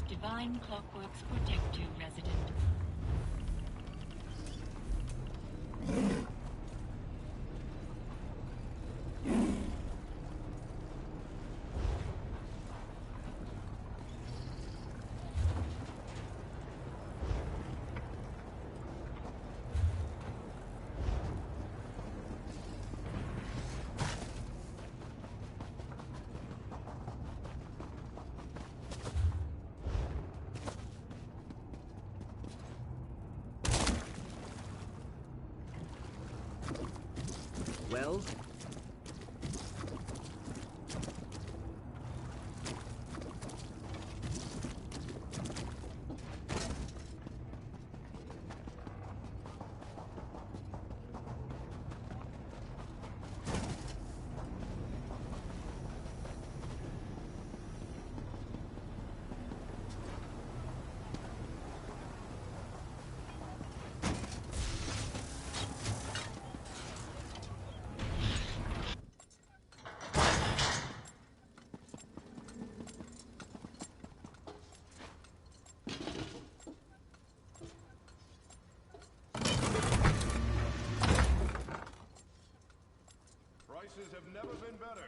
Divine Clockworks protect you, resident. Well? Prices have never been better.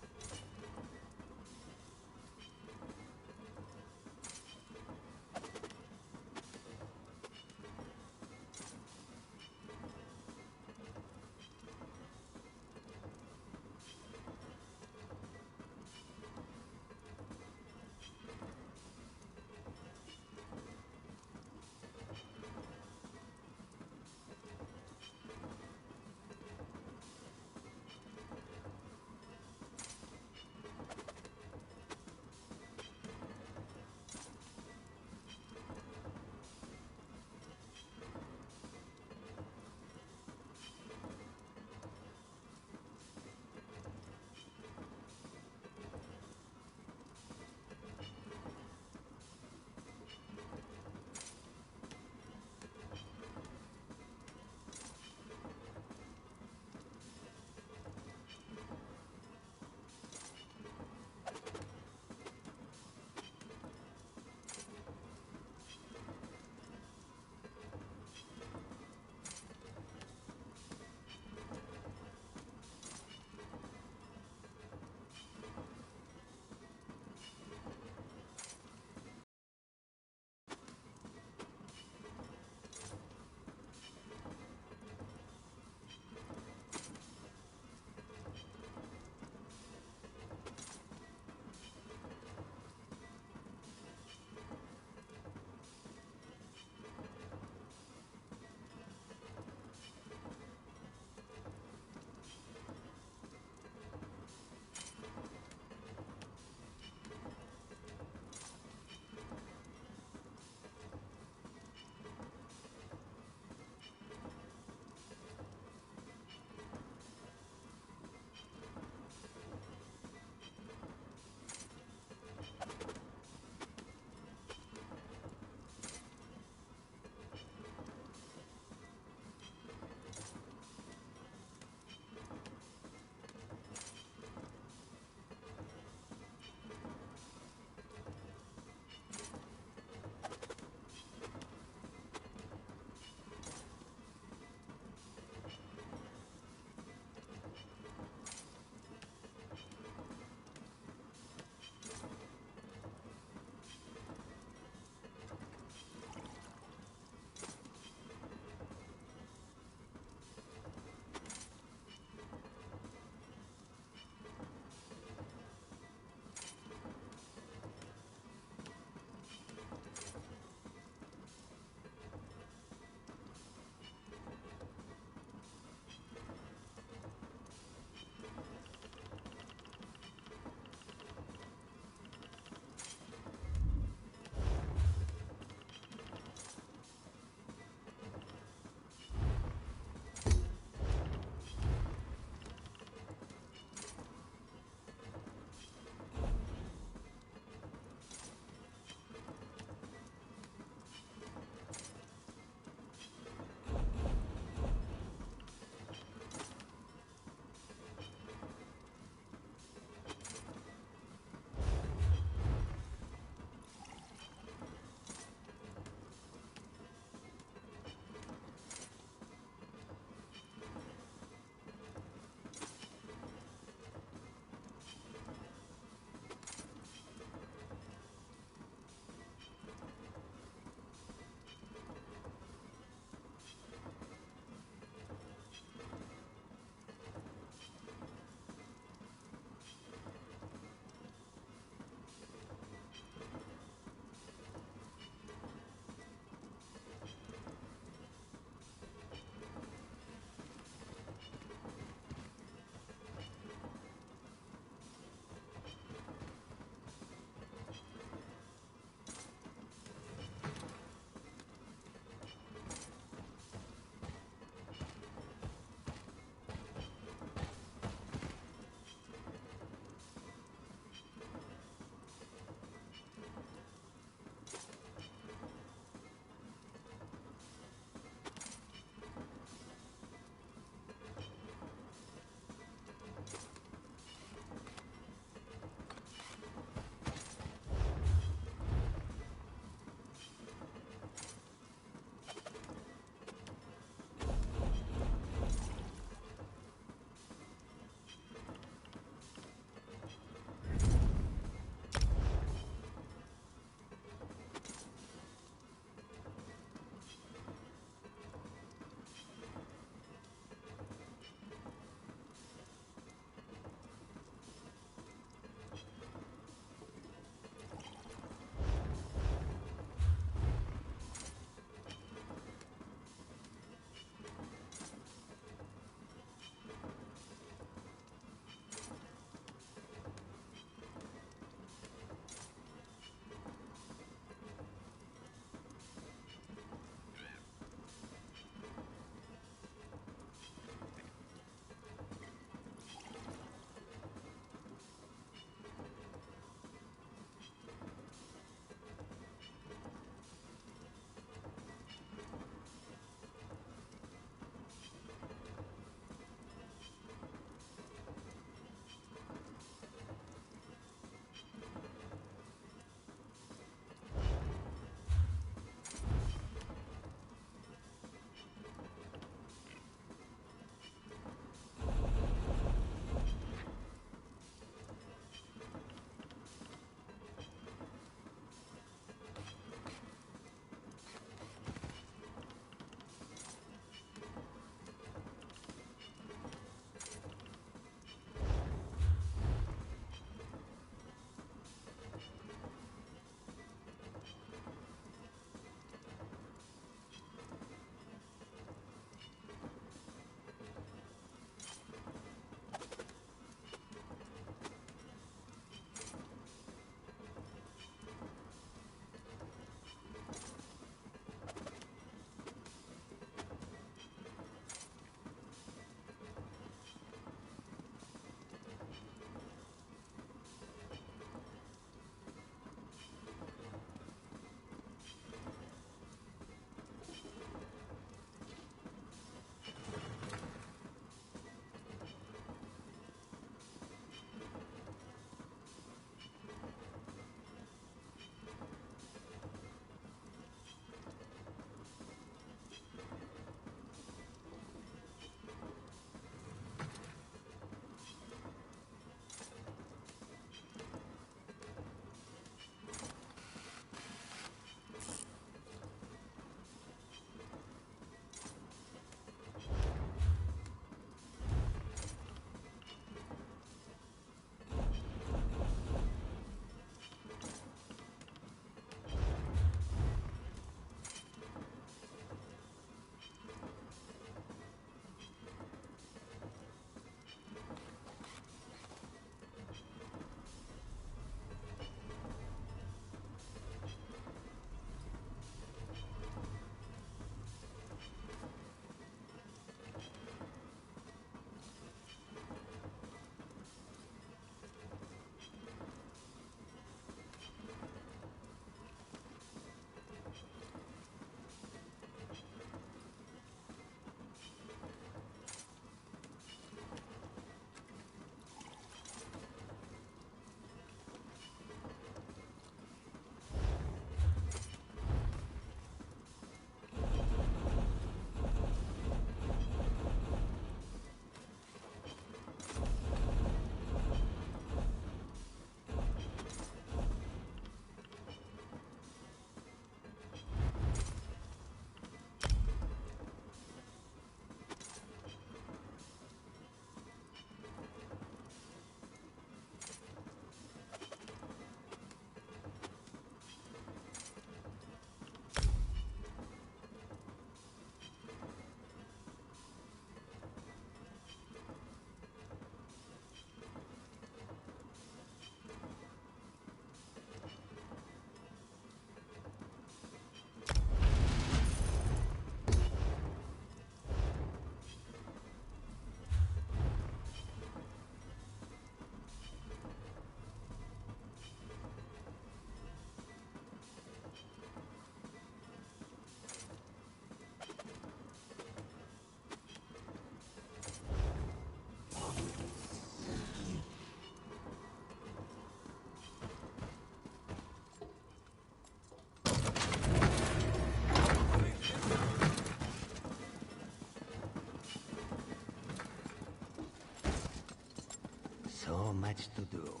much to do.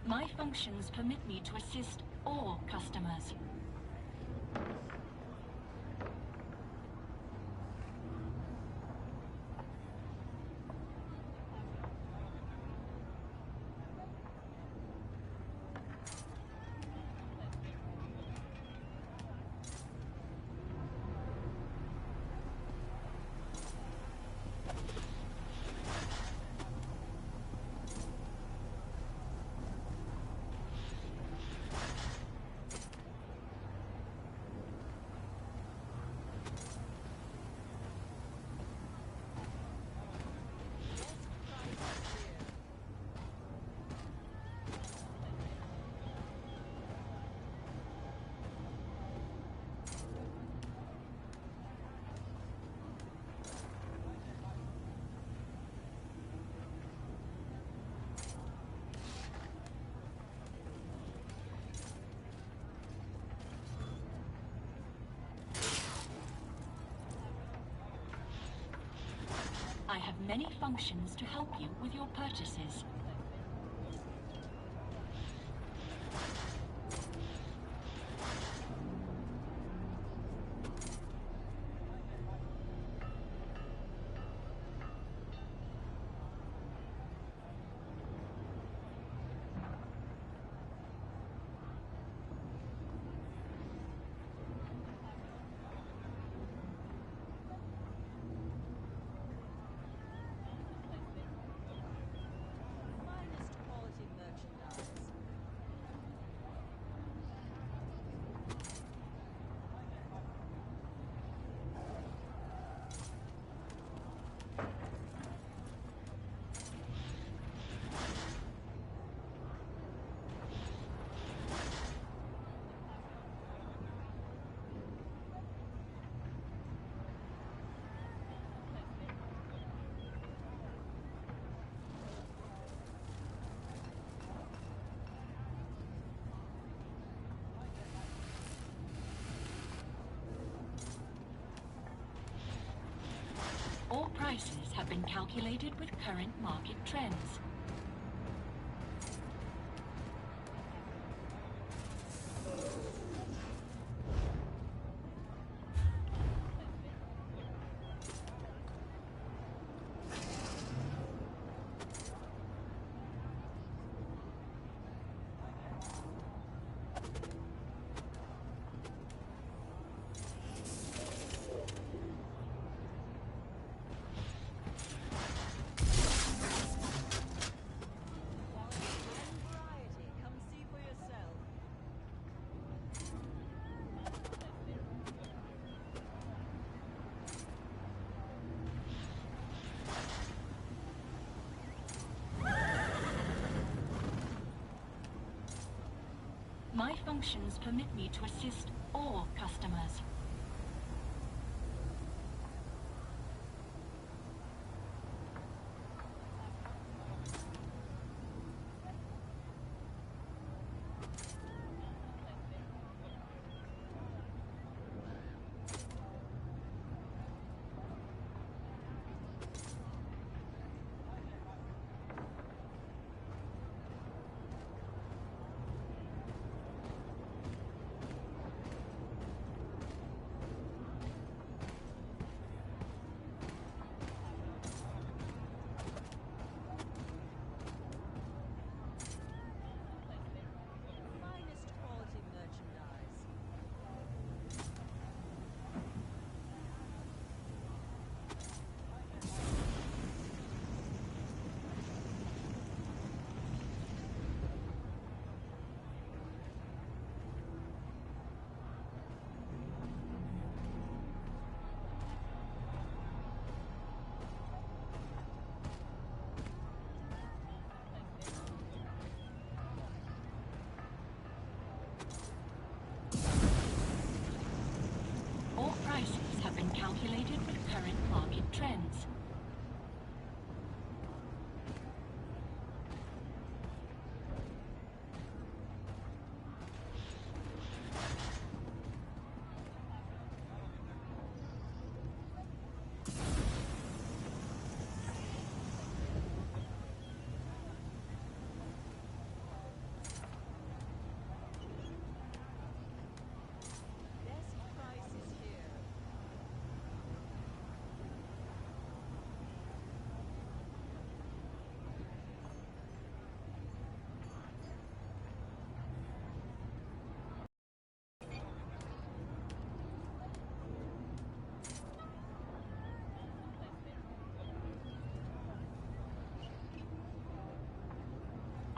My functions permit me to assist all customers. I have many functions to help you with your purchases. All prices have been calculated with current market trends. My functions permit me to assist all customers. Calculated with current market trends.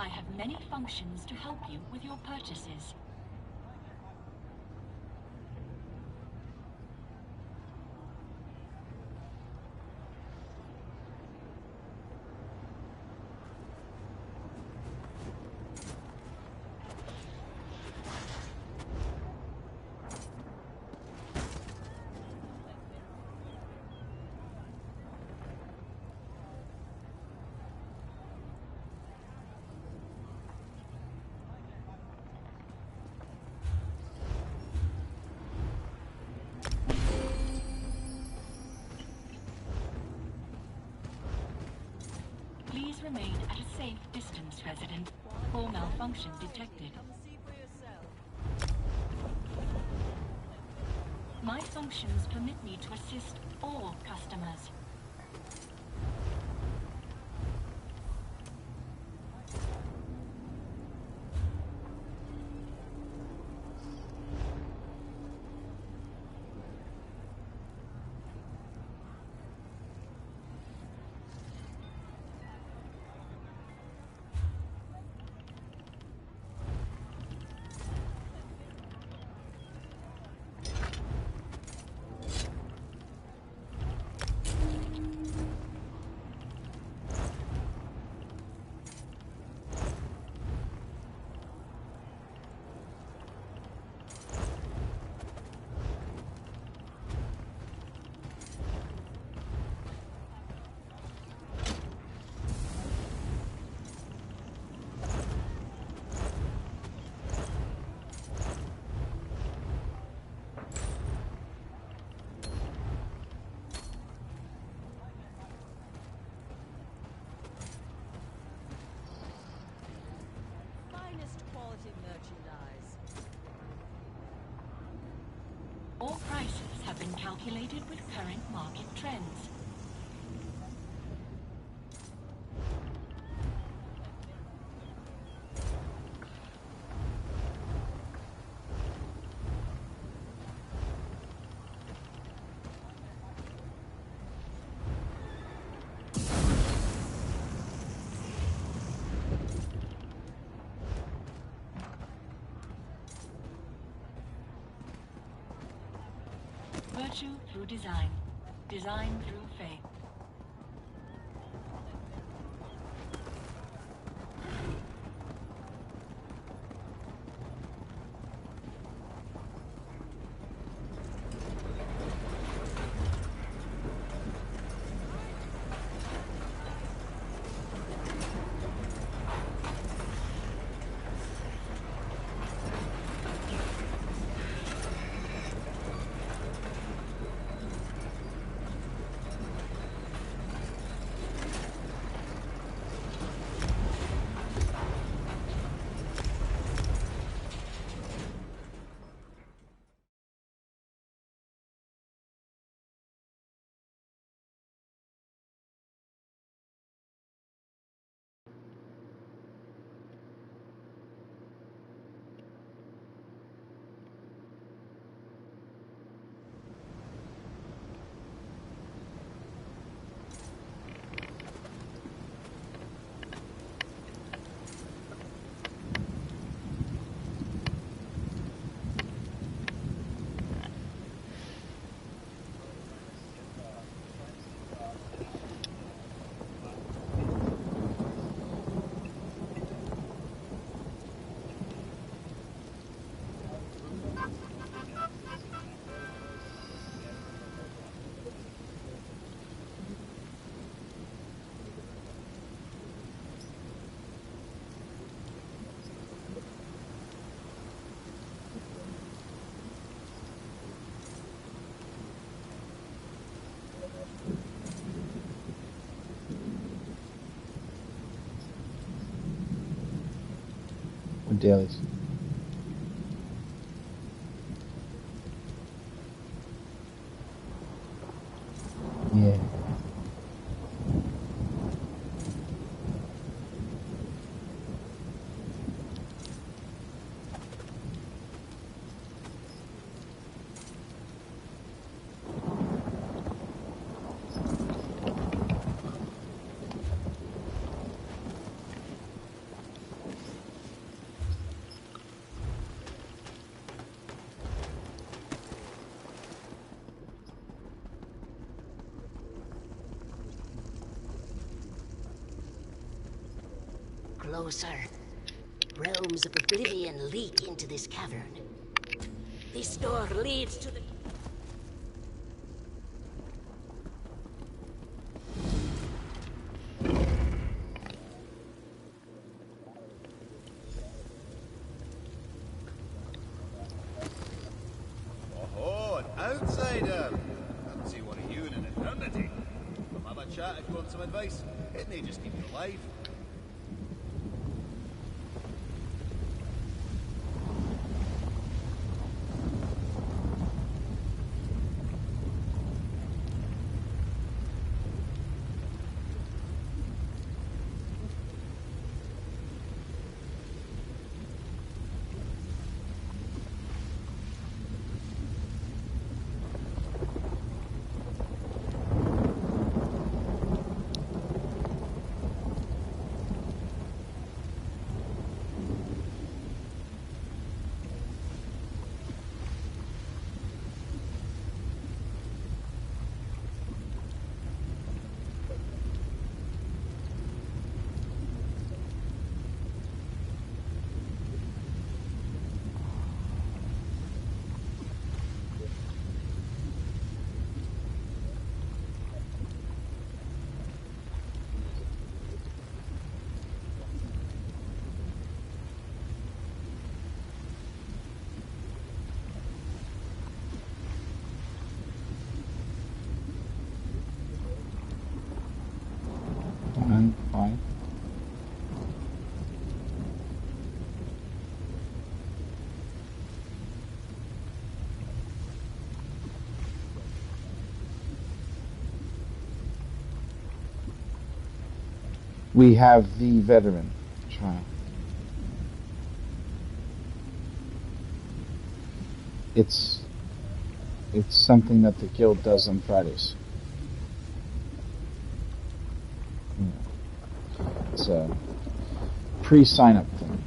I have many functions to help you with your purchases. Please remain at a safe distance, resident. Core malfunction detected. Come see for yourself. My functions permit me to assist all customers. Finest quality merchandise. All prices have been calculated with current market trends. Virtue through design. Design through faith. Dailies. Yeah. closer. Realms of oblivion leak into this cavern. This door leads to the... Oh, an outsider! Haven't seen one of you in an eternity. Come have a chat if you want some advice. It may just keep you alive. Fine. We have the veteran trial. It's something that the guild does on Fridays. It's a pre-sign-up thing.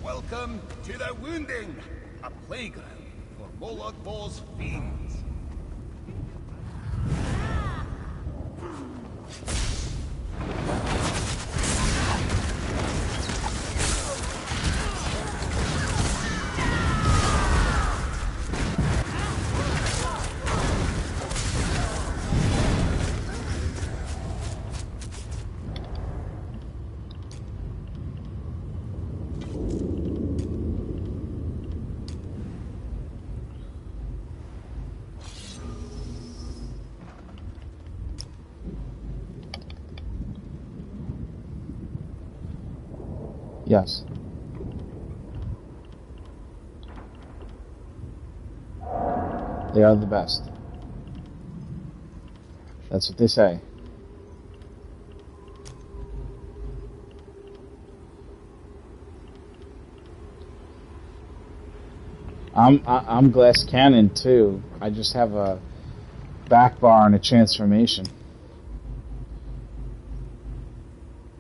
Welcome to the Wounding, a playground for Molag Bor's fiends. Yes. They are the best. That's what they say. I'm Glass Cannon too. I just have a back bar and a transformation.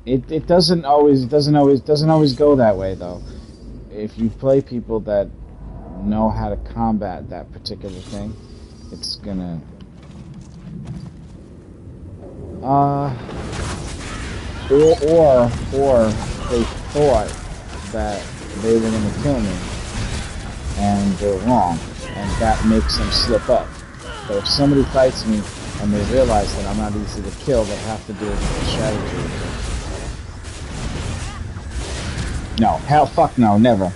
It doesn't always go that way though. If you play people that know how to combat that particular thing, it's gonna or they thought that they were going to kill me, and they're wrong, and that makes them slip up. But if somebody fights me and they realize that I'm not easy to kill, they have to do it with a strategy. No, hell, fuck no, never.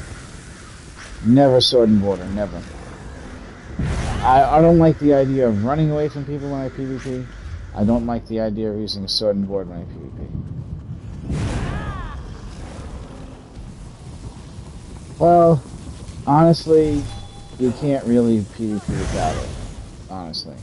Never sword and border, never. I don't like the idea of running away from people when I PvP. I don't like the idea of using a sword and board when I PvP. Well, honestly, you can't really PvP without it. Honestly.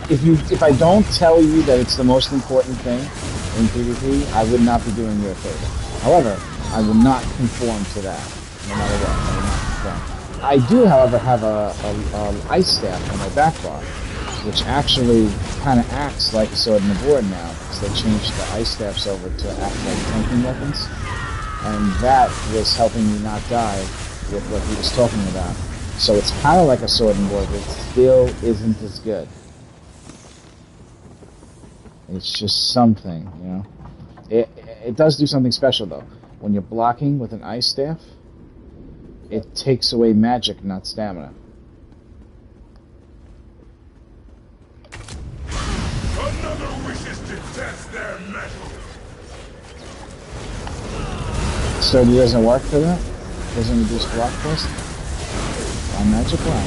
If I don't tell you that it's the most important thing in PvP, I would not be doing you a favor. However, I will not conform to that, no matter what. I will not conform. I do, however, have a ice staff on my back bar, which actually kind of acts like a sword and a board now, because they changed the ice staffs over to act like tanking weapons, and that was helping me not die with what he was talking about. So it's kind of like a sword and board, but it still isn't as good. It's just something, you know. It does do something special, though. When you're blocking with an ice staff, it takes away magic, not stamina. Another wishes to test their mettle. So it doesn't work for that? Doesn't reduce block cost? On magic block.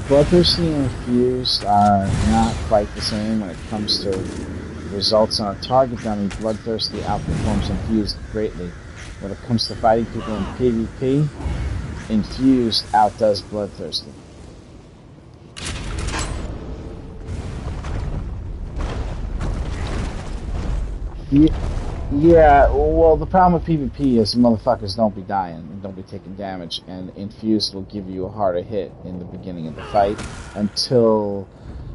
Bloodthirsty and Infused are not quite the same when it comes to results on a target dummy. Bloodthirsty outperforms Infused greatly. When it comes to fighting people in PvP, Infused outdoes Bloodthirsty. Yeah, well, the problem with PvP is motherfuckers don't be dying and don't be taking damage, and Infused will give you a harder hit in the beginning of the fight until,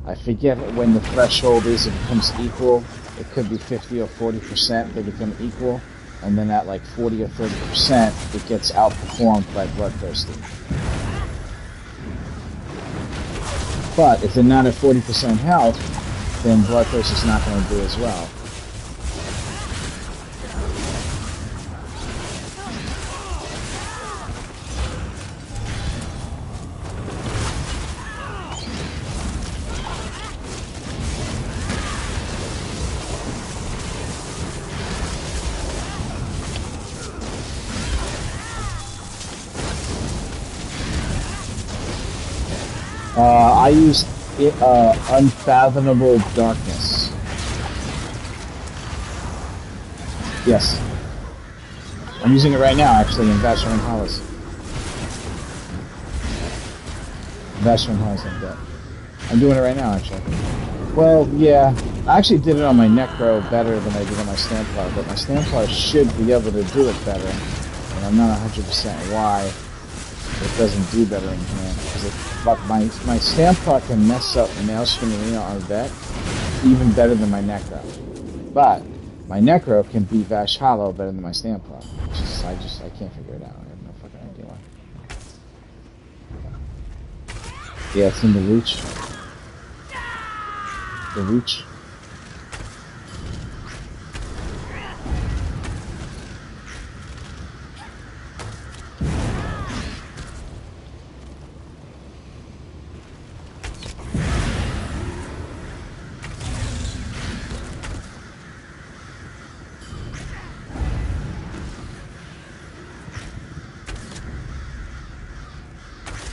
I forget when the threshold is, it becomes equal. It could be 50 or 40%, they become equal, and then at like 40 or 30%, it gets outperformed by Bloodthirsty. But if they're not at 40% health, then Bloodthirsty's not going to do as well. I use Unfathomable Darkness. Yes. I'm using it right now, actually, in Vacheron Hollis. Vacheron Hollis, like that. I'm doing it right now, actually. Well, yeah. I actually did it on my Necro better than I did on my Stamplar, but my Stamplar should be able to do it better. And I'm not 100% why it doesn't do better in hand. But my Stamplar can mess up Maelstrom Arena on deck even better than my Necro. But my Necro can beat Vash Hollow better than my Stamplar. I can't figure it out. I have no fucking idea why. Yeah, it's in the Leech. the reach.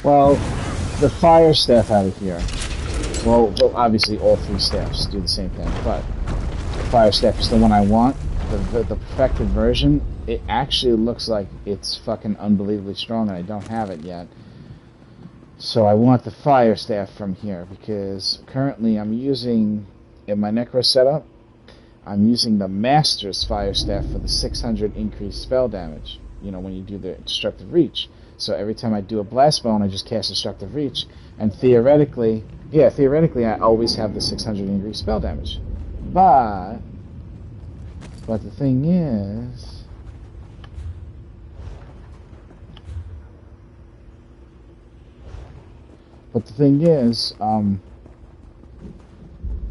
Well, the fire staff out of here. Well, obviously all three staffs do the same thing, but the fire staff is the one I want. The perfected version, it actually looks like it's fucking unbelievably strong, and I don't have it yet. So I want the fire staff from here, because currently I'm using, in my Necro setup, I'm using the Master's fire staff for the 600 increased spell damage, you know, when you do the destructive reach. So every time I do a blast bone, I just cast destructive reach, and theoretically I always have the 600 increased spell damage. But the thing is,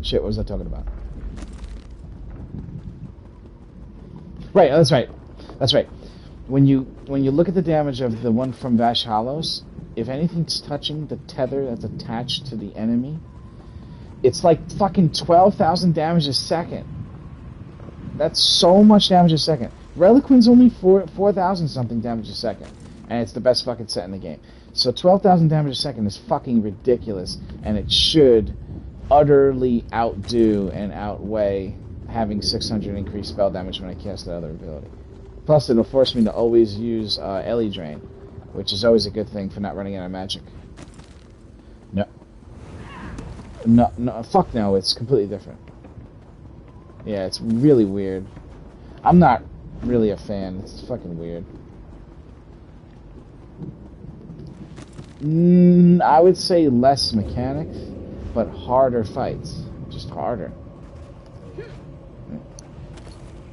shit, what was I talking about? Right, that's right. When you look at the damage of the one from Vash Hollows, if anything's touching the tether that's attached to the enemy, it's like fucking 12,000 damage a second. That's so much damage a second. Reliquin's only 4,000 something damage a second, and it's the best fucking set in the game. So 12,000 damage a second is fucking ridiculous, and it should utterly outdo and outweigh having 600 increased spell damage when I cast that other ability. Plus, it'll force me to always use Ellie Drain, which is always a good thing for not running out of magic. No, fuck no, it's completely different. Yeah, it's really weird. I'm not really a fan. It's fucking weird. I would say less mechanics, but harder fights. Just harder.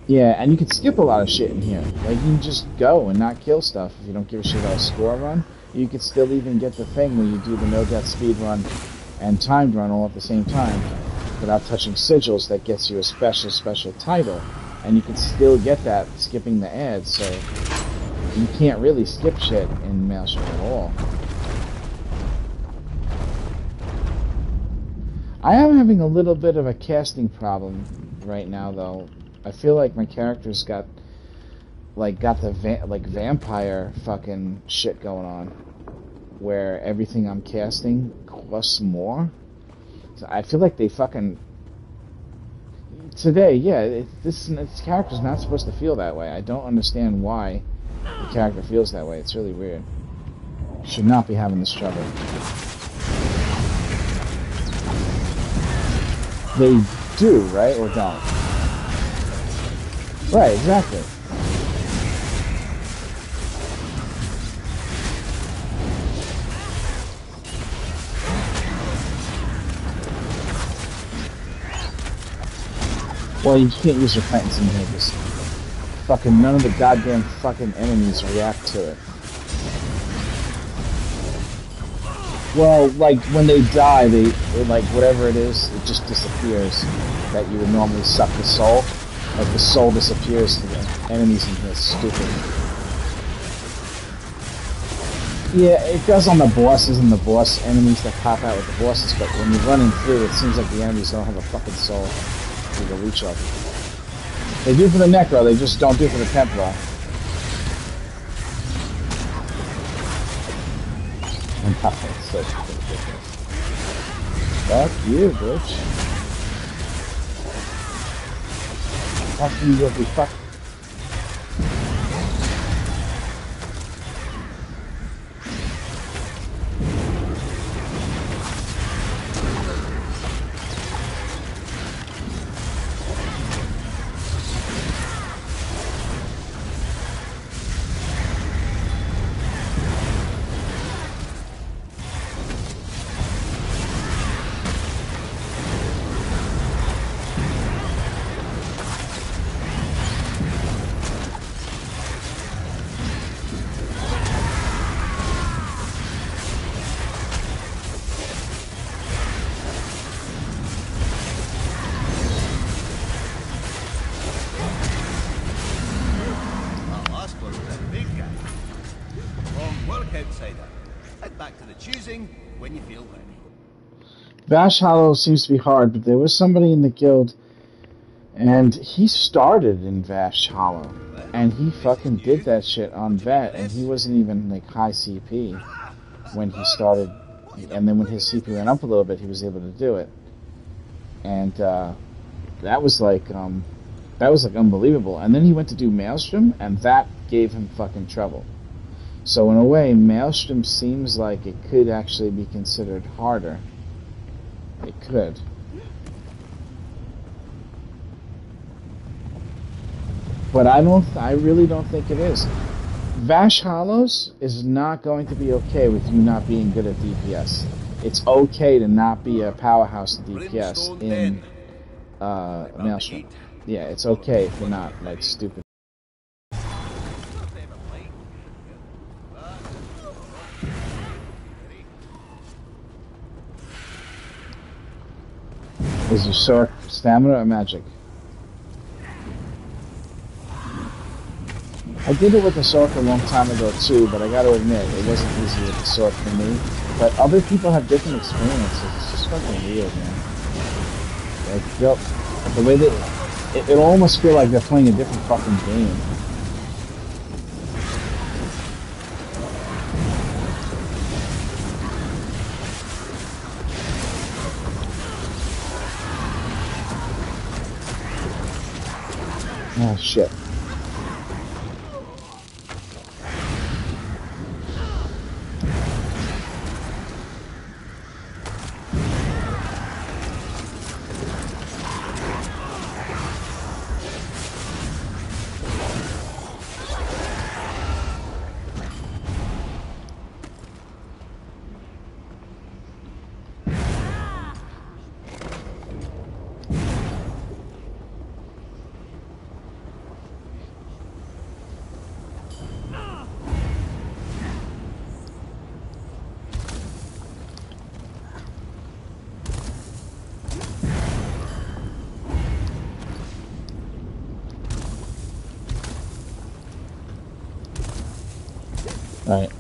Yeah, and you can skip a lot of shit in here. Like, you can just go and not kill stuff if you don't give a shit about a score run. You can still even get the thing where you do the no-death speed run and timed run all at the same time without touching sigils. That gets you a special title. And you can still get that skipping the ads, so you can't really skip shit in Maelstrom at all. I am having a little bit of a casting problem right now, though. I feel like my character's got the vampire fucking shit going on, where everything I'm casting costs more. So I feel like they fucking today, yeah. This character's not supposed to feel that way. I don't understand why the character feels that way. It's really weird. Should not be having this trouble. They do, right, or don't? Right, exactly. Well, you can't use repentance in here because fucking none of the goddamn fucking enemies react to it. Well, like, when they die, like, whatever it is, it just disappears. That you would normally suck the soul. Like, the soul disappears to the enemies in here. It's stupid. Yeah, it does on the bosses and the boss enemies that pop out with the bosses, but when you're running through, it seems like the enemies don't have a fucking soul to the reach of. They do for the Necro, they just don't do for the Templar. And it's so ridiculous. Fuck you, bitch. Fuck you, you'll be fucked. outsider. Head back to the choosing when you feel ready. Vash Hollow seems to be hard, but there was somebody in the guild, and he started in Vash Hollow, and he fucking did that shit on Vet, and he wasn't even like high CP when he started, and then when his CP went up a little bit, he was able to do it, and that was like unbelievable. And then he went to do Maelstrom, and that gave him fucking trouble. So in a way, Maelstrom seems like it could actually be considered harder. It could. But I really don't think it is. Vash Hollows is not going to be okay with you not being good at DPS. It's okay to not be a powerhouse at DPS in Maelstrom. Yeah, it's okay if you're not like stupid. Is your sword stamina or magic? I did it with the sword a long time ago too, but I gotta admit, it wasn't easy with the sword for me. But other people have different experiences. It's just fucking weird, man. Like, the way they... It'll almost feel like they're playing a different fucking game. Oh, shit. Right.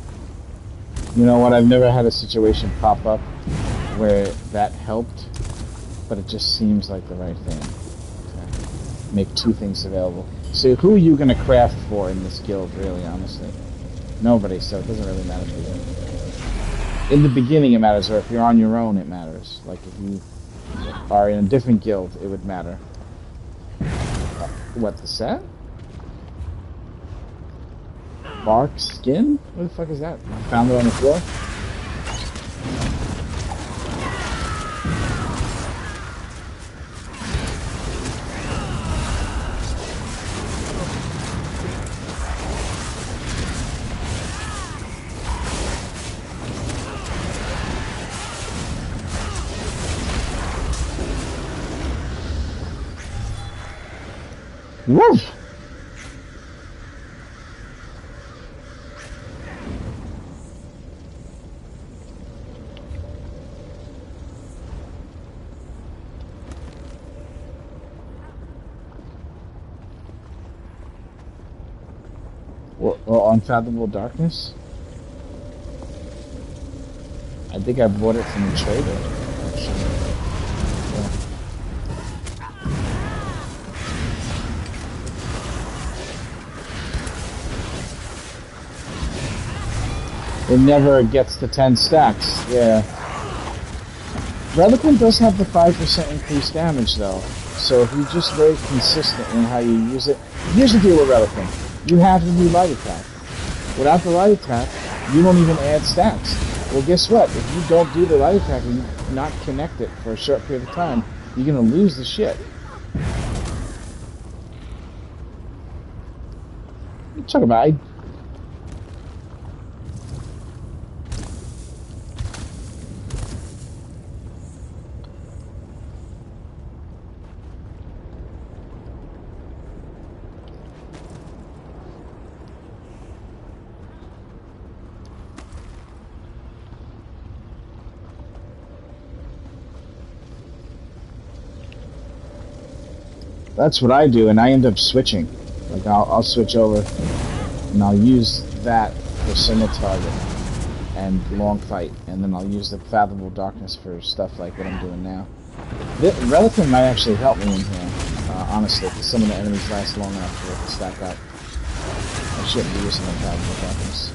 You know what? I've never had a situation pop up where that helped, but it just seems like the right thing to make two things available. So who are you going to craft for in this guild, really, honestly? Nobody, so it doesn't really matter to you. In the beginning it matters, or if you're on your own it matters. Like if you are in a different guild, it would matter. What, the set? Bark skin? What the fuck is that? Found it on the floor? Woof! Well, Unfathomable Darkness? I think I bought it from the trader, actually. Yeah. It never gets to 10 stacks, yeah. Reliquant does have the 5% increased damage, though. So if you're just very consistent in how you use it... Here's the deal with Reliquant. You have to do light attack. Without the light attack, you don't even add stacks. Well, guess what? If you don't do the light attack and you not connect it for a short period of time, you're gonna lose the shit. What are you talking about? That's what I do, and I end up switching. Like, I'll switch over, and I'll use that for single target. and long fight, and then I'll use the Fathomable Darkness for stuff like what I'm doing now. Reliquant might actually help me in here, honestly, because some of the enemies last long enough for it to stack up. I shouldn't be using Unfathomable Darkness.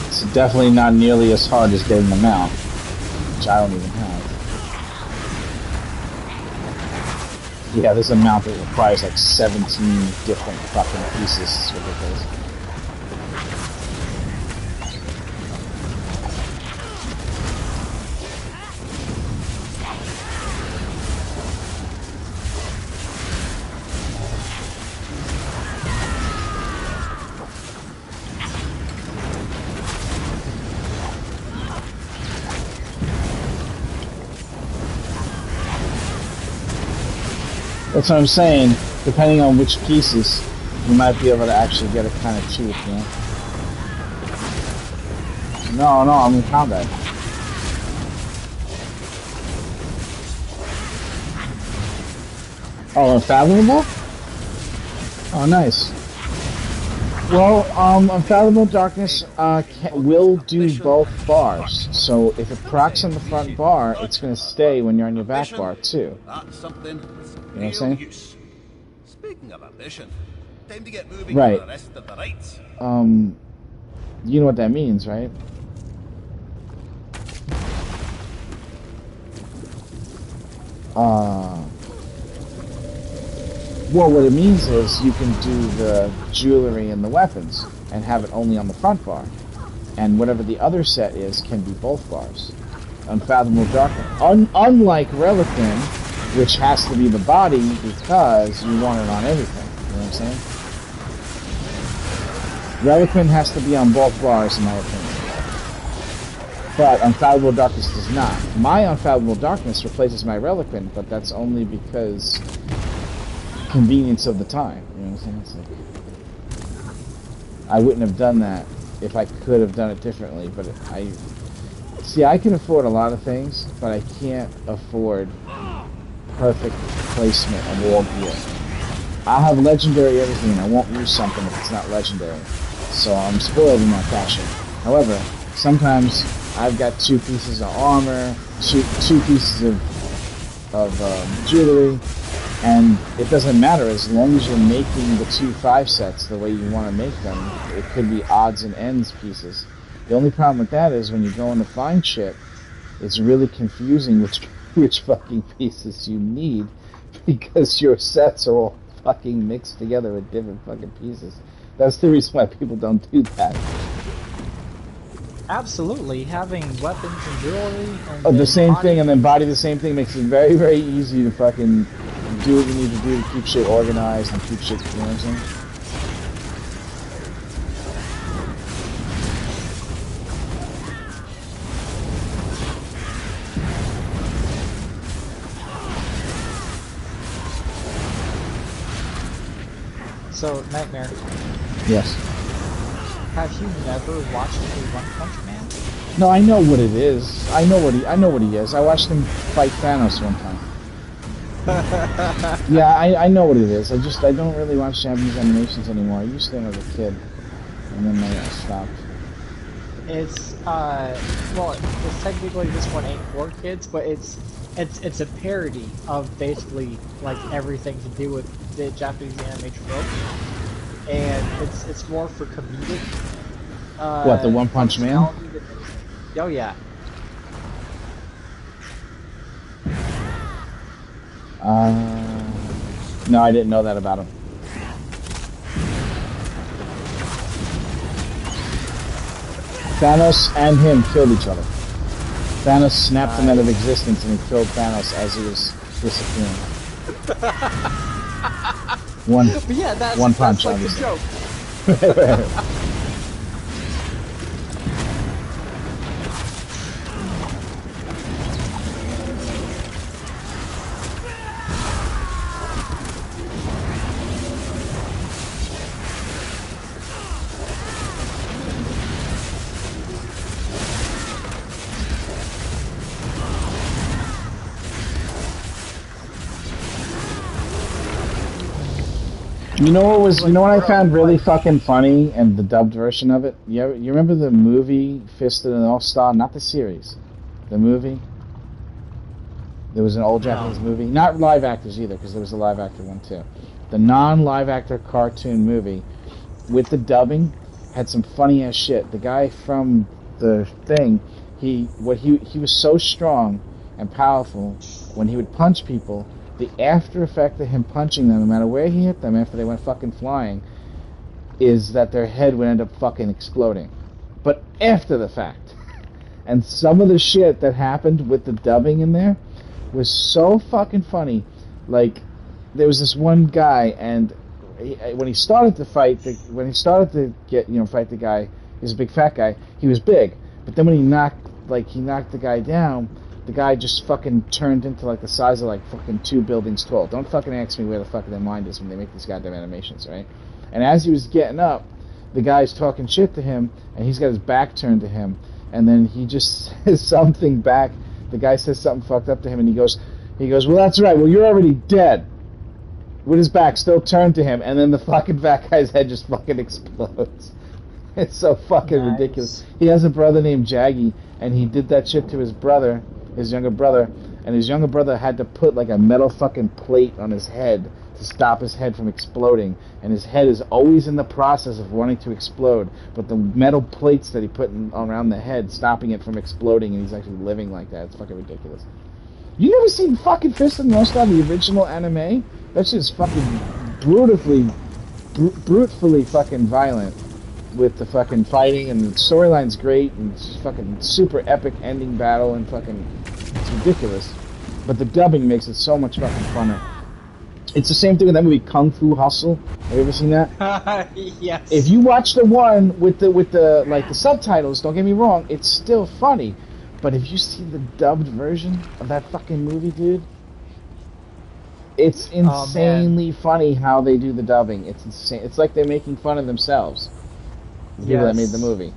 It's definitely not nearly as hard as getting the mount, which I don't even have. Yeah, there's a mount that requires like 17 different fucking pieces. It's ridiculous. That's what I'm saying. Depending on which pieces, you might be able to actually get it kind of cheap, you know? No, I'm in combat. Oh, Unfathomable? Oh, nice. Well, Unfathomable Darkness will do both bars. So if it procs on the front bar, it's going to stay when you're on your back bar, too. That's something. You know what I'm saying? Use. Speaking of ambition, time to get moving right. for the rest of the rites. You know what that means, right? Well, what it means is you can do the jewelry and the weapons and have it only on the front bar. And whatever the other set is can be both bars. Unfathomable Darkness. Unlike Reliquant, which has to be the body because you want it on everything. You know what I'm saying? Reliquant has to be on both bars, in my opinion. But Unfathomable Darkness does not. My Unfathomable Darkness replaces my Reliquant, but that's only because convenience of the time. You know what I'm saying? I wouldn't have done that if I could have done it differently, but I can afford a lot of things, but I can't afford perfect placement of all gear. I'll have legendary everything, and I won't use something if it's not legendary. So I'm spoiled in that fashion. However, sometimes I've got 2 pieces of armor, two pieces of jewelry, and it doesn't matter as long as you're making the 2 5 sets the way you want to make them. It could be odds and ends pieces. The only problem with that is when you go in to find shit, it's really confusing which fucking pieces you need because your sets are all fucking mixed together with different fucking pieces. That's the reason why people don't do that. Absolutely, having weapons and jewelry and the same body thing and then body the same thing makes it very, very easy to fucking do what you need to do to keep shit organized and keep shit, you know what I'm saying? So, Nightmare, Yes. have you never watched a One Punch Man? No, I know what it is. I know what he is. I watched him fight Thanos one time. Yeah, I know what it is. I don't really watch Japanese animations anymore. I used to when I was a kid, and then I stopped. It's well, it's technically this one ain't for kids, but it's a parody of basically like everything to do with the Japanese anime trope, and it's more for comedic. What, the One Punch Man? Oh yeah. No, I didn't know that about him. Thanos and him killed each other. Thanos snapped him out of existence and he killed Thanos as he was disappearing. One punch, like obviously. The joke. You know what I found really fucking funny, and the dubbed version of it? You remember the movie Fist of the North Star? Not the series. The movie? There was an old Japanese movie. Not live actors either, because there was a live actor one too. The non-live actor cartoon movie with the dubbing had some funny ass shit. The guy from the thing, he was so strong and powerful when he would punch people. The after effect of him punching them, no matter where he hit them after they went fucking flying, is that their head would end up fucking exploding. But after the fact. And some of the shit that happened with the dubbing in there was so fucking funny. Like, there was this one guy, and when he started to fight, fight the guy, he's a big fat guy, he was big. But then when he knocked the guy down, the guy just fucking turned into like the size of like fucking 2 buildings tall. Don't fucking ask me where the fuck their mind is when they make these goddamn animations, right? And as he was getting up, the guy's talking shit to him, and he's got his back turned to him, and then he just says something back. The guy says something fucked up to him, and he goes, well, that's right, well, you're already dead. With his back still turned to him, and then the fucking fat guy's head just fucking explodes. It's so fucking ridiculous. He has a brother named Jaggy, and he did that shit to his brother, his younger brother, and his younger brother had to put like a metal fucking plate on his head to stop his head from exploding, and his head is always in the process of wanting to explode, but the metal plates that he put around the head stopping it from exploding, and he's actually living like that. It's fucking ridiculous. You never seen fucking Fist of the North Star, the original anime? That shit's fucking brutally fucking violent with the fucking fighting, and the storyline's great, and it's just fucking super epic ending battle, and fucking, it's ridiculous. But the dubbing makes it so much fucking funner. It's the same thing with that movie Kung Fu Hustle. Have you ever seen that? Yes. If you watch the one with the subtitles, don't get me wrong, it's still funny. But if you see the dubbed version of that fucking movie, dude, it's insanely funny how they do the dubbing. It's insane. It's like they're making fun of themselves. The people that made the movie.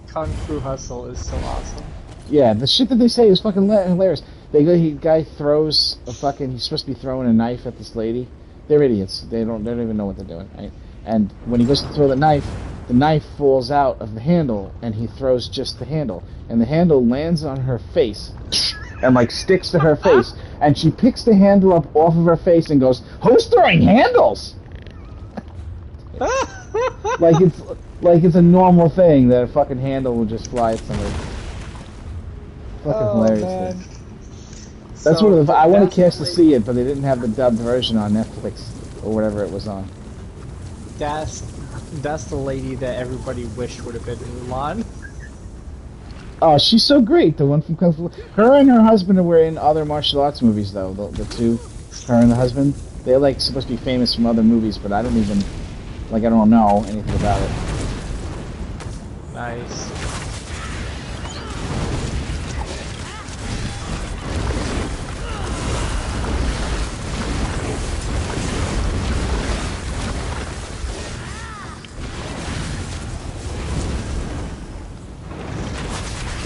Kung Fu Hustle is so awesome. Yeah, the shit that they say is fucking hilarious. Guy throws a fucking. He's supposed to be throwing a knife at this lady. They're idiots. They don't even know what they're doing, right? And when he goes to throw the knife falls out of the handle, and he throws just the handle, and the handle lands on her face, and like sticks to her face, and she picks the handle up off of her face and goes, "Who's throwing handles?" like it's a normal thing that a fucking handle will just fly at somebody. Fucking hilarious. Man. That's one of the. I want to cast to see it, but they didn't have the dubbed version on Netflix or whatever it was on. That's the lady that everybody wished would have been Mulan. Oh, she's so great. The one from Kung Fu. Her and her husband were in other martial arts movies, though. The two, her and the husband, they're like supposed to be famous from other movies, but I don't know anything about it. Nice.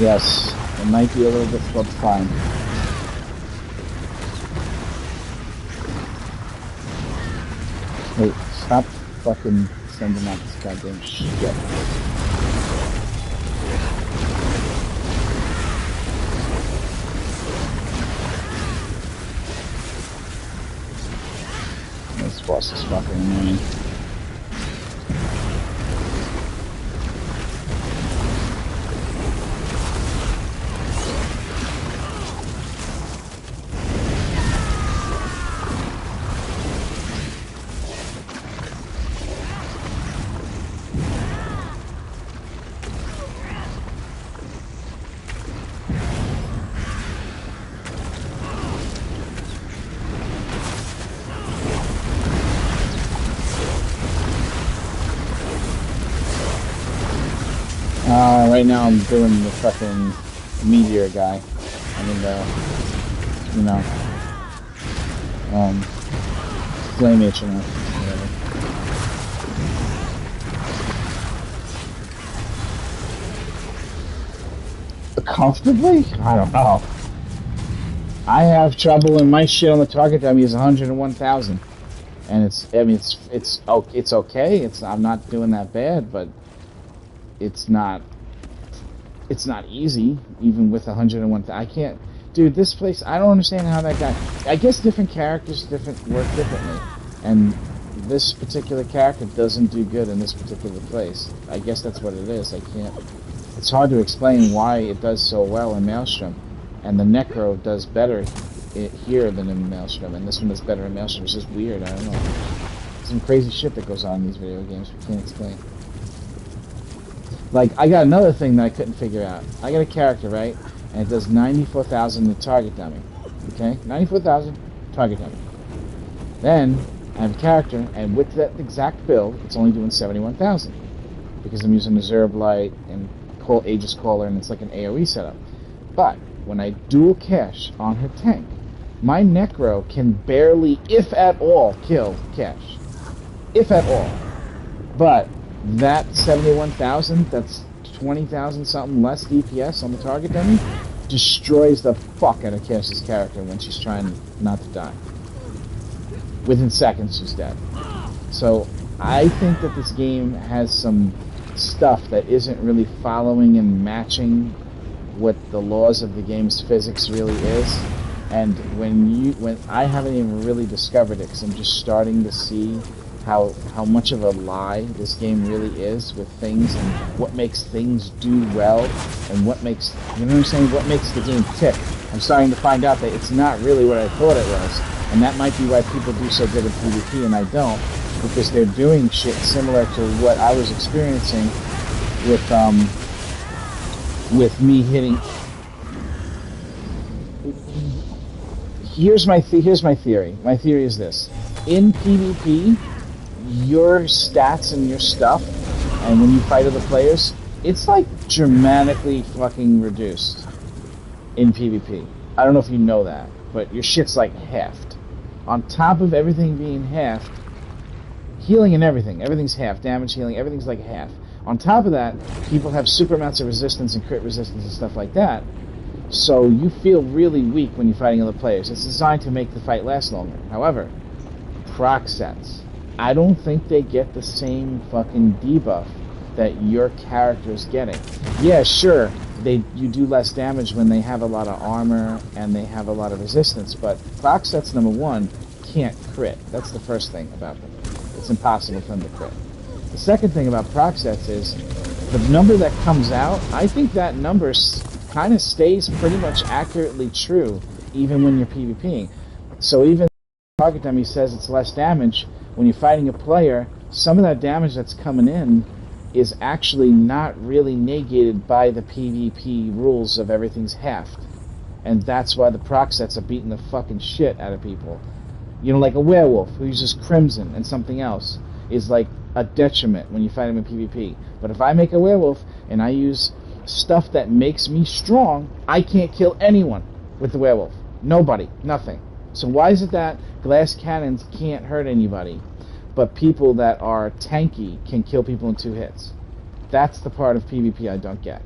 Yes, it might be a little difficult to find. Wait, stop fucking sending out this goddamn shit. This boss is fucking annoying. Right now I'm doing the fucking meteor guy. I mean the, you know, flame HMF, whatever. Comfortably? I don't know. I have trouble, and my shit on the target dummy is 101,000, and it's okay. I'm not doing that bad, but it's not easy, even with 101. I can't, dude. This place, I don't understand how that guy. I guess different characters work differently, and this particular character doesn't do good in this particular place. I guess that's what it is. I can't. It's hard to explain why it does so well in Maelstrom, and the Necro does better here than in Maelstrom, and this one does better in Maelstrom. It's just weird. I don't know. Some crazy shit that goes on in these video games we can't explain. Like, I got another thing that I couldn't figure out. I got a character, right? And it does 94,000 in the target dummy. Okay? 94,000 target dummy. Then, I have a character, and with that exact build, it's only doing 71,000. Because I'm using the Zerb Light and Aegis Caller, and it's like an AoE setup. But, when I dual cash on her tank, my Necro can barely, if at all, kill Cash. If at all. But, that 71,000, that's 20,000 something less DPS on the target dummy, destroys the fuck out of Cash's character when she's trying not to die. Within seconds, she's dead. So, I think that this game has some stuff that isn't really following and matching what the laws of the game's physics really is. And when I haven't even really discovered it, because I'm just starting to see how much of a lie this game really is with things, and what makes things do well, and what makes, you know what I'm saying, what makes the game tick. I'm starting to find out that it's not really what I thought it was, and that might be why people do so good at PvP and I don't, because they're doing shit similar to what I was experiencing with me hitting. Here's my theory. My theory is this: in PvP, your stats and your stuff, and when you fight other players, it's like dramatically fucking reduced in PvP. I don't know if you know that, but your shit's like halved. On top of everything being halved, healing and everything's half. Damage, healing, everything's like half. On top of that, people have super amounts of resistance and crit resistance and stuff like that. So you feel really weak when you're fighting other players. It's designed to make the fight last longer. However, proc sets, I don't think they get the same fucking debuff that your character is getting. Yeah, sure, you do less damage when they have a lot of armor and they have a lot of resistance, but proc sets, number one, can't crit. That's the first thing about them. It's impossible for them to crit. The second thing about proc sets is the number that comes out, I think that number kind of stays pretty much accurately true even when you're PvPing. So even target dummy says it's less damage, when you're fighting a player, some of that damage that's coming in is actually not really negated by the PvP rules of everything's halved. And that's why the proc sets are beating the fucking shit out of people. You know, like a werewolf who uses Crimson and something else is like a detriment when you fight him in PvP. But if I make a werewolf and I use stuff that makes me strong, I can't kill anyone with the werewolf. Nobody. Nothing. So why is it that glass cannons can't hurt anybody, but people that are tanky can kill people in 2 hits? That's the part of PvP I don't get.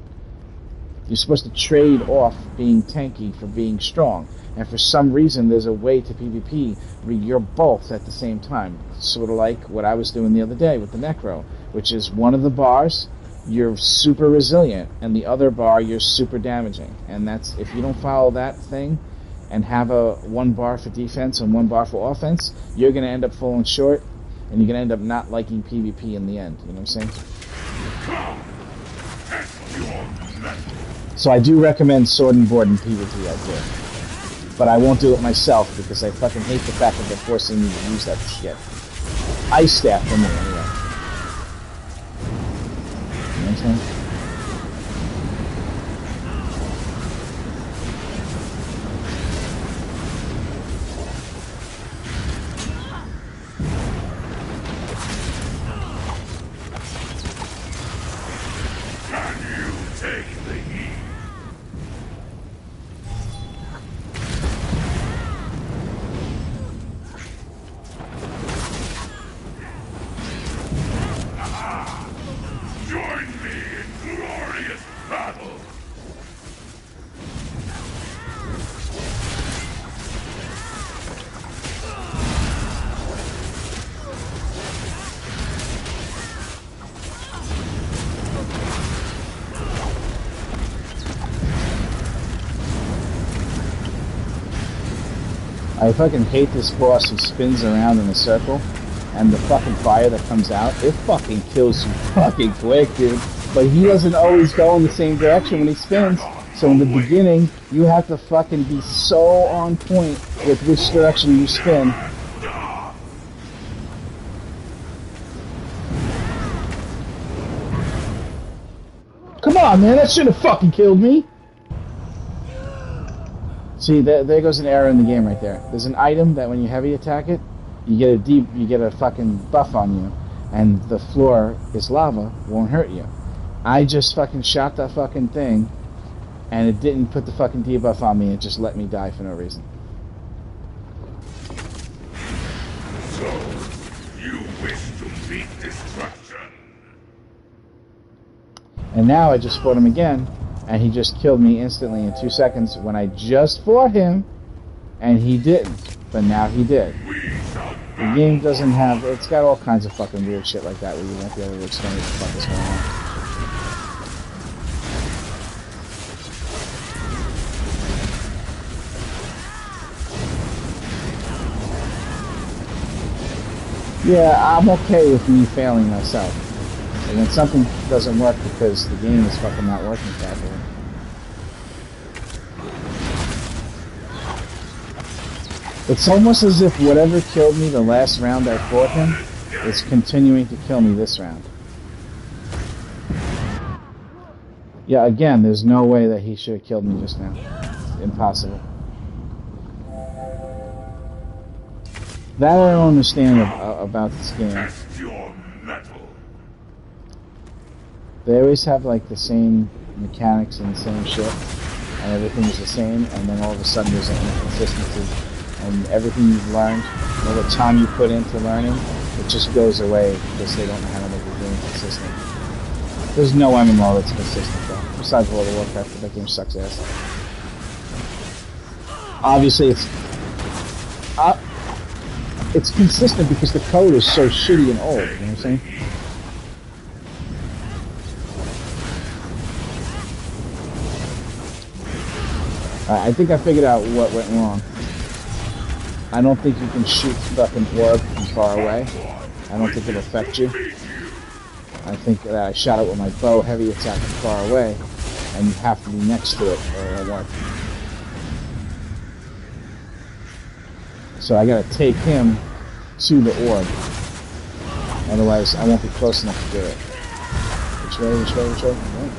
You're supposed to trade off being tanky for being strong. And for some reason, there's a way to PvP where you're both at the same time. Sort of like what I was doing the other day with the Necro, which is one of the bars, you're super resilient, and the other bar, you're super damaging. And that's, if you don't follow that thing and have a 1 bar for defense and 1 bar for offense, you're going to end up falling short, and you're going to end up not liking PvP in the end. You know what I'm saying? So I do recommend Sword and Board in PvP out there. But I won't do it myself because I fucking hate the fact that they're forcing me to use that shit. Ice Staff for me, anyway. You know what I'm saying? I fucking hate this boss who spins around in a circle, and the fucking fire that comes out, it fucking kills you fucking quick, dude. But he doesn't always go in the same direction when he spins, so in the beginning, you have to fucking be so on point with which direction you spin. Come on, man, that should have fucking killed me! See, there goes an error in the game right there. There's an item that when you heavy attack it, you get a fucking buff on you, and the floor is lava, won't hurt you. I just fucking shot that fucking thing, and it didn't put the fucking debuff on me, it just let me die for no reason. So, you wish to meet destruction. And now I just fought him again, and he just killed me instantly in 2 seconds when I just fought him, and he didn't. But now he did. The game doesn't have... It's got all kinds of fucking weird shit like that where you won't be able to explain what the fuck is going on. Yeah, I'm okay with me failing myself. And when something doesn't work because the game is fucking not working properly. It's almost as if whatever killed me the last round I fought him is continuing to kill me this round. Yeah, again, there's no way that he should have killed me just now. Impossible. That I don't understand about this game. They always have like the same mechanics and the same shit, and everything is the same, and then all of a sudden there's an inconsistency, and everything you've learned, all the time you put into learning, it just goes away because they don't know how to make the game consistent. There's no MMO that's consistent though, besides World of Warcraft, but that game sucks ass. Obviously it's consistent because the code is so shitty and old, you know what I'm saying? I think I figured out what went wrong. I don't think you can shoot fucking orb from far away. I don't think it'll affect you. I think that I shot it with my bow heavy attack from far away, and you have to be next to it or it'll work. So I gotta take him to the orb. Otherwise, I won't be close enough to do it. Which way, which way, which way? Right.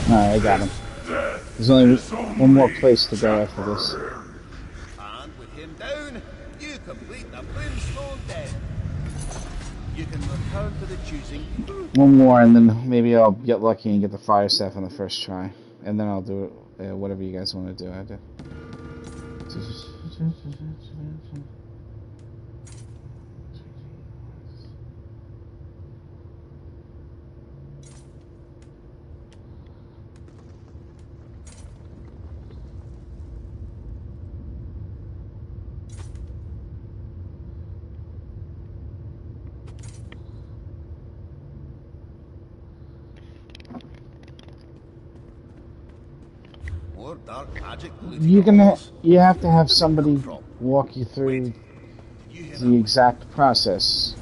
Alright, I got him. There's only one more place to go after this. And with him down, you complete the brimstone death. You can return to the choosing. One more, and then maybe I'll get lucky and get the fire staff on the first try. And then I'll do it, whatever you guys want to do. I do. More dark magic. You have to have somebody walk you through the exact process.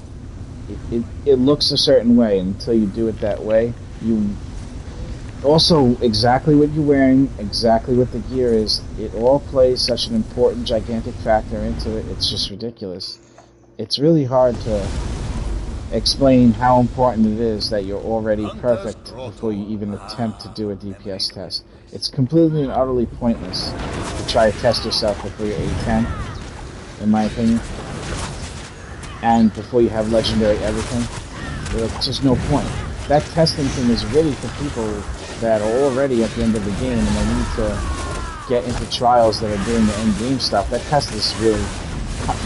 It looks a certain way until you do it that way. You also exactly what you're wearing, exactly what the gear is. It all plays such an important, gigantic factor into it. It's just ridiculous. It's really hard to explain how important it is that you're already perfect before you even attempt to do a DPS test. It's completely and utterly pointless to try to test yourself before you're A10, in my opinion. And before you have legendary everything, there's just no point. That testing thing is really for people that are already at the end of the game and they need to get into trials that are doing the end game stuff. That test is really,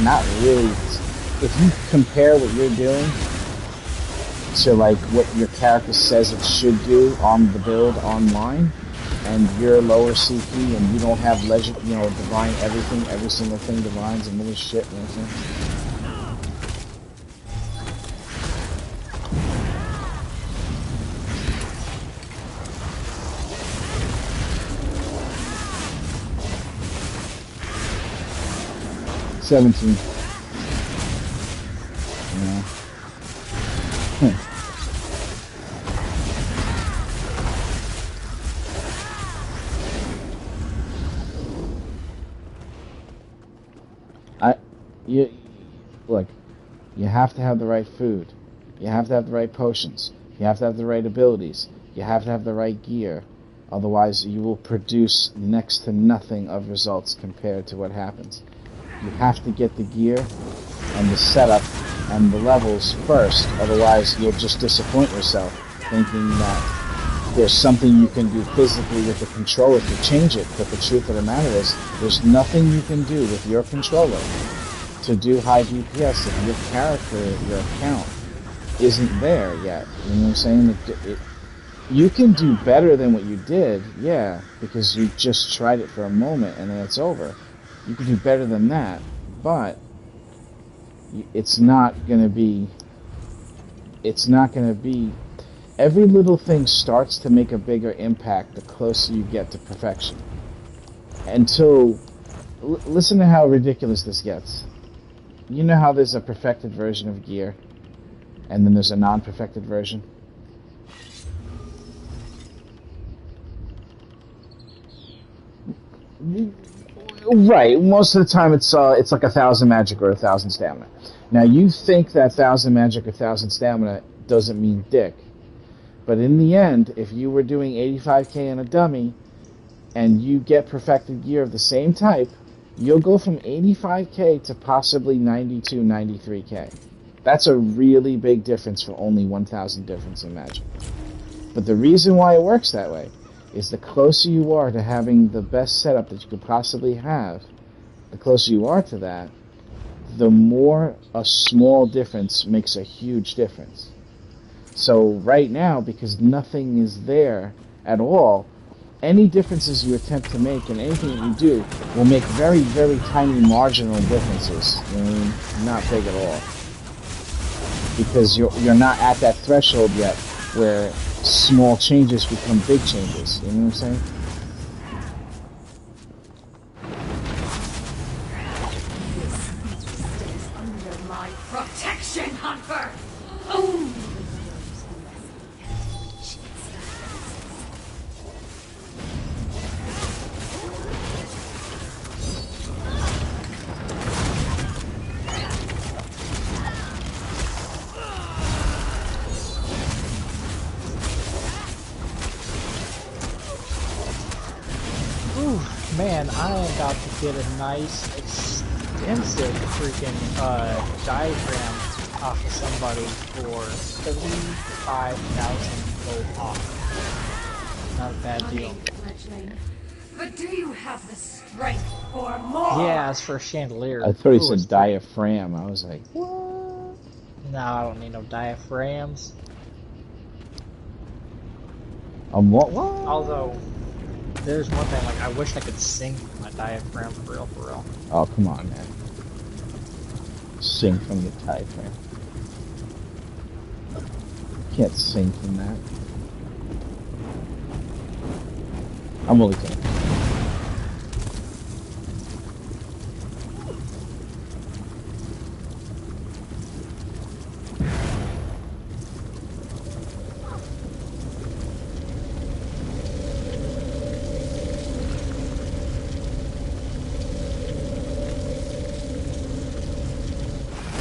not really. If you compare what you're doing to like what your character says it should do on the build online, and you're lower CP and you don't have legend, divine everything, every single thing divines and little shit and everything. 17. Yeah. Look, you have to have the right food. You have to have the right potions. You have to have the right abilities. You have to have the right gear. Otherwise, you will produce next to nothing of results compared to what happens. You have to get the gear and the setup and the levels first. Otherwise, you'll just disappoint yourself thinking that there's something you can do physically with the controller to change it. But the truth of the matter is, there's nothing you can do with your controller to do high DPS if your character, your account, isn't there yet. You know what I'm saying? You can do better than what you did, yeah, because you just tried it for a moment and then it's over. You can do better than that, but it's not going to be... Every little thing starts to make a bigger impact the closer you get to perfection. Until... Listen to how ridiculous this gets. You know how there's a perfected version of gear, and then there's a non-perfected version? Right, most of the time it's like 1,000 magic or 1,000 stamina. Now you think that 1,000 magic or 1,000 stamina doesn't mean dick. But in the end, if you were doing 85k in a dummy, and you get perfected gear of the same type, you'll go from 85k to possibly 92, 93k. That's a really big difference for only 1,000 difference in magic. But the reason why it works that way is the closer you are to having the best setup that you could possibly have, the closer you are to that, the more a small difference makes a huge difference. So right now, because nothing is there at all, any differences you attempt to make and anything that you do will make very, very tiny marginal differences. You know what I mean? Not big at all. Because you're not at that threshold yet where small changes become big changes. You know what I'm saying? Under my protection, Hunter! Oh! man, I am about to get a nice, extensive freaking diagram off of somebody for 35,000 gold off. Not a bad deal. But do you have the strength for more? Yeah, as for a chandelier. I thought he Ooh, said it's diaphragm. I was like, what? No, I don't need no diaphragms. What? Although, there's one thing, like, I wish I could sing from my diaphragm for real, for real. Oh, come on, man. Sing from the diaphragm. Can't sing from that. I'm only kidding.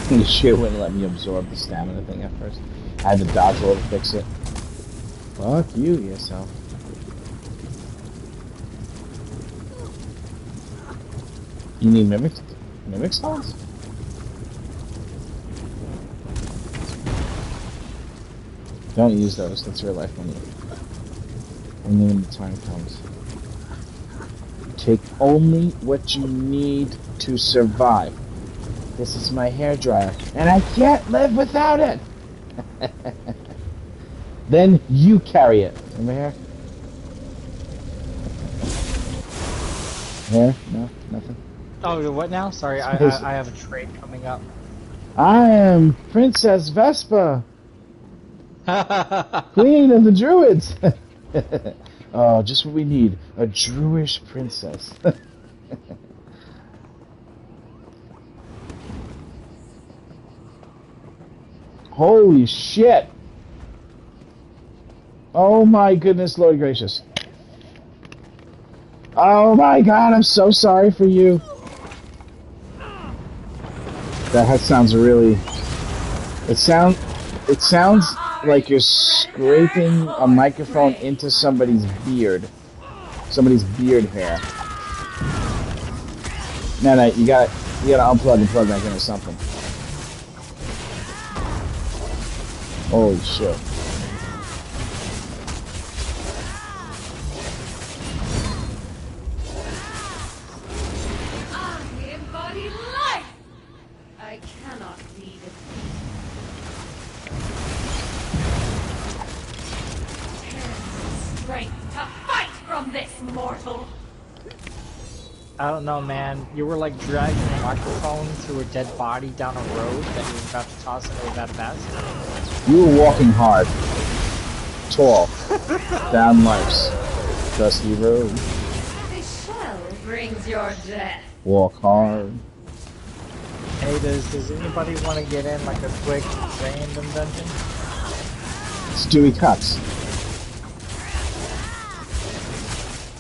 The shit wouldn't let me absorb the stamina thing at first. I had to dodge roll to fix it. Fuck you, yourself. You need mimic stones? Don't use those. That's real life money. Only when the time comes. Take only what you need to survive. This is my hairdryer, and I can't live without it! Then you carry it. Remember here? Here? No? Nothing? Oh, what now? Sorry, I have a trade coming up. I am Princess Vespa, Queen of the Druids! Oh, just what we need. A Druish princess. Holy shit! Oh my goodness, Lord gracious. Oh my god, I'm so sorry for you. That sounds really... It sounds like you're scraping a microphone into somebody's beard. Somebody's beard hair. No, you gotta unplug and plug back in or something. Holy shit. I embody life! I cannot be defeated. Strength to fight from this mortal! I don't know, man. You were like dragging a microphone through a dead body down a road that you were about to toss it really bad fast. You were walking hard. Tall. Down life's dusty road. This shell brings your death. Walk hard. Hey, does anybody want to get in like a quick random dungeon? Stewie Cuts.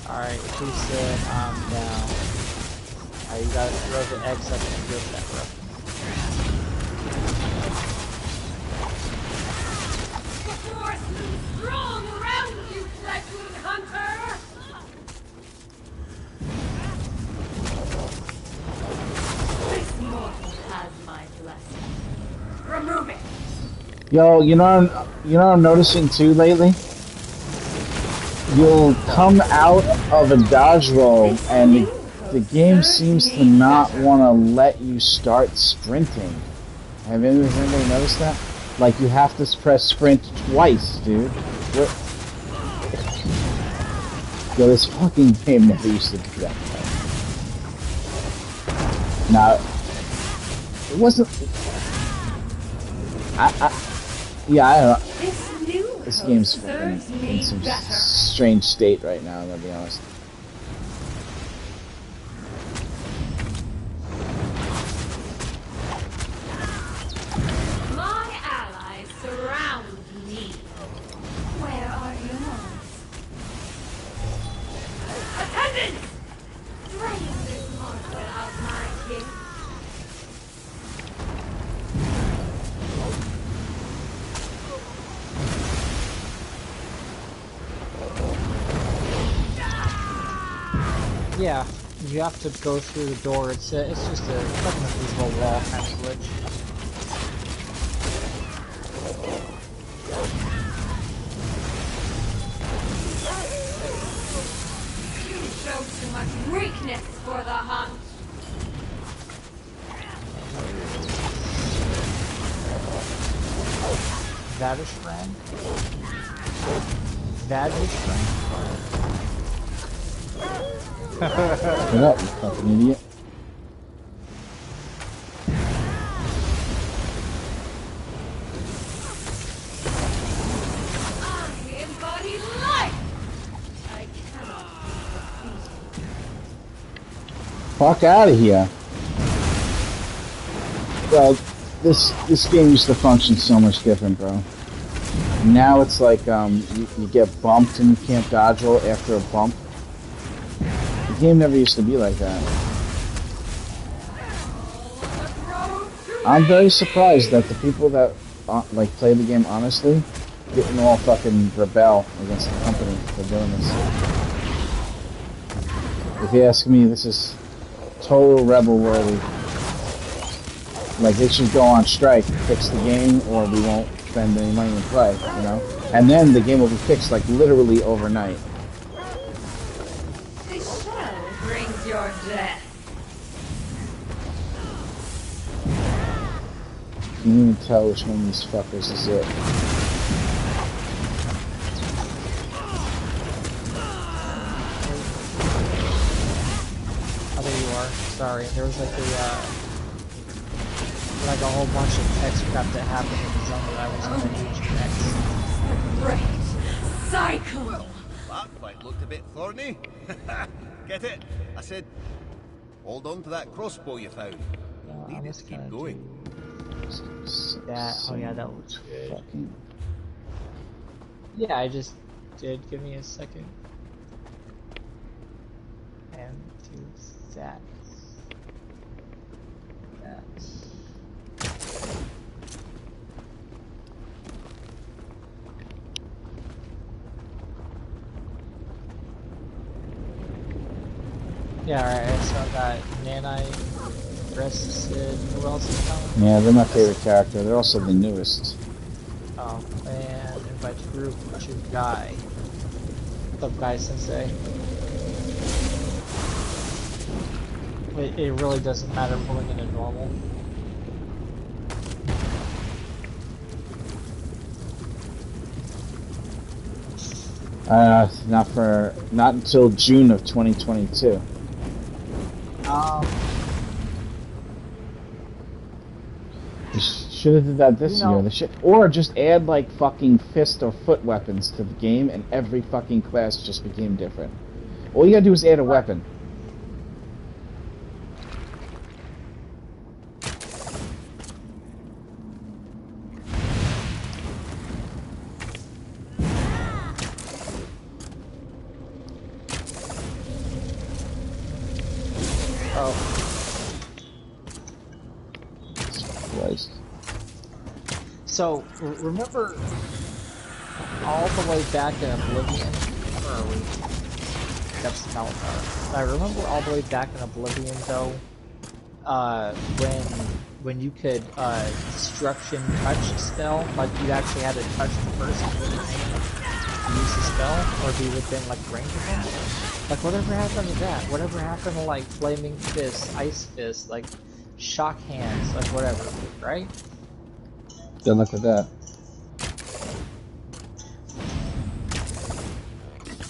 Alright, he said I'm down. Alright, you gotta throw the eggs up and grip that, bro. The force is strong around you, Flesh-Wound Hunter! This mortal has my blessing. Remove it! Yo, you know what I'm noticing too lately? You'll come out of a dodge roll and the game seems to not want to let you start sprinting. Has anybody noticed that? Like you have to press sprint twice, dude. Yo, this fucking game never used to do that. Now, it wasn't... Yeah, I don't know. This game's in some strange state right now, I'm gonna be honest. My allies surround me. Where are yours? Attendants! Drain this monster of my king. Yeah, you have to go through the door. It's just a like an invisible wall kind of glitch. You show too much weakness for the hunt. Vadish friend. Vadish friend. Shut up, you fucking idiot. I embody life. I cannot Fuck out of here. Well, this game used to function so much different, bro. Now it's like you get bumped and you can't dodge roll after a bump. The game never used to be like that. I'm very surprised that the people that like play the game honestly didn't all fucking rebel against the company for doing this. If you ask me, this is total rebel worthy. Like, they should go on strike, fix the game, or we won't spend any money to play, you know? And then the game will be fixed, like, literally overnight. The shell brings your death. You can even tell which one of these fuckers is it. Oh, there you are. Sorry, there was like a whole bunch of text crap that happened in the zone that I wasn't going to use next. Great cycle. Well, that fight looked a bit thorny. Get it? I said, hold on to that crossbow you found. Need it to keep going. That, oh yeah, that looks good. Fucking... Yeah, I just did. Give me a second. And do that. That. Yeah, alright, so I got Nanite, Sid, who else is coming? Yeah, they're my favorite character. They're also the newest. Oh, and invite to group to Guy. What's up, Guy Sensei? It really doesn't matter pulling in a normal. Not until June of 2022. You should have did that this year. The shit, or just add like fucking fist or foot weapons to the game, and every fucking class just became different. All you gotta do is add a weapon. So, remember all the way back in Oblivion, that's the Malachar. I remember all the way back in Oblivion though, when you could destruction touch spell, like you actually had to touch the person with your hand to use the spell, or be within like range of them. Like whatever happened to that? Whatever happened to like flaming fist, ice fist, like shock hands, like whatever, right? Good luck with that.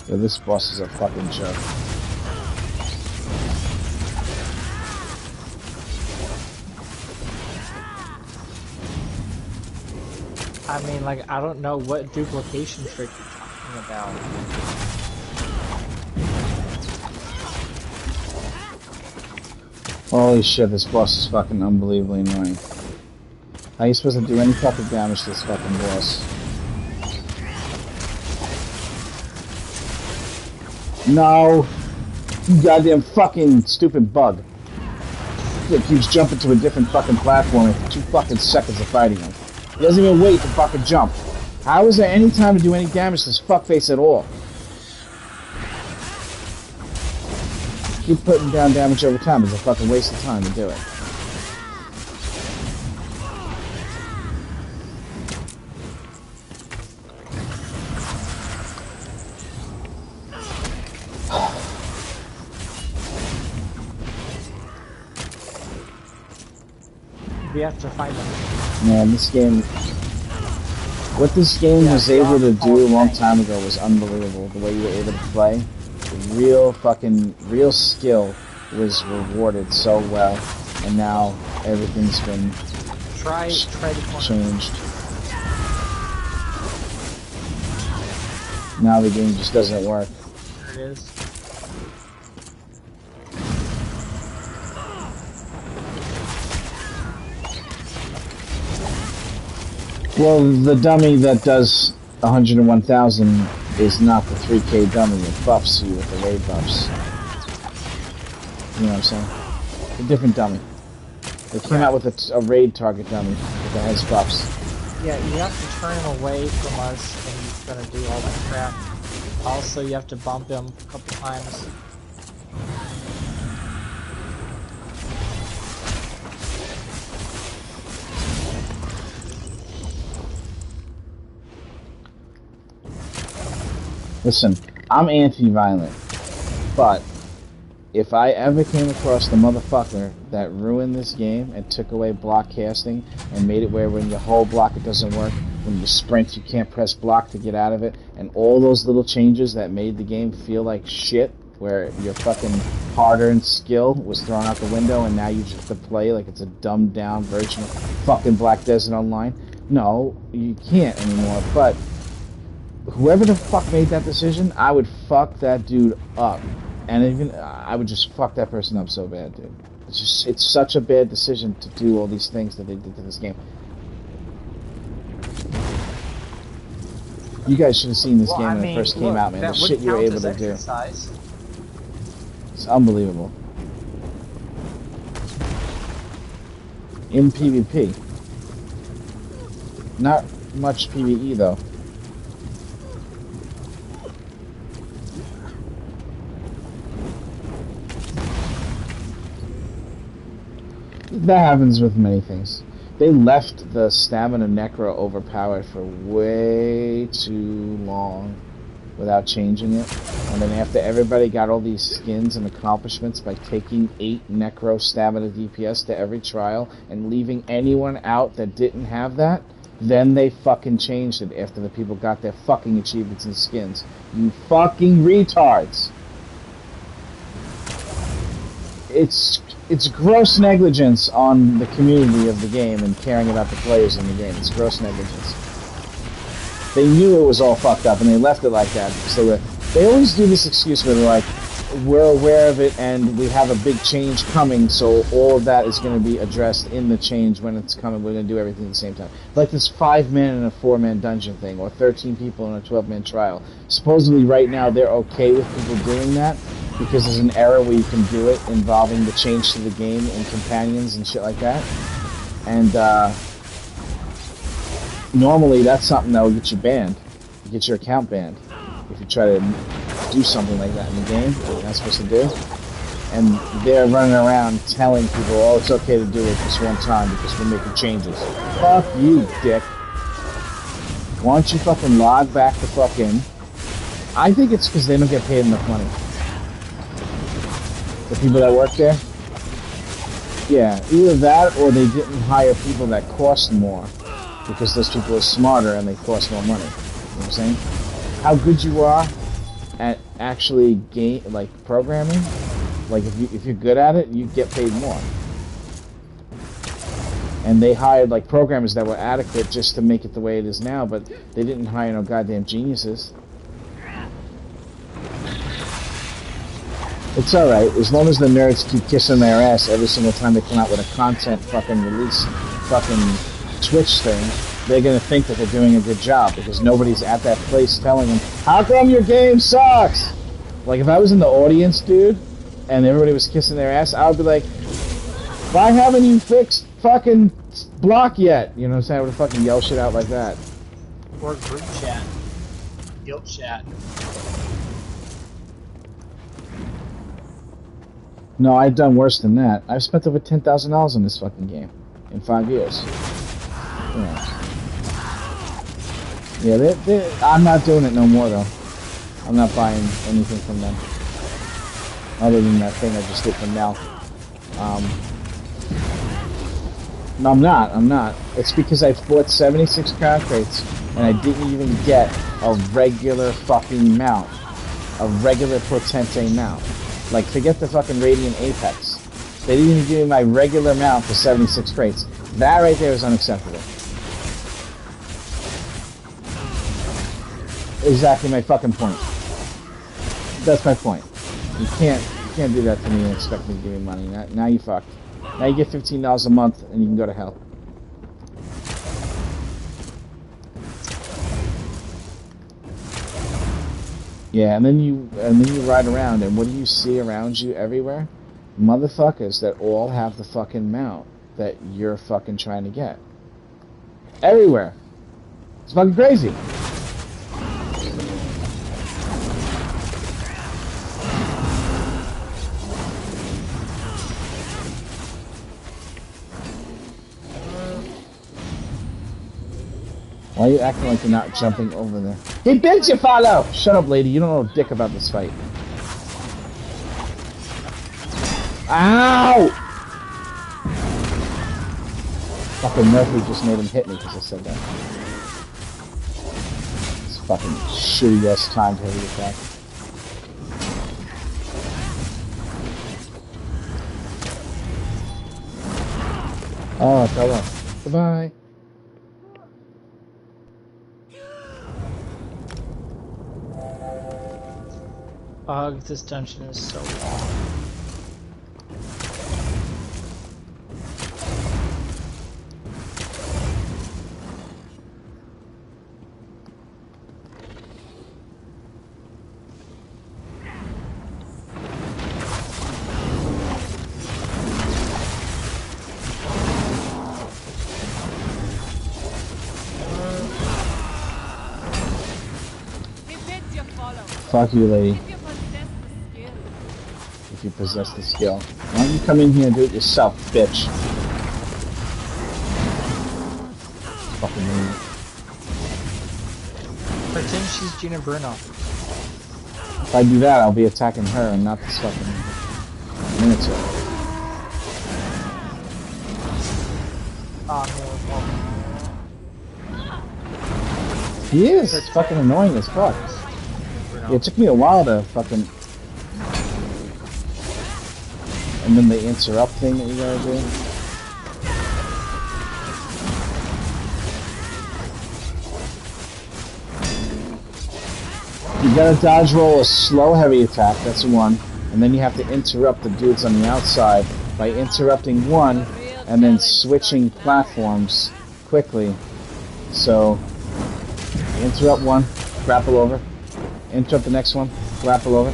Yeah, this boss is a fucking joke. I mean, like, I don't know what duplication trick you're talking about. Holy shit, this boss is fucking unbelievably annoying. How are you supposed to do any fucking damage to this fucking boss? No! You goddamn fucking stupid bug. It keeps jumping to a different fucking platform after 2 fucking seconds of fighting him. He doesn't even wait to fucking jump. How is there any time to do any damage to this fuckface at all? keep putting down damage over time. It's a fucking waste of time to do it. We have to find them. Man, this game... What this game was able to do a long time ago was unbelievable. The way you were able to play. The real skill was rewarded so well. And now everything's been Try the corner. changed. Now the game just doesn't work. There it is. Well, the dummy that does 101,000 is not the 3K dummy. It buffs you with the raid buffs. You know what I'm saying? A different dummy. They came out with a raid target dummy that has buffs. Yeah, you have to turn him away from us and he's gonna do all that crap. Also, you have to bump him a couple times. Listen, I'm anti-violent, but if I ever came across the motherfucker that ruined this game and took away block casting and made it where when you hold block it doesn't work, when you sprint you can't press block to get out of it, and all those little changes that made the game feel like shit, where your fucking hard-earned skill was thrown out the window and now you just have to play like it's a dumbed down version of fucking Black Desert Online. No, you can't anymore, but whoever the fuck made that decision, I would fuck that dude up. And even, I would just fuck that person up so bad, dude. It's such a bad decision to do all these things that they did to this game. You guys should have seen this game when it first came out, man. The shit you were able to do. It's unbelievable. In PvP. Not much PvE, though. That happens with many things. They left the stamina necro overpowered for way too long without changing it. And then after everybody got all these skins and accomplishments by taking 8 necro stamina DPS to every trial and leaving anyone out that didn't have that, then they fucking changed it after the people got their fucking achievements and skins. You fucking retards! It's gross negligence on the community of the game and caring about the players in the game. It's gross negligence. They knew it was all fucked up and they left it like that because they always do this excuse where they're like, we're aware of it and we have a big change coming, so all of that is going to be addressed in the change when it's coming. We're going to do everything at the same time. Like this 5-man and a 4-man dungeon thing, or 13 people in a 12-man trial. Supposedly right now they're okay with people doing that because there's an era where you can do it involving the change to the game and companions and shit like that. And normally that's something that will get you banned. You get your account banned if you try to do something like that in the game that you're not supposed to do. And they're running around telling people, oh, it's okay to do it this one time because we're making changes. Fuck you, dick. Why don't you fucking log back the fuck in? I think it's because they don't get paid enough money. The people that work there? Yeah, either that or they didn't hire people that cost more because those people are smarter and they cost more money. You know what I'm saying? How good you are at actually programming, like if you're good at it, you get paid more. And they hired like programmers that were adequate just to make it the way it is now, but they didn't hire no goddamn geniuses. It's alright, as long as the nerds keep kissing their ass every single time they come out with a content fucking release fucking Twitch thing, they're gonna think that they're doing a good job because nobody's at that place telling them, how come your game sucks? Like if I was in the audience, dude, and everybody was kissing their ass, I would be like, why haven't you fixed fucking block yet? You know what I'm saying? I would fucking yell shit out like that. Or group chat. Guild chat. No, I've done worse than that. I've spent over $10,000 on this fucking game in 5 years. Yeah, I'm not doing it no more though. I'm not buying anything from them. Other than that thing I just did from Mel. No, I'm not. It's because I bought 76 crown crates and I didn't even get a regular fucking mount. A regular Potente mount. Like, forget the fucking Radiant Apex. They didn't even give me my regular mount for 76 crates. That right there is unacceptable. Exactly my fucking point. That's my point. You can't do that to me and expect me to give you money. Now you fucked. Now you get $15 a month and you can go to hell. Yeah, and then you ride around, and what do you see around you everywhere? Motherfuckers that all have the fucking mount that you're fucking trying to get. Everywhere. It's fucking crazy. Why are you acting like you're not jumping over there? He bids you follow! Shut up, lady. You don't know a dick about this fight. Ow! Fucking Murphy just made him hit me because I said that. It's fucking shitty ass timed heavy attack. Oh, it's over. Goodbye. Ugh, this dungeon is so long. Fuck you, lady. If you possess the skill. Why don't you come in here and do it yourself, bitch? Fucking me. Pretend she's Gina Bruno. If I do that, I'll be attacking her and not this fucking miniature. Oh, no. He is. It's fucking annoying as fuck. Yeah, it took me a while to fucking... And then the interrupt thing that you gotta do. You gotta dodge roll a slow heavy attack, that's one. And then you have to interrupt the dudes on the outside by interrupting one and then switching platforms quickly. So, interrupt one, grapple over. Interrupt the next one, grapple over.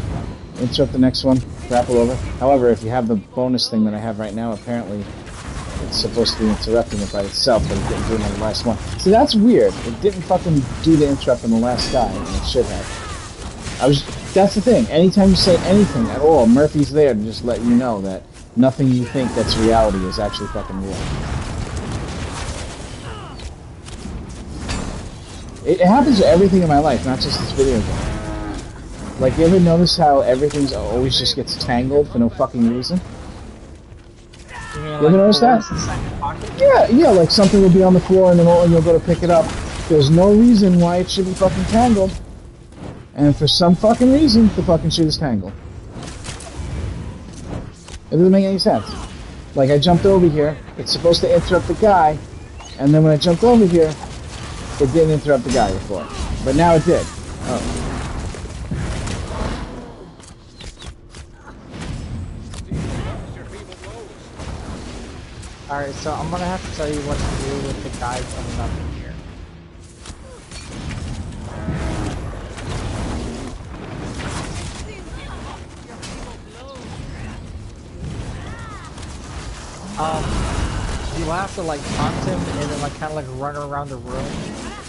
Interrupt the next one, grapple over. However, if you have the bonus thing that I have right now, apparently it's supposed to be interrupting it by itself, but it didn't do it on the last one. See, that's weird. It didn't fucking do the interrupt on the last guy, and it should have. That's the thing. Anytime you say anything at all, Murphy's there to just let you know that nothing you think that's reality is actually fucking real. It happens to everything in my life, not just this video game. Like, you ever notice how everything's always just gets tangled for no fucking reason? You mean, You ever notice that? Yeah, like something will be on the floor and then you'll go to pick it up. There's no reason why it should be fucking tangled. And for some fucking reason, the fucking shit is tangled. It doesn't make any sense. Like, I jumped over here, it's supposed to interrupt the guy, and then when I jumped over here, it didn't interrupt the guy before. But now it did. Oh. Alright, so I'm gonna have to tell you what to do with the guy coming up in here. You have to like taunt him and then like kind of like run around the room,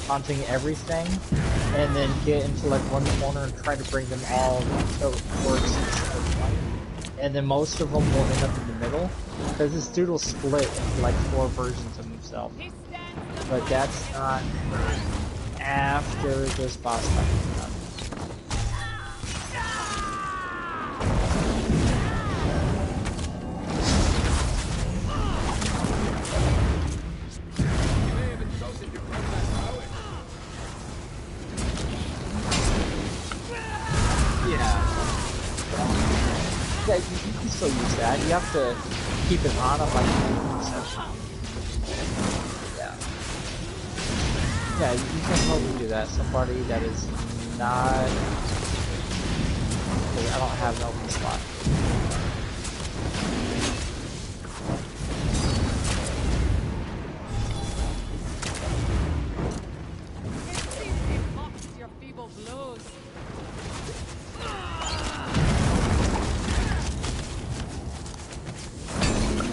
taunting everything, and then get into like one corner and try to bring them all towards the fight. and then most of them will end up in the middle, because this dude will split into like 4 versions of himself. But that's not after this boss fight is done. Yeah, you can still use that. You have to keep it on like yeah. Yeah, you can totally do that. Somebody that is not. Okay, I don't have an open slot. Your feeble blows.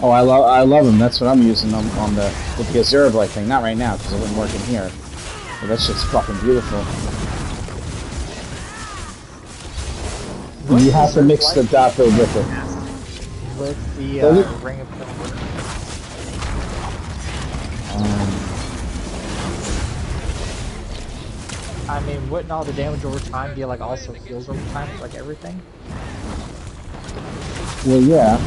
Oh, I love him. That's what I'm using on the with the Azure Blade thing. Not right now because it wouldn't work in here. But that shit's fucking beautiful. You have to mix the dot build with it. With the Ring of Thunder. I mean, wouldn't all the damage over time be like also heals over time, like everything? Well, yeah.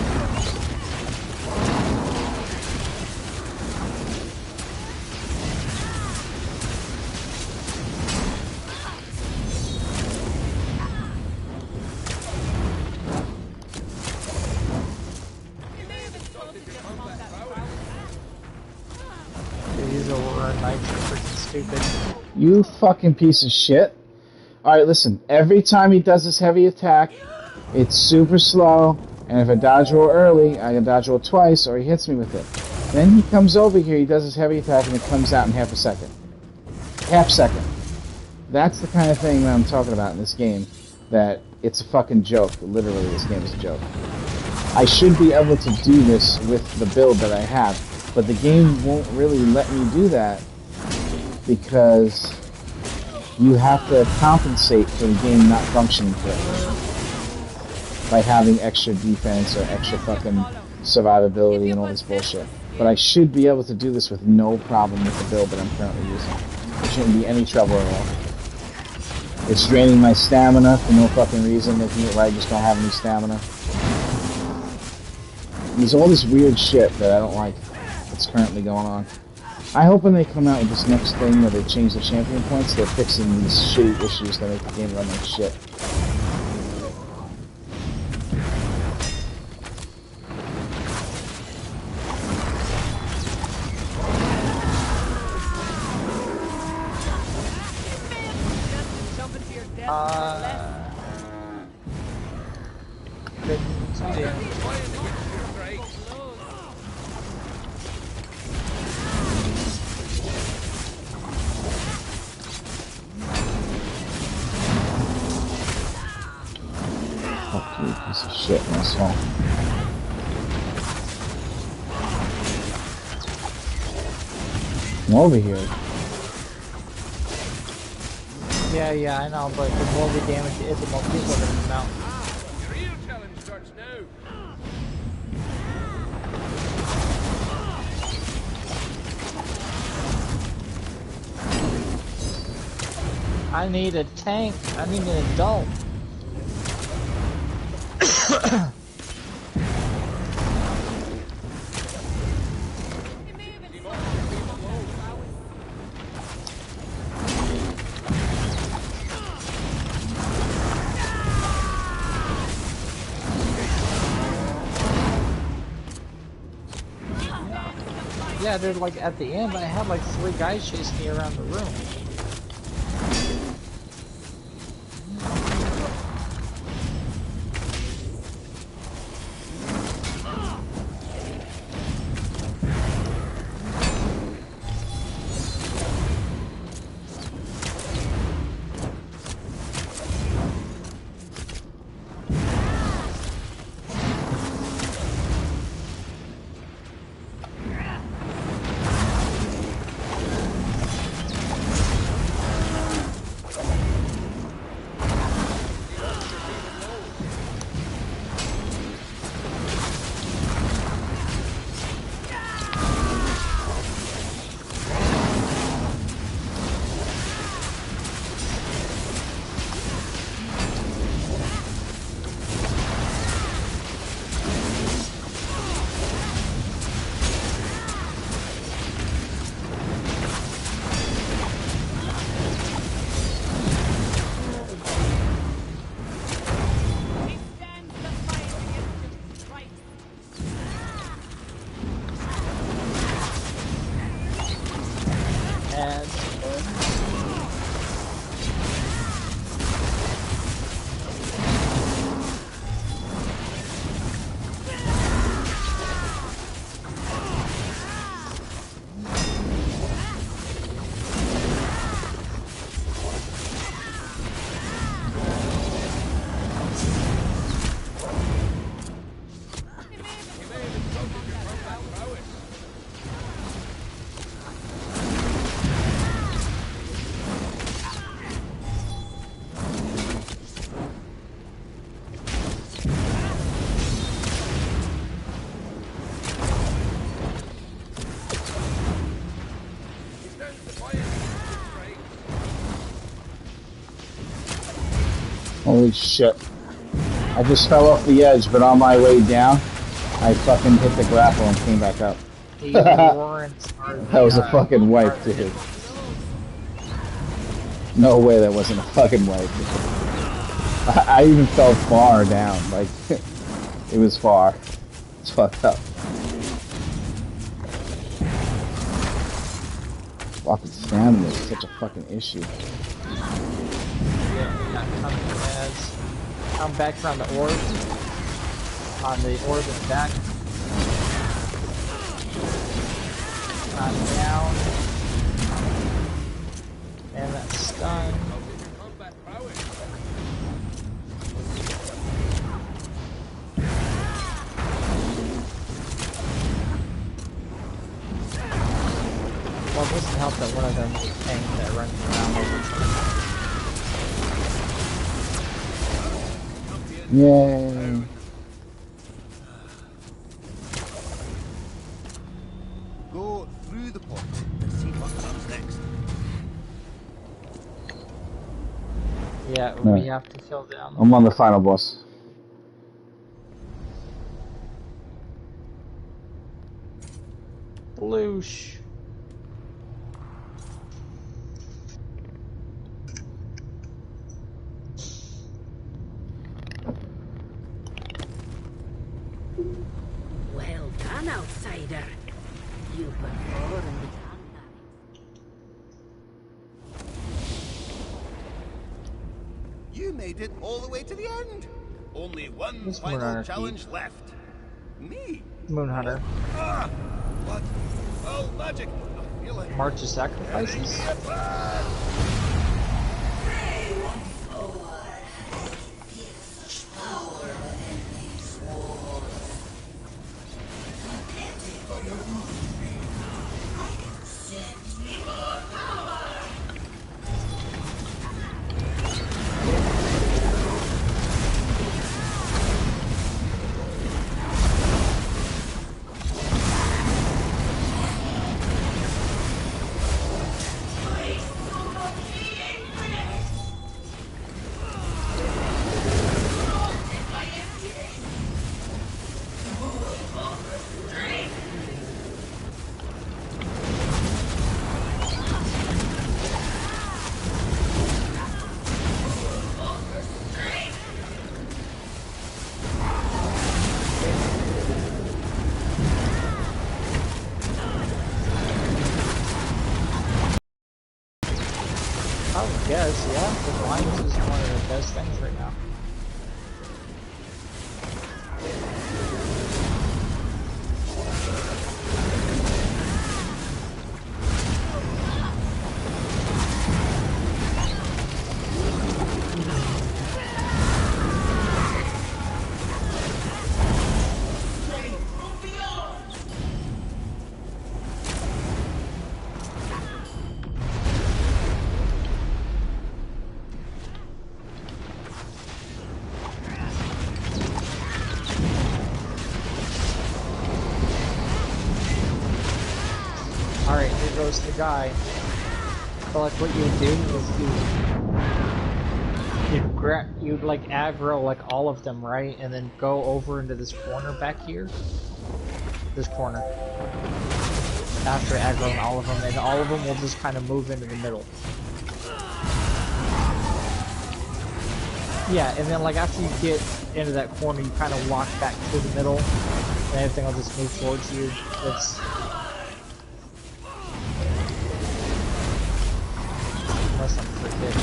These are nice and freaking stupid. You fucking piece of shit. Alright, listen. Every time he does his heavy attack, it's super slow. And if I dodge roll early, I can dodge roll twice, or he hits me with it. Then he comes over here, he does his heavy attack, and it comes out in half a second. Half second. That's the kind of thing that I'm talking about in this game. That it's a fucking joke. Literally, this game is a joke. I should be able to do this with the build that I have, but the game won't really let me do that because you have to compensate for the game not functioning correctly by having extra defense or extra fucking survivability and all this bullshit. But I should be able to do this with no problem with the build that I'm currently using. There shouldn't be any trouble at all. It's draining my stamina for no fucking reason, making it where I just don't have any stamina. There's all this weird shit that I don't like that's currently going on. I hope when they come out with this next thing where they change the champion points, they're fixing these shitty issues that make the game run like shit. Fuck you, piece of shit, asshole. Come over here. Yeah, I know, but the more the damage it is, the more people are gonna come out. Your real challenge starts now. I need a tank. I need an adult. Yeah, they're like at the end, I had like 3 guys chasing me around the room. Holy shit. I just fell off the edge, but on my way down, I fucking hit the grapple and came back up. That was a fucking wipe, dude. No way that wasn't a fucking wipe. I even fell far down, like, it was far. It's fucked up. Fucking stamina is such a fucking issue. Yeah, come back around the orb. On the orb and back. Down. And that's stun. Well, it doesn't help that one of them is a tank that runs around over. Yay. Go through the portal and see what comes next. Yeah, we have to kill them. I'm on the final boss. Bloosh. Well done, outsider. You performed. You made it all the way to the end. Only one This final Moonrunner challenge left. Me? Moonhunter. Ah! What? Oh, magic! I feel like... March of Sacrifices. I guess, yeah. The Lions is one of the best things right now. Alright, here goes the guy. So like what you do is you'd like aggro like all of them, right? And then go over into this corner back here. This corner. After aggroing all of them, and all of them will just kind of move into the middle. Yeah, and then like after you get into that corner, you kind of walk back to the middle, and everything will just move towards you. It's unless I'm forgetting.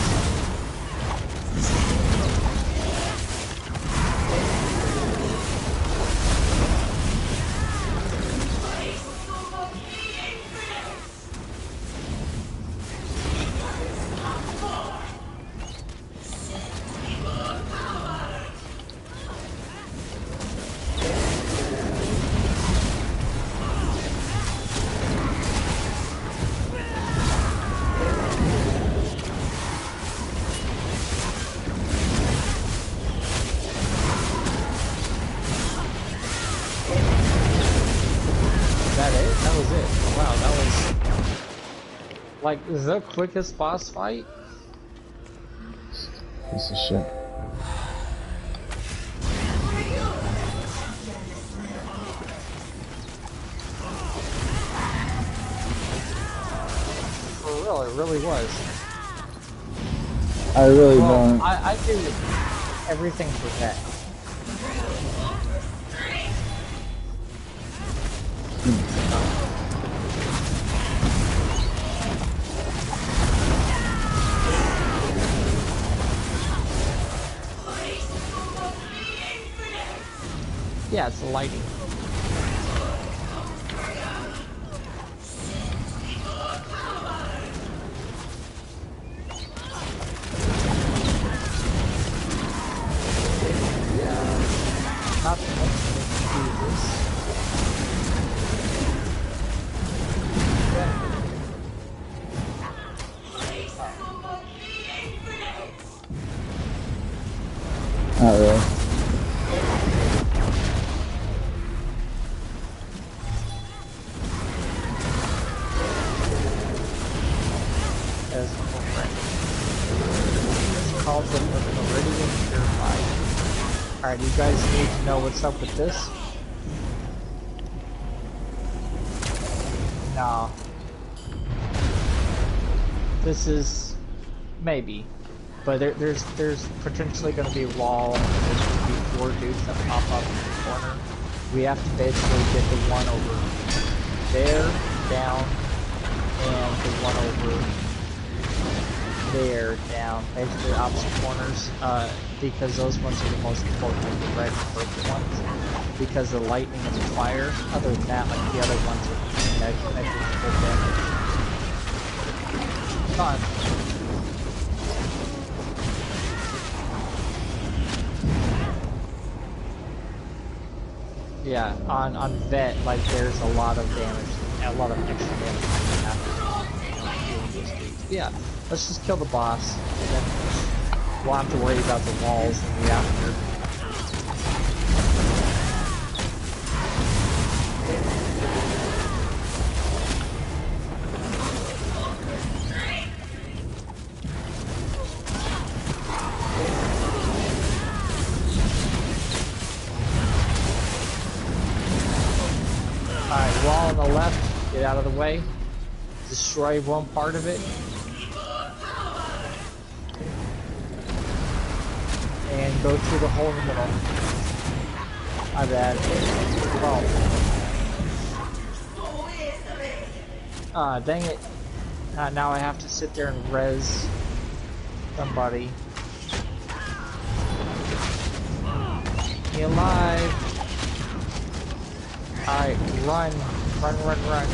That was it. Wow, that was like the quickest boss fight. Piece of shit. kill. It really was. I really don't. I do everything for that. Yeah, it's the lighting. Not so much to do this. Not really. Called the Meridian Purified. Alright, you guys need to know what's up with this? No. This is... maybe. But there's potentially going to be a wall, and there's going to be 4 dudes that pop up in the corner. We have to basically get the one over there, down, and the one over there, down, basically opposite corners, because those ones are the most important, like the red and purple ones, because of the lightning and the fire. Other than that, like the other ones are negligible damage. Fun. Yeah, on Vet, like there's a lot of damage, a lot of extra damage after doing these dudes. Yeah, let's just kill the boss, and then we'll have to worry about the walls and the after. Alright, wall on the left, get out of the way. Destroy one part of it. And go through the hole in the middle. My bad. Well. Dang it. Now I have to sit there and res somebody. Be alive. Alright, run. Run, run, run.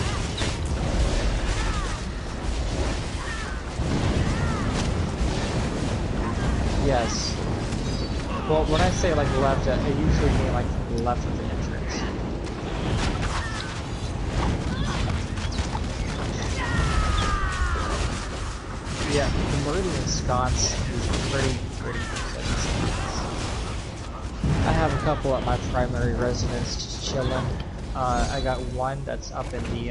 Yes. Well, when I say like left, I usually mean like from the left of the entrance. Yeah, the Meridian Sconce is pretty good. I have a couple at my primary residence just chilling. I got one that's up in the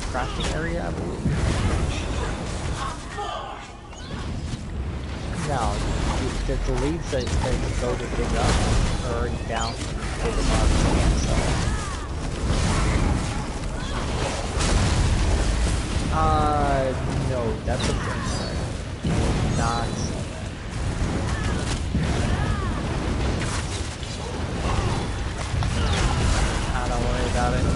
crafting area, I believe. No, the leads that you go to dig up are already down. Dig them up, so. No, that's a good side. Not so bad. Don't worry about it. Don't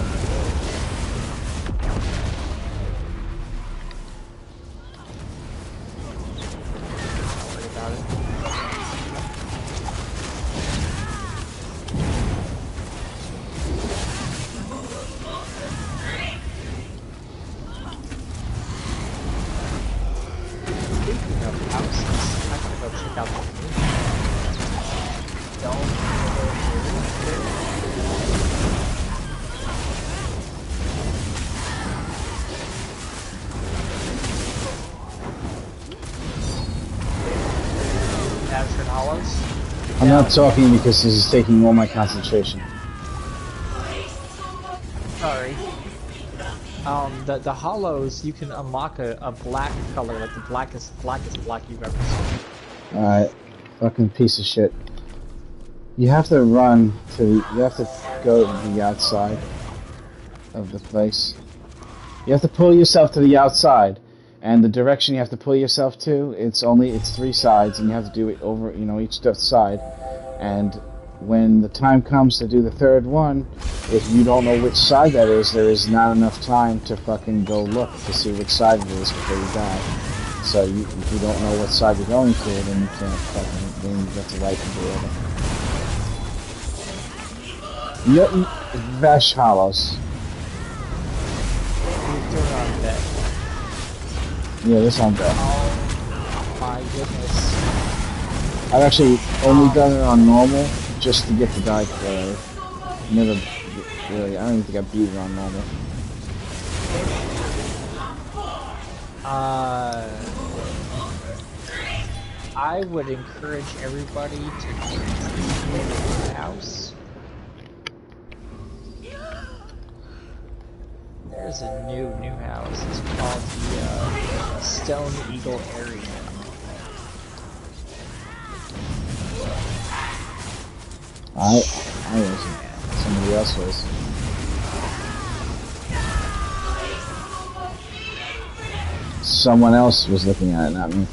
worry about it. Speaking of houses, I gotta go check out the new Don't Hollows? I'm not talking because this is taking all my concentration. Sorry. The hollows, you can unlock a black color, like the blackest black you've ever seen. Alright. Fucking piece of shit. You have to run to, you have to go to the outside of the place. You have to pull yourself to the outside, and the direction you have to pull yourself to, it's 3 sides, and you have to do it over, each side. And when the time comes to do the third one, if you don't know which side that is, there is not enough time to fucking go look to see which side it is before you die. So if you don't know what side you're going to, then you can't fucking, then you get to light the order. Vash Hollows. Yeah, this on deck. Oh my goodness. I've actually only done it on normal just to get the die clear. Never really, I don't even think I beat it on normal. I would encourage everybody to get the house. There's a new house. It's called the Stone Eagle Area. I wasn't. Somebody else was. Someone else was looking at it, not me.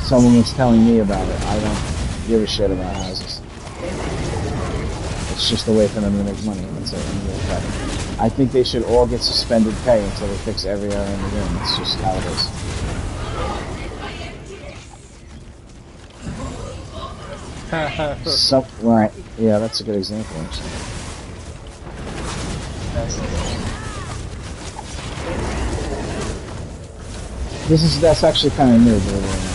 Someone was telling me about it. I don't give a shit about houses. It's just a way for them to make money. That's it. I think they should all get suspended pay until they fix every area in the game. It's just how it is. Right. Yeah, that's a good example, actually. That's actually kind of new, believe it or not.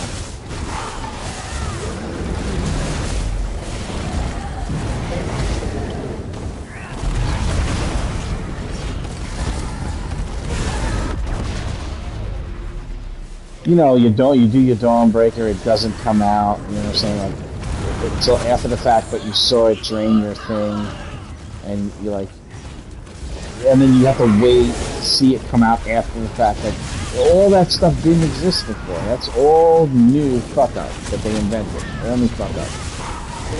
You do your Dawnbreaker, it doesn't come out, you know what I'm saying, like, until after the fact, but you saw it drain your thing, and you're like, and then you have to wait to see it come out after the fact. Like, all that stuff didn't exist before. That's all new fuck up that they invented. Only fuck up.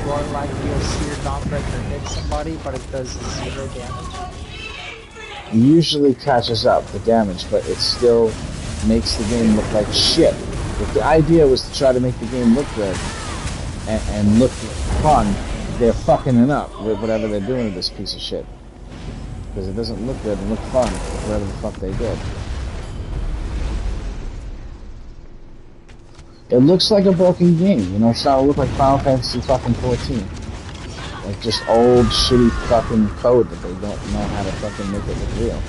Or like you'll see your Dawnbreaker hit somebody, but it does 0 damage. It usually catches up the damage, but it still makes the game look like shit. If the idea was to try to make the game look good and look fun, they're fucking it up with whatever they're doing with this piece of shit. Because it doesn't look good and look fun, whatever the fuck they did. It looks like a broken game, it's starting to look like Final Fantasy fucking 14. Like just old shitty fucking code that they don't know how to fucking make it look real.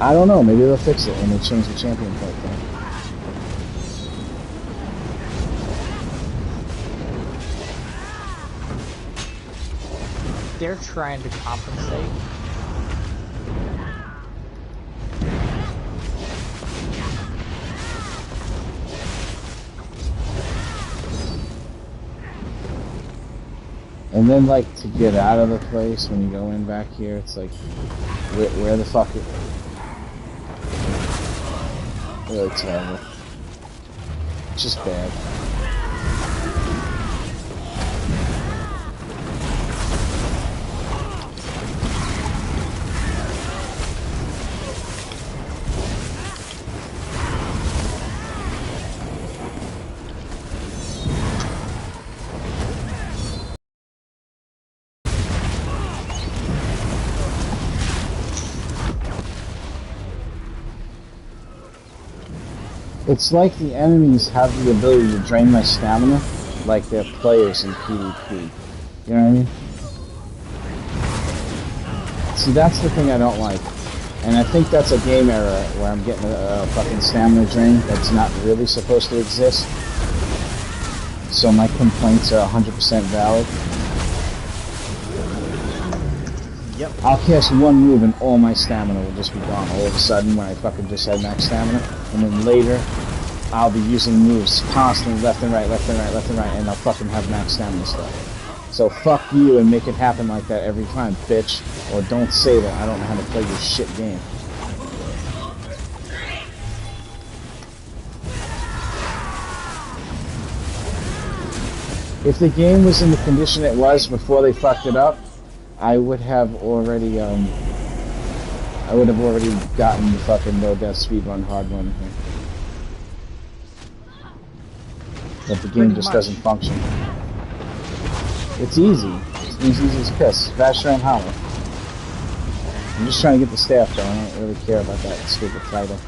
I don't know, maybe they'll fix it when they change the champion part thing. They're trying to compensate. And then, like, to get out of the place when you go in back here, it's like, where the fuck is... Really terrible. It's just bad. It's like the enemies have the ability to drain my stamina, like they're players in PvP. You know what I mean? See, that's the thing I don't like. And I think that's a game error where I'm getting a fucking stamina drain that's not really supposed to exist. So my complaints are 100% valid. Yep. I'll cast one move and all my stamina will just be gone all of a sudden when I fucking just had max stamina. And then later, I'll be using moves constantly left and right, left and right, left and right, and I'll fucking have max stamina stuff. So fuck you and make it happen like that every time, bitch. Or don't say that I don't know how to play your shit game. If the game was in the condition it was before they fucked it up, I would have already gotten the fucking no death speedrun hard one. But the game just doesn't function. It's easy. It's easy as piss. Vacheron Hollow. I'm just trying to get the staff though. I don't really care about that stupid title.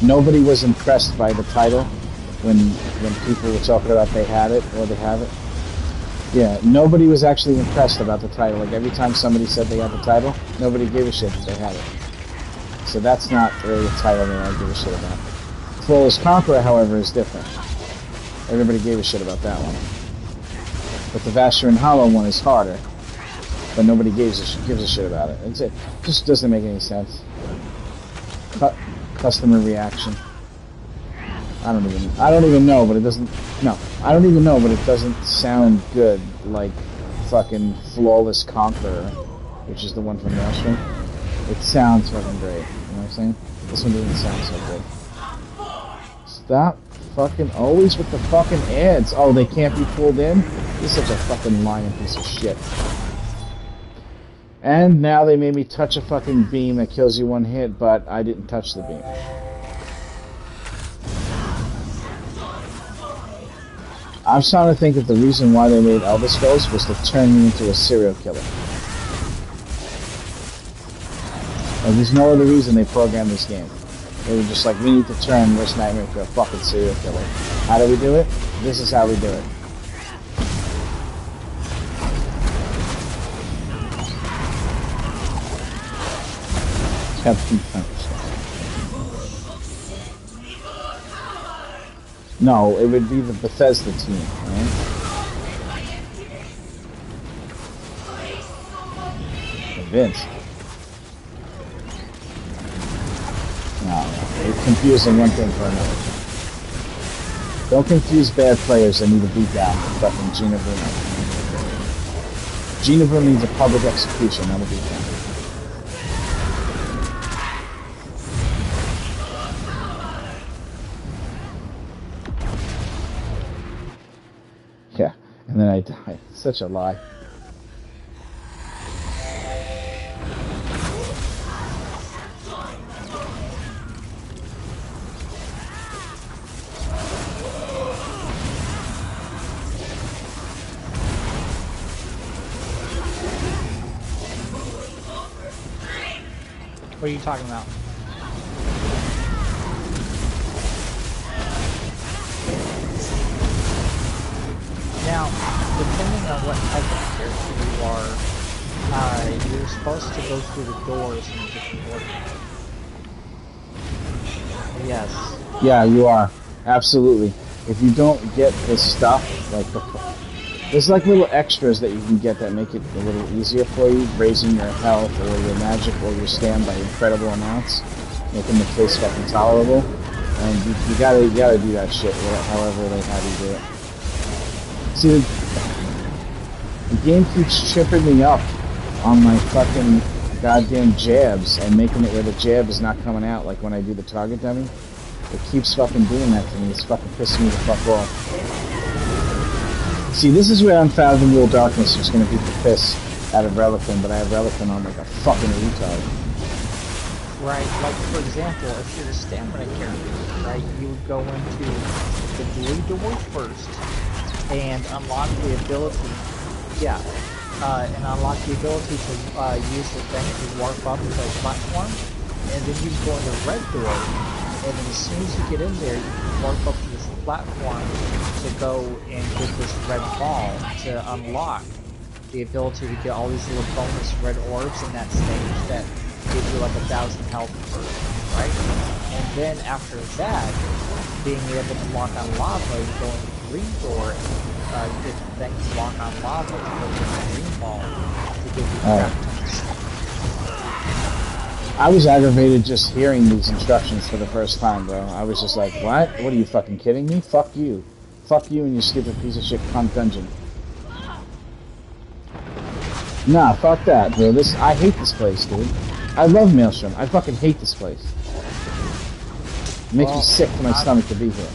Nobody was impressed by the title when people were talking about they had it or they have it. Yeah, nobody was actually impressed about the title. Like every time somebody said they had the title, nobody gave a shit that they had it. So that's not really a title that I give a shit about. Flawless Conqueror, however, is different. Everybody gave a shit about that one. But the Vacheron Hollow one is harder. But nobody gives a shit about it. It just doesn't make any sense. Customer reaction. I don't even know, but it doesn't. No, I don't even know, but it doesn't sound good like fucking Flawless Conqueror, which is the one from Maelstrom. It sounds fucking great. You know what I'm saying? This one doesn't sound so good. Stop fucking always with the fucking ads. Oh, they can't be pulled in? This is such a fucking lying piece of shit. And now they made me touch a fucking beam that kills you one hit, but I didn't touch the beam. I'm starting to think that the reason why they made Elder Scrolls was to turn me into a serial killer. Like, there's no other reason they programmed this game. They were just like, we need to turn Worst Nightmare into a fucking serial killer. How do we do it? This is how we do it. No, it would be the Bethesda team, right? Vince. No, it's confusing one thing for another. Don't confuse bad players that need to beat down with fucking Gina Bruno. Gina Bruno needs a public execution, not a beat down. Yeah, and then I die. Such a lie. What are you talking about? Now, depending on what type of character you are, you're supposed to go through the doors in a different order. Yes. Yeah, you are. Absolutely. If you don't get this stuff, like there's like little extras that you can get that make it a little easier for you, raising your health or your magic or your stam by incredible amounts, making the place fucking tolerable. And you gotta do that shit, however they have you do it. See, the game keeps tripping me up on my fucking goddamn jabs and making it where the jab is not coming out, like when I do the target dummy. It keeps fucking doing that to me. It's fucking pissing me the fuck off. See, this is where Unfathomable Darkness is going to beat the piss out of Reliquin, but I have Reliquin on like a fucking retard. Right, like for example, if you're a stamina character, right, you would go into the blue door first and unlock the ability, and unlock the ability to use the thing to warp up to a platform, and then you go into the red door, and then as soon as you get in there, you can warp up to this platform to go and get this red ball to unlock the ability to get all these little bonus red orbs in that stage that give you like 1,000 health first, right? And then after that, being able to lock on lava, you go into the green door and get the thing to lock on lava to go to the green ball to give you crap tons. I was aggravated just hearing these instructions for the first time, bro. I was just like, what? What are you fucking kidding me? Fuck you. Fuck you and your stupid piece of shit cunt dungeon. Nah, fuck that, bro. I hate this place, dude. I love Maelstrom. I fucking hate this place. It makes me sick to my stomach to be here.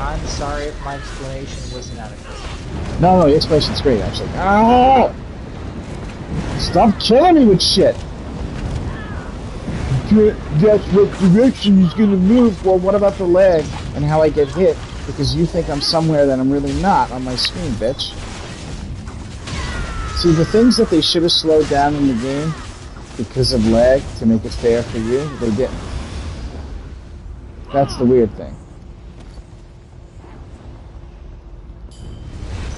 I'm sorry if my explanation wasn't adequate. No, your explanation's great, actually. Ah! Stop killing me with shit! That's what direction he's gonna move. Well, what about the lag and how I get hit? Because you think I'm somewhere that I'm really not on my screen, bitch. See, the things that they should have slowed down in the game because of lag to make it fair for you, they didn't. That's the weird thing.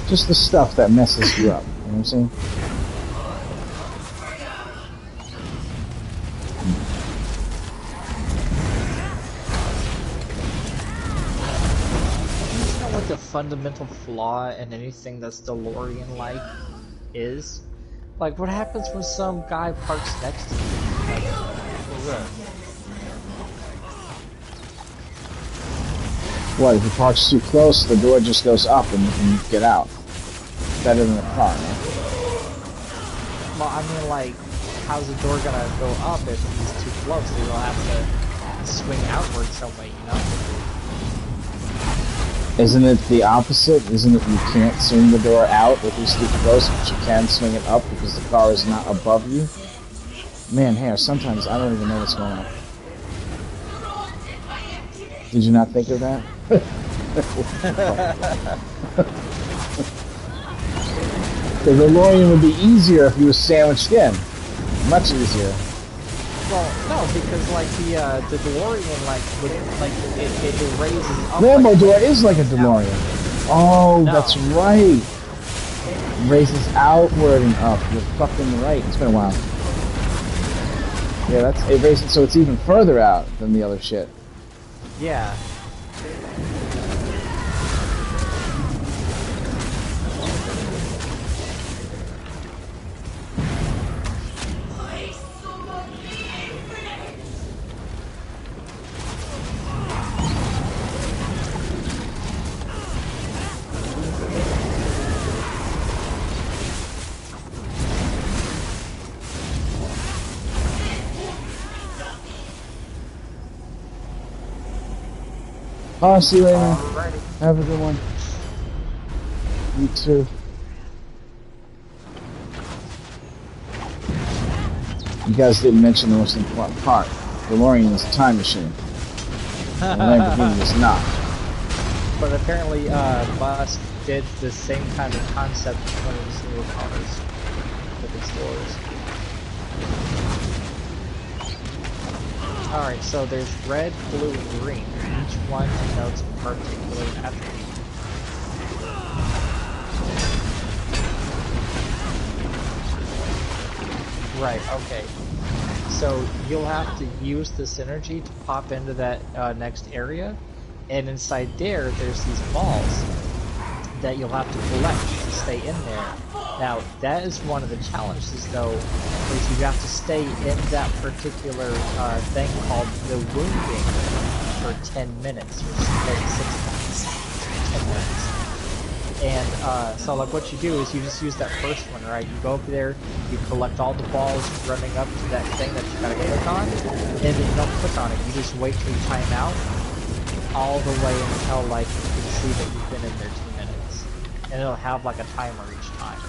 Just the stuff that messes you up, you know what I'm saying? You know what the fundamental flaw in anything that's DeLorean-like is? Like, what happens when some guy parks next to you? Like, for real. What, if he parks too close, the door just goes up and you can get out. Better than a car, no? Well, I mean, like, how's the door gonna go up if he's too close? So you'll have to swing outward some way, you know? Isn't it the opposite? Isn't it you can't swing the door out if he's too close, but you can swing it up because the car is not above you? Man, Hare, sometimes I don't even know what's going on. Did you not think of that? The DeLorean would be easier if he was sandwiched in. Much easier. Well, no, because like the DeLorean would it raises up. Lambo like, door is like a DeLorean. Oh, No. that's right. It raises outward and up. You're fucking right. It's been a while. Yeah, it raises so it's even further out than the other shit. Yeah. Oh, see you later. Alrighty. Have a good one. You too. You guys didn't mention the most important part. DeLorean is a time machine. The Lamborghini is not. But apparently, Musk did the same kind of concept with one of his little cars with its doors. Alright, so there's red, blue, and green. Each one denotes a particular attribute. Right, okay. So you'll have to use this energy to pop into that next area, and inside there's these balls that you'll have to collect to stay in there. Now, that is one of the challenges, though, is you have to stay in that particular thing called the wounding for 10 minutes, or 6 minutes, 10 minutes. And so like what you do is you just use that first one, right? You go up there, you collect all the balls running up to that thing that you gotta click on, and then you don't click on it, you just wait till you time out, all the way until like you can see that you've been in there 2 minutes. And it'll have like a timer each time.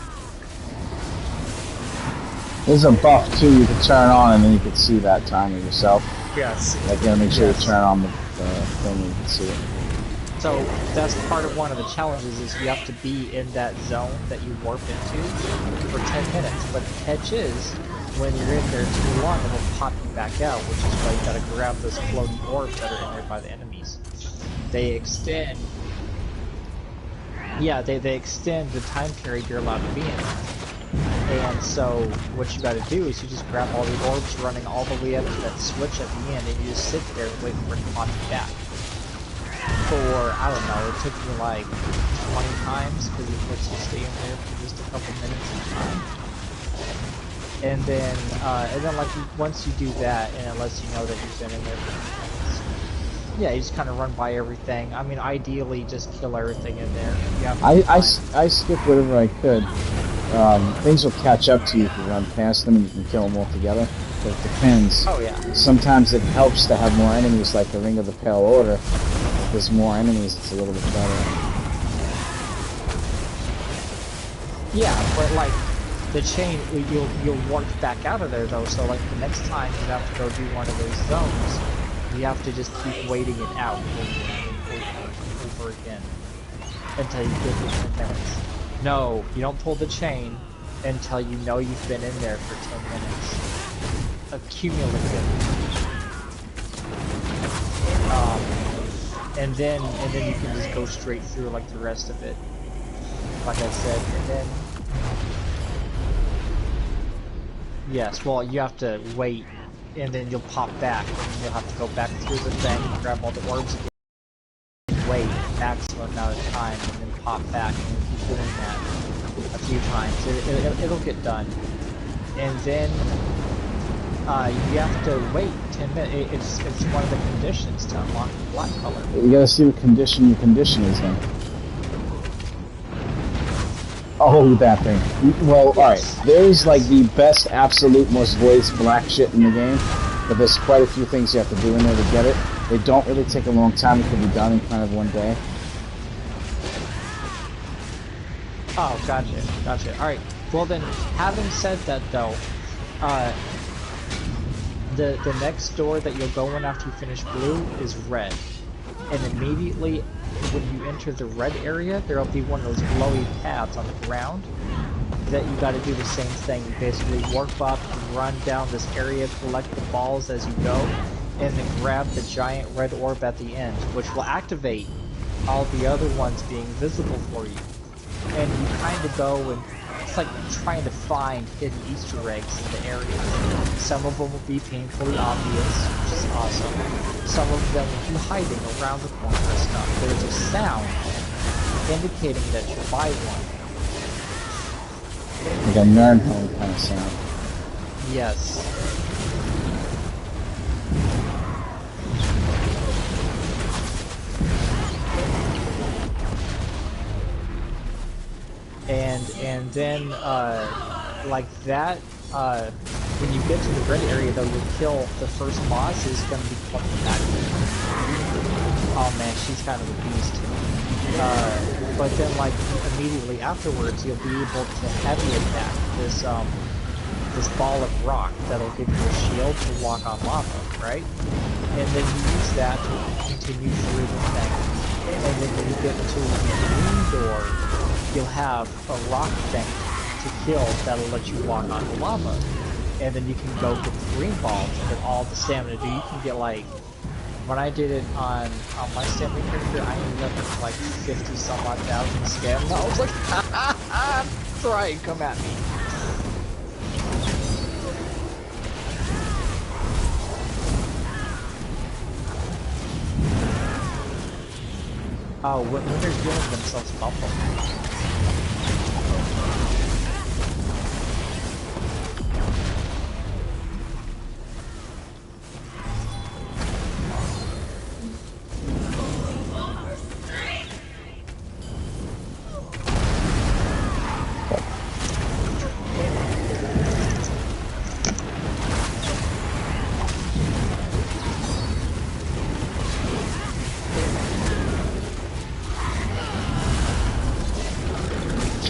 There's a buff too you can turn on and then you can see that timer yourself. Yes. Like you gotta make sure you turn on the thing and you can see it. So that's part of one of the challenges is you have to be in that zone that you warp into for 10 minutes. But the catch is, when you're in there too long, it will pop you back out, which is why you gotta grab those floating orbs that are in there by the enemies. They extend... Yeah, they extend the time period you're allowed to be in there. And so, what you gotta do is you just grab all the orbs running all the way up to that switch at the end, and you just sit there and wait for it to pop you back. For, I don't know, it took me like 20 times, because it lets you stay in there for just a couple minutes at a time. And then like, once you do that, and it lets you know that you've been in there for 20 minutes, yeah, you just kind of run by everything. I mean, ideally, just kill everything in there. I skip whatever I could. Things will catch up to you if you run past them and you can kill them all together. But it depends. Oh, yeah. Sometimes it helps to have more enemies like the Ring of the Pale Order. there's more enemies, it's a little bit better. Yeah, but like the chain, you'll warp back out of there though. So like the next time you have to go do one of those zones, you have to just keep waiting it out over again until you get to 10 minutes. No, you don't pull the chain until you know you've been in there for 10 minutes. Accumulative. And then you can just go straight through like the rest of it. Like I said, and then yes, well you have to wait, and then you'll pop back, and then you'll have to go back through the thing, grab all the orbs again, wait maximum amount of time, and then pop back, and keep doing that a few times. It'll get done, and then you have to wait 10 minutes. It's one of the conditions to unlock the black color. You gotta see what condition your condition is then. Oh, that thing. Well, Yes. alright. There's like the best, absolute, most voiced black shit in the game, but there's quite a few things you have to do in there to get it. They don't really take a long time. It can be done in kind of one day. Oh, gotcha. Alright, well then, having said that though, the next door that you'll go in after you finish blue is red. And immediately when you enter the red area, there'll be one of those glowy paths on the ground that you gotta do the same thing. You basically warp up and run down this area, collect the balls as you go, and then grab the giant red orb at the end, which will activate all the other ones being visible for you. And you kind of go and it's like trying to find hidden Easter eggs in the area. Some of them will be painfully obvious, which is awesome. Some of them will be hiding around the corner and stuff. There's a sound indicating that you're by one. Like a Nernholm kind of sound. Yes. And then like that, when you get to the red area though, you'll kill the first boss is gonna be called the back. Oh man, she's kind of a beast. But then like immediately afterwards you'll be able to heavy attack this this ball of rock that'll give you a shield to walk on lava, right? And then you use that to continue through the thing. And then when you get to the green door, you'll have a rock thing to kill that'll let you walk on the lava. And then you can go get the green balls and get all the stamina. You can get like, when I did it on my stamina character, I ended up with like 50 some odd thousand stamina. I was like, try and come at me. Oh, when they're healing themselves bubble.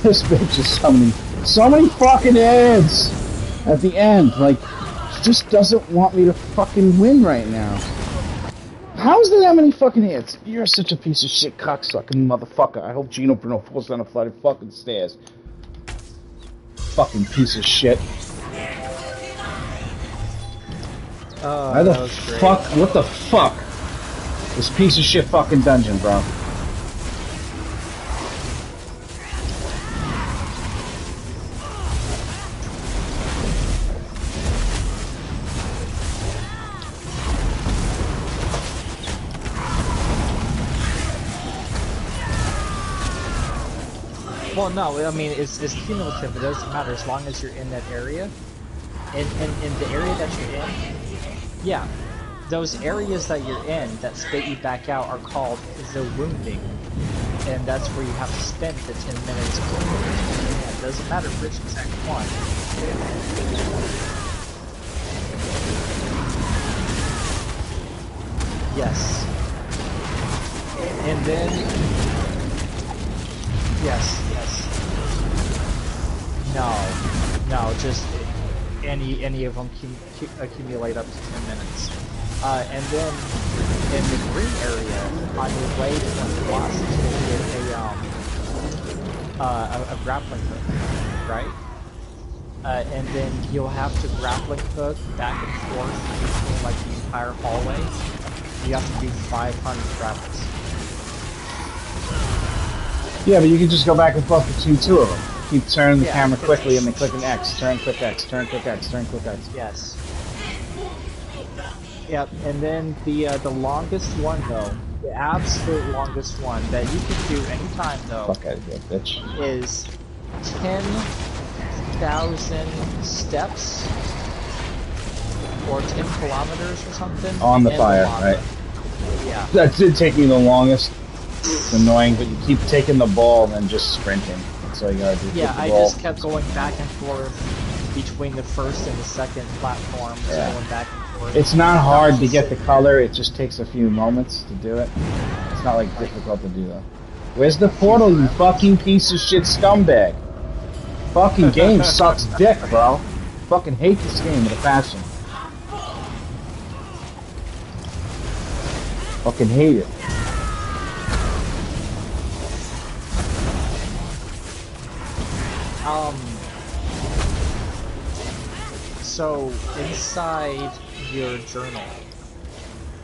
This bitch is so many fucking ads at the end. Like, she just doesn't want me to fucking win right now. How is there that many fucking ads? You're such a piece of shit cocksucking motherfucker. I hope Gino Bruno falls down a flight of fucking stairs. Fucking piece of shit. Oh, Why the that was great. fuck? What the fuck? This piece of shit fucking dungeon, bro. Well, no, I mean, it's cumulative. It doesn't matter as long as you're in that area. In the area that you're in, yeah, those areas that you're in that spit you back out are called the wounding. And that's where you have to spend the 10 minutes. It doesn't matter which exact one. Yes. And then, yes. No, just any of them accumulate up to 10 minutes. And then in the green area, on your way to the Colossus, you'll get a grappling hook, right? And then you'll have to grappling hook back and forth between like the entire hallway. You have to do 500 grapples. Yeah, but you can just go back and forth between two of them. Keep turning the camera because quickly and then clicking X. Turn, click X. Turn, click X. Turn, click X. Yes. Yep, and then the longest one though, the absolute longest one that you can do anytime though, Fuck out of here, bitch. is 10,000 steps or 10 kilometers or something. On the in fire, lava. right? Yeah. That did take me the longest. It's annoying, but you keep taking the ball and then just sprinting. That's all you gotta do. Yeah, Take the I ball. just kept going back and forth between the first and the second platform, Yeah. going back and forth. It's not hard to get the color, it just takes a few moments to do it. It's not like difficult to do though. Where's the portal, you fucking piece of shit scumbag? Fucking game sucks dick, bro. Fucking hate this game with a passion. Fucking hate it. So inside your journal,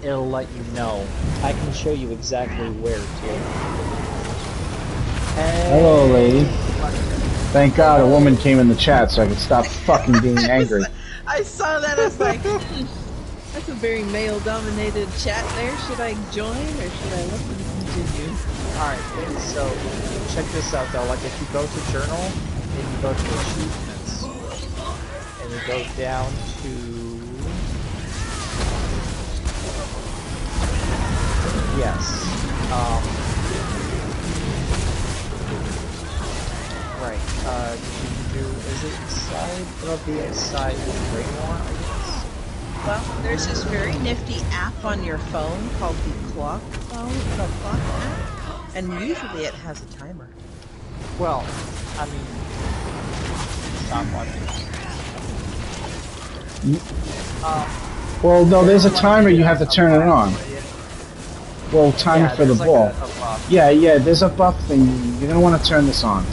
it'll let you know. I can show you exactly where to. Hello, lady. Thank God a woman came in the chat so I could stop fucking being angry. I saw that. I was like, that's a very male-dominated chat there. Should I join or should I let them continue? Alright, so check this out though. Like if you go to journal and you go to achievements and you go down to yes. Right. You do, is it inside? It'll be inside the Greymoor, I guess. Well, there's this very nifty app on your phone called the Clock Phone, the Clock app, and usually it has a timer. Well, I mean, stop watching. Well, no, there's a timer you have to turn it on. Well, timer for the there's ball. Like a buff. Yeah, there's a buff thing. You're gonna want to turn this on.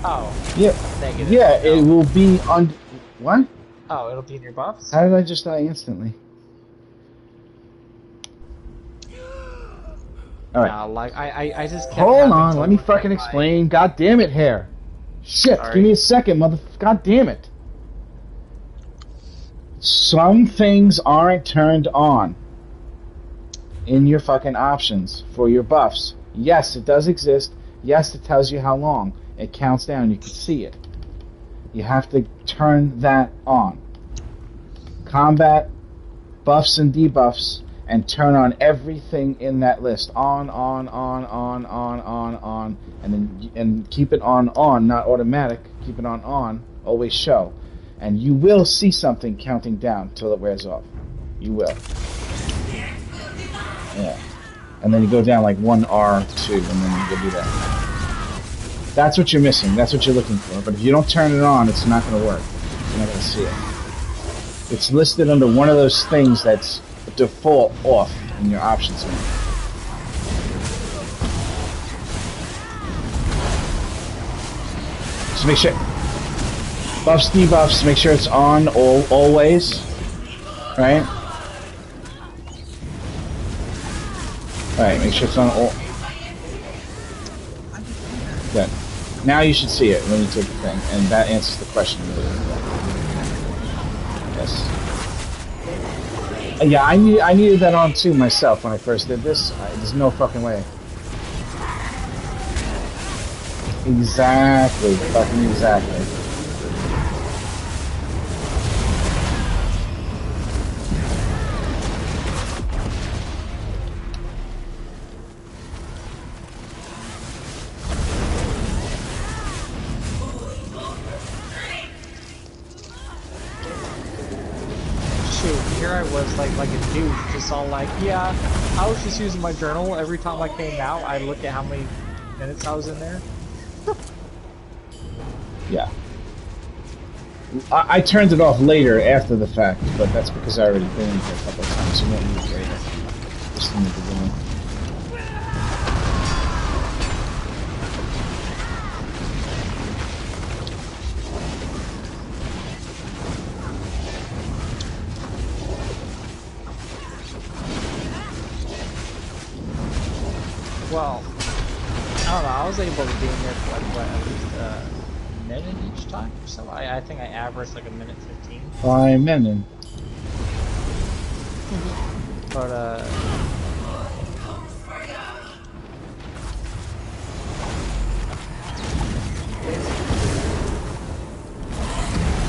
Oh. Yeah. Negative. Yeah, No. it will be on. What? Oh, it'll be in your buffs? How did I just die instantly? Alright. No, like, I just kept Hold having on, to let me look fucking at my- explain. God damn it, Hair. Shit, Sorry. give me a second, God damn it. Some things aren't turned on in your fucking options for your buffs. Yes, it does exist. Yes, it tells you how long. It counts down. You can see it. You have to turn that on. Combat, buffs and debuffs, and turn on everything in that list. On, and keep it on, not automatic. Keep it on, always show. And you will see something counting down till it wears off. You will. Yeah. And then you go down like 1 R2, and then you go do that. That's what you're missing. That's what you're looking for. But if you don't turn it on, it's not going to work. You're not going to see it. It's listed under one of those things that's default off in your options menu. So make sure buffs, debuffs, make sure it's on always, right? Alright, make sure it's on all. Good. Now you should see it when you take the thing, and that answers the question. Yes. Yeah, I needed that on too myself when I first did this. There's no fucking way. Exactly. Fucking exactly. shoot, here I was like a dude, just all like, yeah, I was just using my journal. Every time I came out, I looked at how many minutes I was in there. Yeah. I turned it off later after the fact, but that's because I already been in here a couple of times. So won't use it later. Just in the beginning. Well, I don't know, I was able to be in here for like, what, at least a minute each time or so? I think I averaged like a minute 15. 5 minutes. But,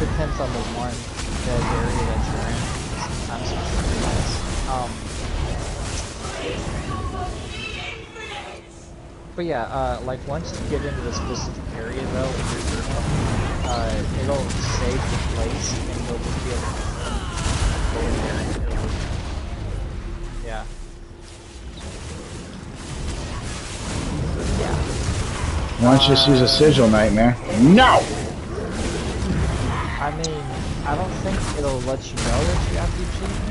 depends on the one, the area that you're in. Sometimes it's really nice. But yeah, like once you get into a specific area though, it'll save the place and you'll just be able to go in there and yeah. Yeah. Why don't you just use a sigil, Nightmare? No! I mean, I don't think it'll let you know that you have the achievement.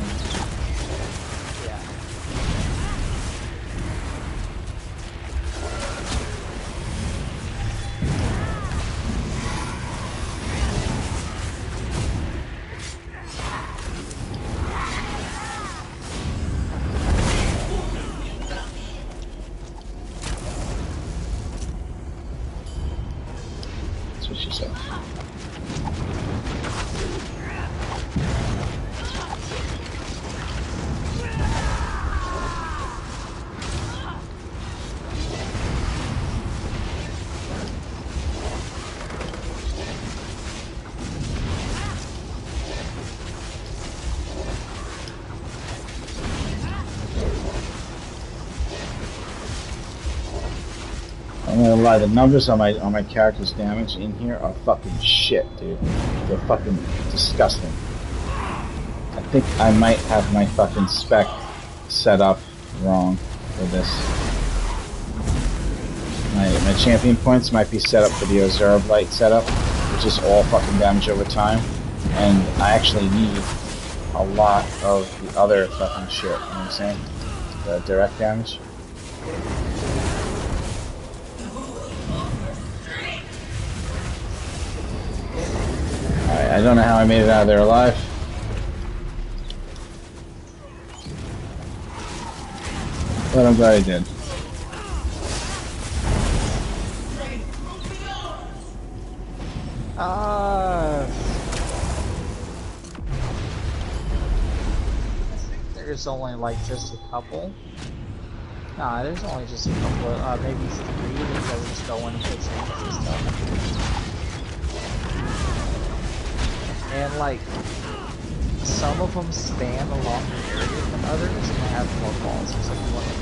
That's what she said. I'm not gonna lie, the numbers on my character's damage in here are fucking shit, dude. They're fucking disgusting. I think I might have my fucking spec set up wrong for this. My champion points might be set up for the Observe Light setup, which is all fucking damage over time. And I actually need a lot of the other fucking shit, you know what I'm saying? The direct damage. Alright, I don't know how I made it out of there alive. But I'm glad I did. There's only like just a couple. Nah, there's only just a couple of, maybe 3 that we just go in and fix and stuff. And like, some of them span a longer area than others and have more balls or something like that.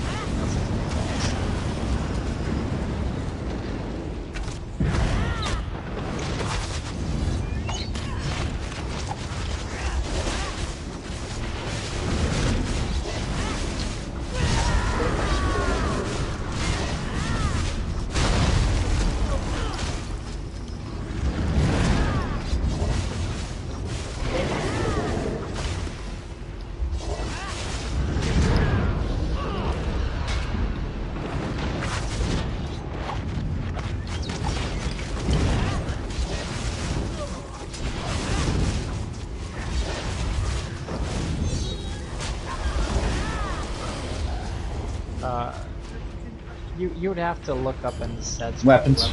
You would have to look up in the sets. Weapons.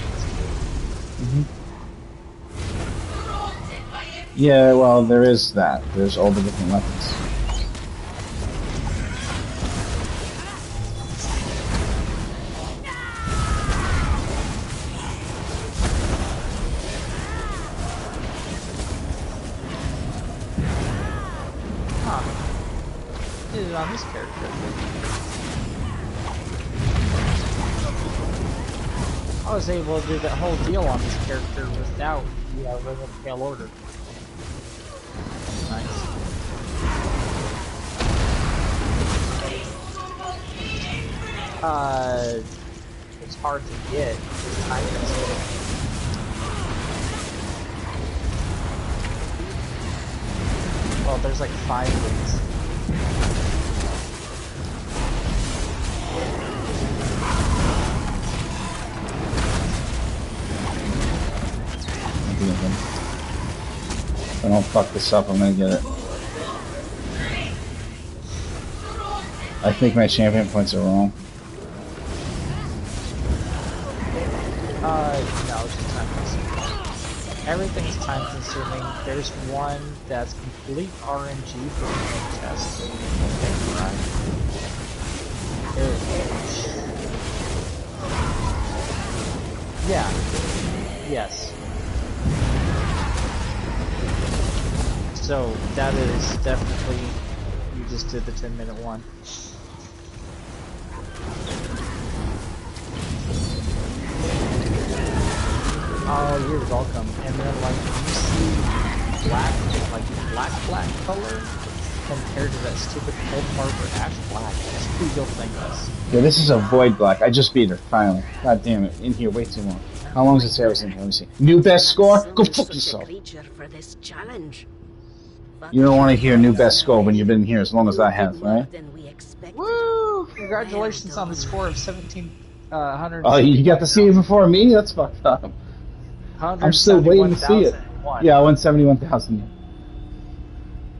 Yeah, well, there is that. There's all the different weapons. Huh. Did it on this character. I was able to do that whole deal on this character without the Ring of Pale Order. Nice. It's hard to get. It's time consuming. Well, there's like 5 ways. If I don't fuck this up, I'm gonna get it. I think my champion points are wrong. No, it's just time consuming. Everything's time consuming. There's one that's complete RNG for the test. Yeah. Yes. So that is definitely, you just did the 10-minute one. Oh, you're welcome. And then like you see black color compared to that stupid Cold Harbor Ash Black, that's who you'll think us. Yeah, this is a Void Black. I just beat her, finally. God damn it, in here way too long. How long does it say I was in here? Let me see. New best score? Go fuck yourself. For this challenge. You don't want to hear new best score when you've been here as long as I have, right? Woo! Congratulations on the score of 1,700. Oh, you got to see it before me? That's fucked up. I'm still waiting to see it. Yeah, I won 71,000.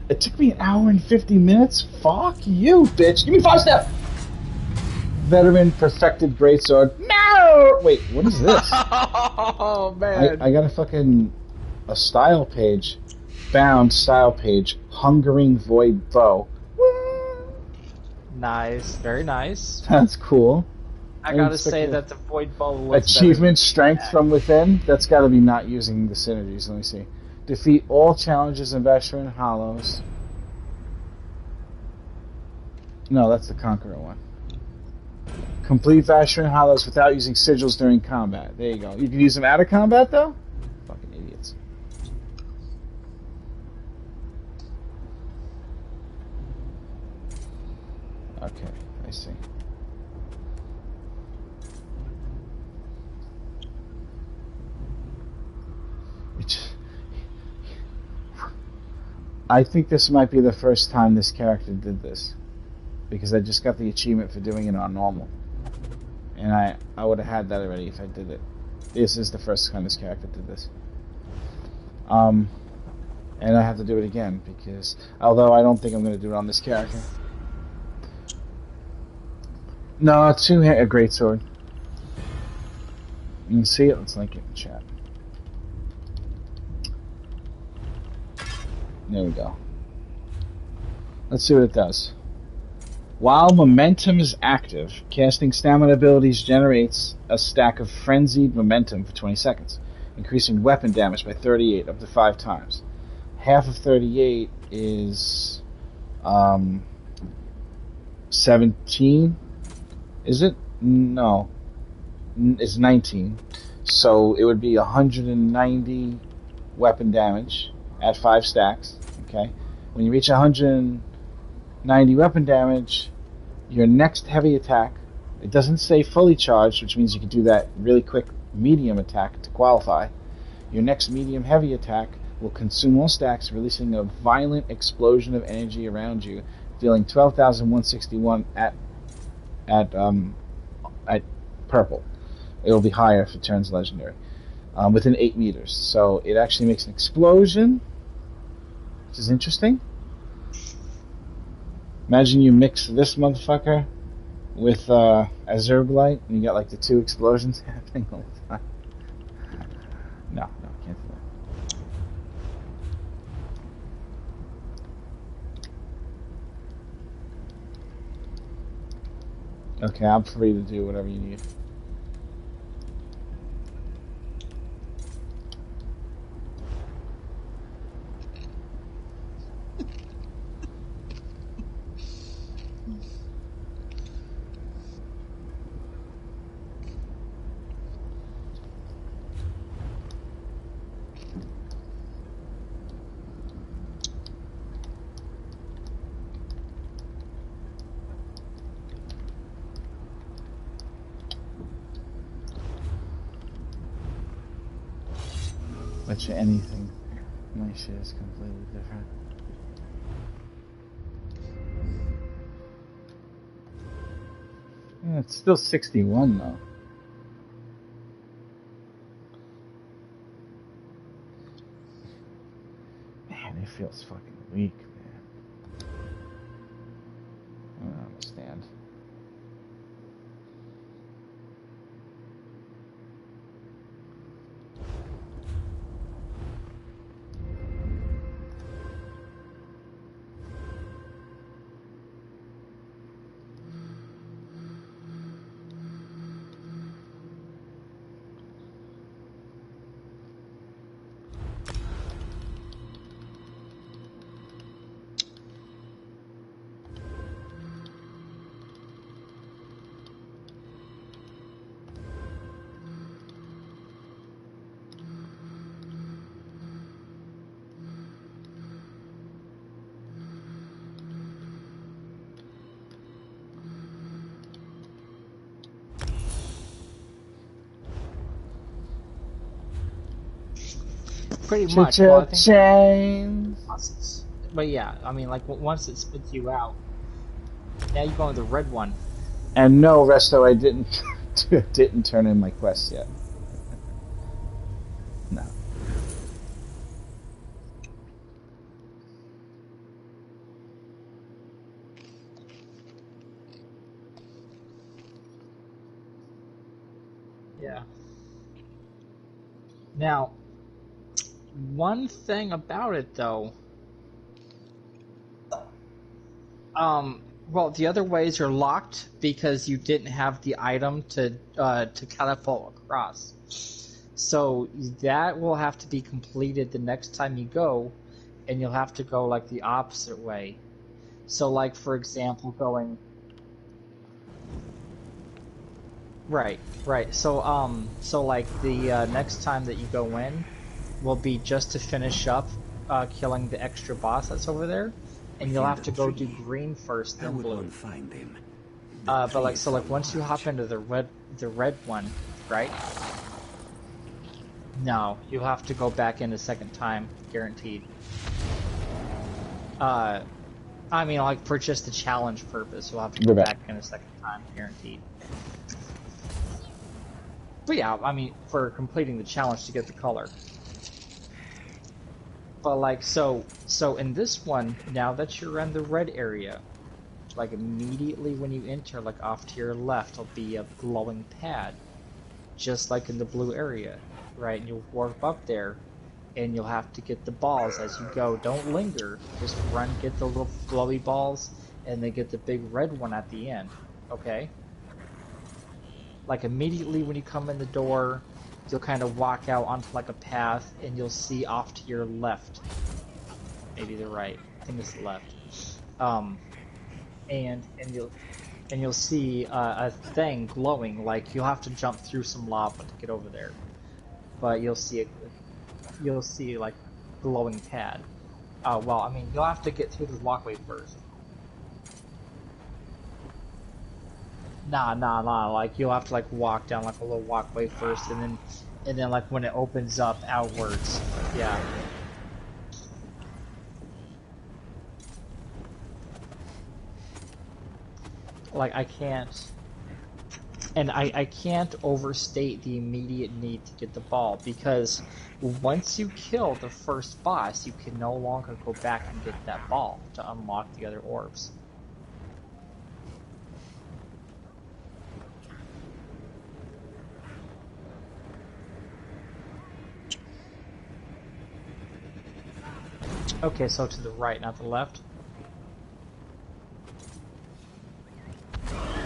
It took me an hour and 50 minutes? Fuck you, bitch. Give me 5 step! Veteran perfected greatsword. No! Wait, what is this? Oh, man. I got a fucking... a style page. Bound style page. Hungering void bow. Nice. Very nice. That's cool. I gotta say that the Void Bow looks Achievement Strength from Within? That's gotta be not using the synergies. Let me see. Defeat all challenges in Vacheron Hollows. No, that's the Conqueror one. Complete Vacheron Hollows without using sigils during combat. There you go. You can use them out of combat, though? Fucking idiots. Okay, I see. I think this might be the first time this character did this, because I just got the achievement for doing it on normal, and I would have had that already if I did it. This is the first time this character did this, and I have to do it again because although I don't think I'm going to do it on this character. No, a greatsword. You can see it. Let's link it in chat. There we go. Let's see what it does. While momentum is active, casting stamina abilities generates a stack of frenzied momentum for 20 seconds, increasing weapon damage by 38 up to 5 times. Half of 38 is 17. Is it? No. It's 19. So it would be 190 weapon damage at 5 stacks. Okay. When you reach 190 weapon damage, your next heavy attack, it doesn't say fully charged, which means you can do that really quick medium attack to qualify. Your next medium heavy attack will consume all stacks, releasing a violent explosion of energy around you, dealing 12,161 at purple. It'll be higher if it turns legendary. Within 8 meters. So it actually makes an explosion, which is interesting. Imagine you mix this motherfucker with Azurblight, and you got like the 2 explosions happening all the time. No, can't do that. Okay, I'm free to do whatever you need. Bet you anything. My shit is completely different. Yeah, it's still 61 though. Man, it feels fucking weak, man. I don't understand. Pretty much. Well, I think Chains. but yeah, I mean, like once it spits you out, now you go with the red one. And no, Resto, I didn't turn in my quest yet. No. Yeah. Now, one thing about it though, well, the other ways are locked because you didn't have the item to catapult across. So that will have to be completed the next time you go, and you'll have to go like the opposite way. So, like for example, going. Right. So like the next time that you go in will be just to finish up killing the extra boss that's over there, and you'll have to go do green first, then blue. Find him. But like so, like once you hop into the red one, right? No, you'll have to go back in a second time, guaranteed. I mean, like for just the challenge purpose, you'll have to go back in a second time, guaranteed. But yeah, I mean, for completing the challenge to get the color. But like, so in this one, now that you're in the red area, like immediately when you enter, like off to your left, will be a glowing pad, just like in the blue area, right? And you'll warp up there, and you'll have to get the balls as you go. Don't linger, just run, get the little glowy balls, and then get the big red one at the end, okay? Like immediately when you come in the door, you'll kind of walk out onto like a path, and you'll see off to your left, maybe the right. I think it's the left. And you'll see a thing glowing. Like you'll have to jump through some lava to get over there, but you'll see like glowing pad. Well, I mean, you'll have to get through the walkway first. Nah. Like you'll have to like walk down like a little walkway first, and then like when it opens up outwards, yeah. Like I can't overstate the immediate need to get the ball, because once you kill the first boss, you can no longer go back and get that ball to unlock the other orbs. Okay, so to the right, not the left.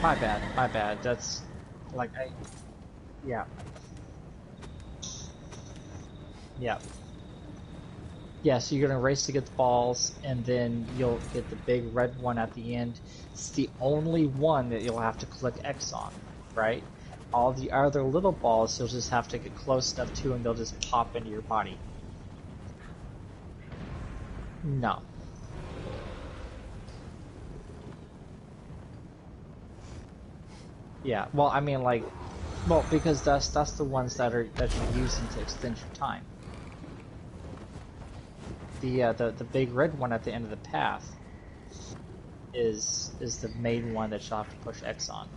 My bad. That's like yeah. Yeah, so you're gonna race to get the balls, and then you'll get the big red one at the end. It's the only one that you'll have to click X on, right? All the other little balls you'll just have to get close enough to, and they'll just pop into your body. No. Yeah, well, I mean, like, well, because that's the ones that you're using to extend your time. the big red one at the end of the path is the main one that you'll have to push X on.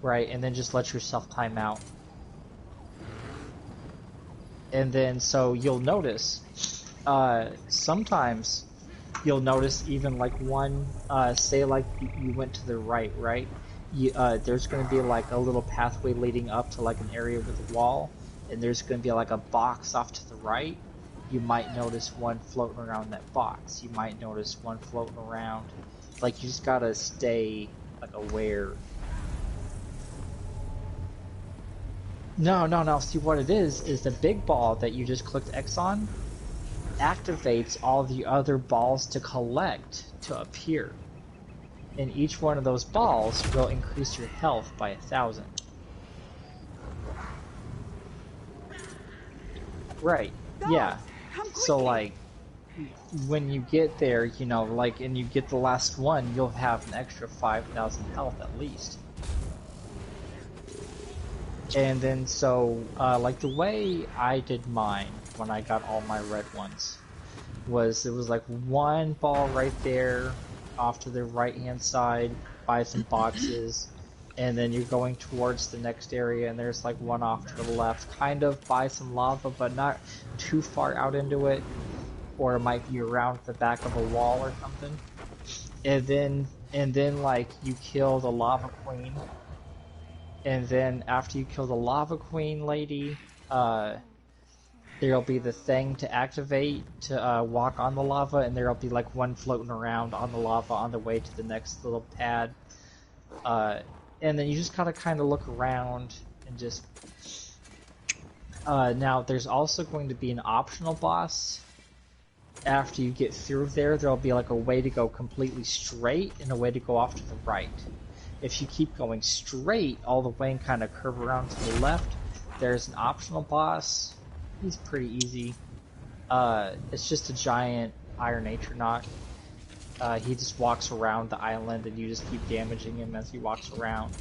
Right, and then just let yourself time out. And then, so you'll notice, sometimes you'll notice even like one, say like you went to the right, right? There's going to be like a little pathway leading up to like an area with a wall, and there's going to be like a box off to the right. You might notice one floating around that box. You might notice one floating around. Like, you just gotta stay like aware. No. See, what it is the big ball that you just clicked X on activates all the other balls to collect to appear. And each one of those balls will increase your health by 1,000. Right, yeah. So, like, when you get there, you know, like, and you get the last one, you'll have an extra 5,000 health at least. And then, so, like, the way I did mine when I got all my red ones was, it was like one ball right there off to the right hand side by some boxes, and then you're going towards the next area, and there's like one off to the left, kind of by some lava, but not too far out into it, or it might be around the back of a wall or something. And then like you kill the lava queen, and then after you kill the lava queen lady, there'll be the thing to activate to walk on the lava, and there'll be like one floating around on the lava on the way to the next little pad. And then you just gotta kind of look around and just... now, there's also going to be an optional boss. After you get through there, there'll be like a way to go completely straight and a way to go off to the right. If you keep going straight all the way and kind of curve around to the left, there's an optional boss. He's pretty easy. It's just a giant Iron Atronaut. He just walks around the island and you just keep damaging him as he walks around.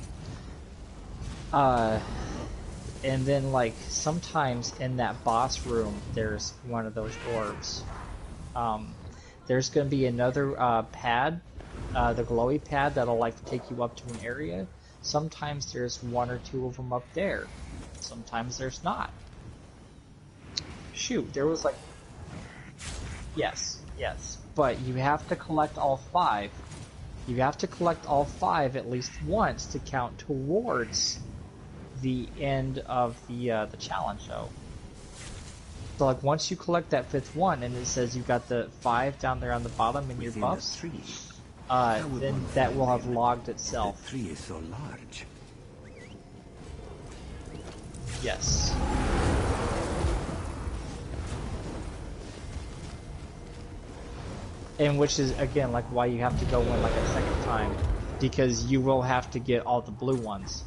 And then, like, sometimes in that boss room, there's one of those orbs. There's going to be another pad, the glowy pad, that'll, like, take you up to an area. Sometimes there's one or two of them up there. Sometimes there's not. Shoot, there was, like... Yes. But you have to collect all 5. You have to collect all 5 at least once to count towards the end of the challenge show. So like once you collect that 5th one and it says you got the 5 down there on the bottom in your buffs, then that will have logged itself. The tree is so large. Yes. And which is, again, like why you have to go in like a second time. Because you will have to get all the blue ones.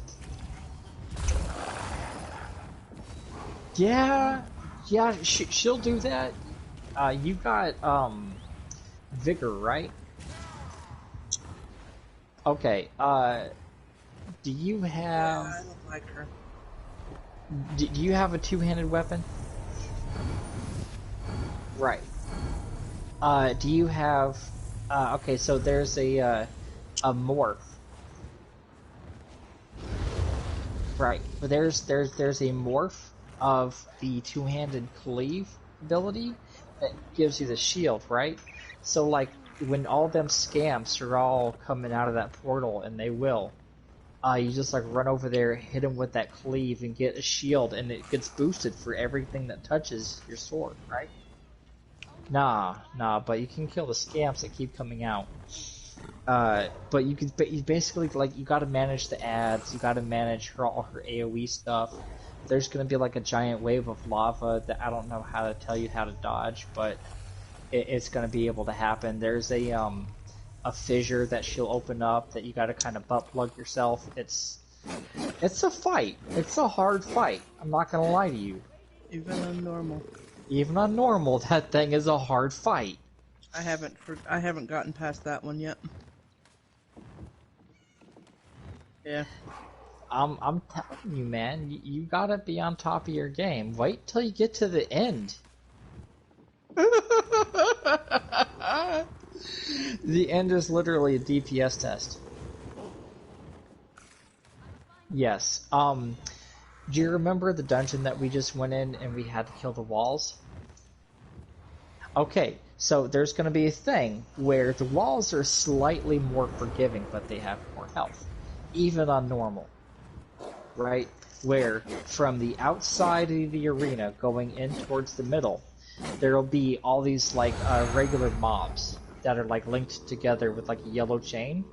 Yeah, she'll do that. You got, Vigor, right? Okay, do you have... Yeah, I don't like her. Do you have a two-handed weapon? Right. Do you have... okay, so there's a morph. Right, but there's a morph of the two-handed cleave ability that gives you the shield, right? So, like, when all them scamps are all coming out of that portal, and they will, you just, like, run over there, hit them with that cleave, and get a shield, and it gets boosted for everything that touches your sword, right? Nah, but you can kill the scamps that keep coming out. But you basically, like, you gotta manage the ads, you gotta manage all her AoE stuff. There's gonna be, like, a giant wave of lava that I don't know how to tell you how to dodge, but it's gonna be able to happen. There's a fissure that she'll open up that you gotta kind of butt plug yourself. It's a fight. It's a hard fight. I'm not gonna lie to you. Even on normal. Even on normal, that thing is a hard fight. I haven't gotten past that one yet. Yeah. I'm telling you, man, you gotta be on top of your game. Wait till you get to the end. The end is literally a DPS test. Yes. Do you remember the dungeon that we just went in and we had to kill the walls? Okay, so there's going to be a thing where the walls are slightly more forgiving, but they have more health, even on normal, right? Where from the outside of the arena going in towards the middle, there'll be all these like regular mobs that are like linked together with like a yellow chain,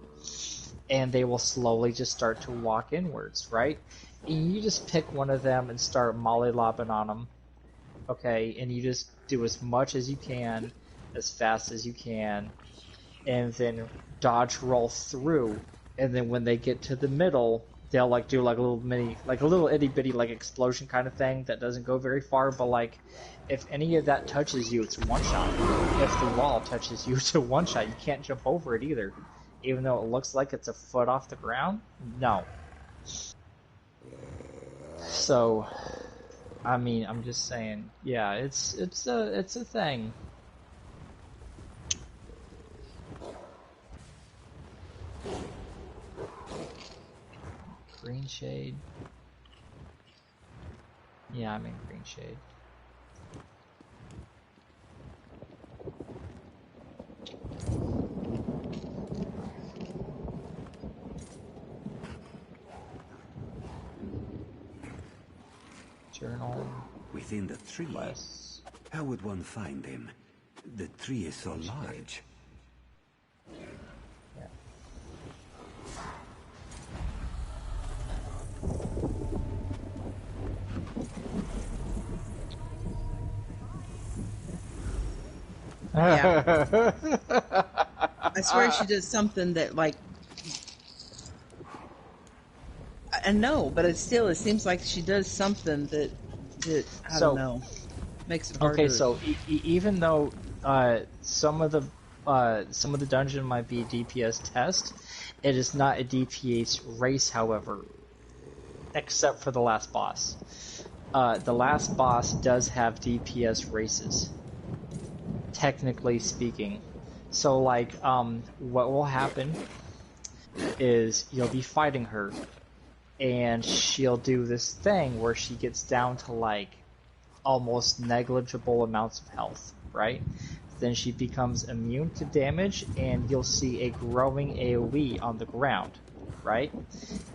and they will slowly just start to walk inwards, right? And you just pick one of them and start mollylopping on them, okay? And you just do as much as you can, as fast as you can, and then dodge roll through. And then when they get to the middle, they'll like do like a little mini, like a little itty bitty like explosion kind of thing that doesn't go very far. But like, if any of that touches you, it's one shot. If the wall touches you, it's a one shot. You can't jump over it either, even though it looks like it's a foot off the ground. No. So, I mean, I'm just saying, yeah, it's a thing. Green shade. Yeah, I'm in green shade. Journal. Within the tree? Less. How would one find him? The tree is so large. Yeah. I swear she does something that, like... I know, but it seems like she does something that I don't know, makes it harder. Okay, so even though some of the dungeon might be a DPS test, it is not a DPS race, however, except for the last boss. The last boss does have DPS races, technically speaking. So, like, what will happen is you'll be fighting her, and she'll do this thing where she gets down to, like, almost negligible amounts of health, right? Then she becomes immune to damage, and you'll see a growing AoE on the ground, right?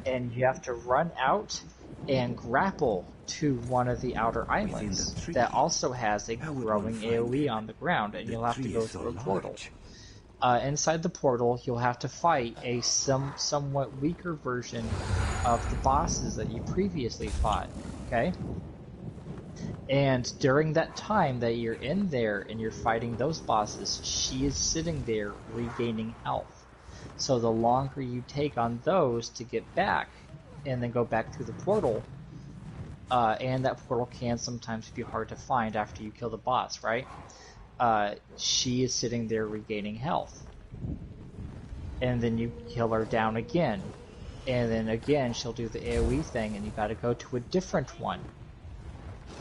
And you have to run out and grapple to one of the outer islands that also has a growing AoE on the ground, and you'll have to go through a portal. Inside the portal, you'll have to fight a somewhat weaker version of the bosses that you previously fought, okay? And during that time that you're in there and you're fighting those bosses, she is sitting there regaining health. So the longer you take on those to get back, and then go back through the portal, and that portal can sometimes be hard to find after you kill the boss, right? She is sitting there regaining health. And then you kill her down again. And then again, she'll do the AoE thing, and you gotta go to a different one.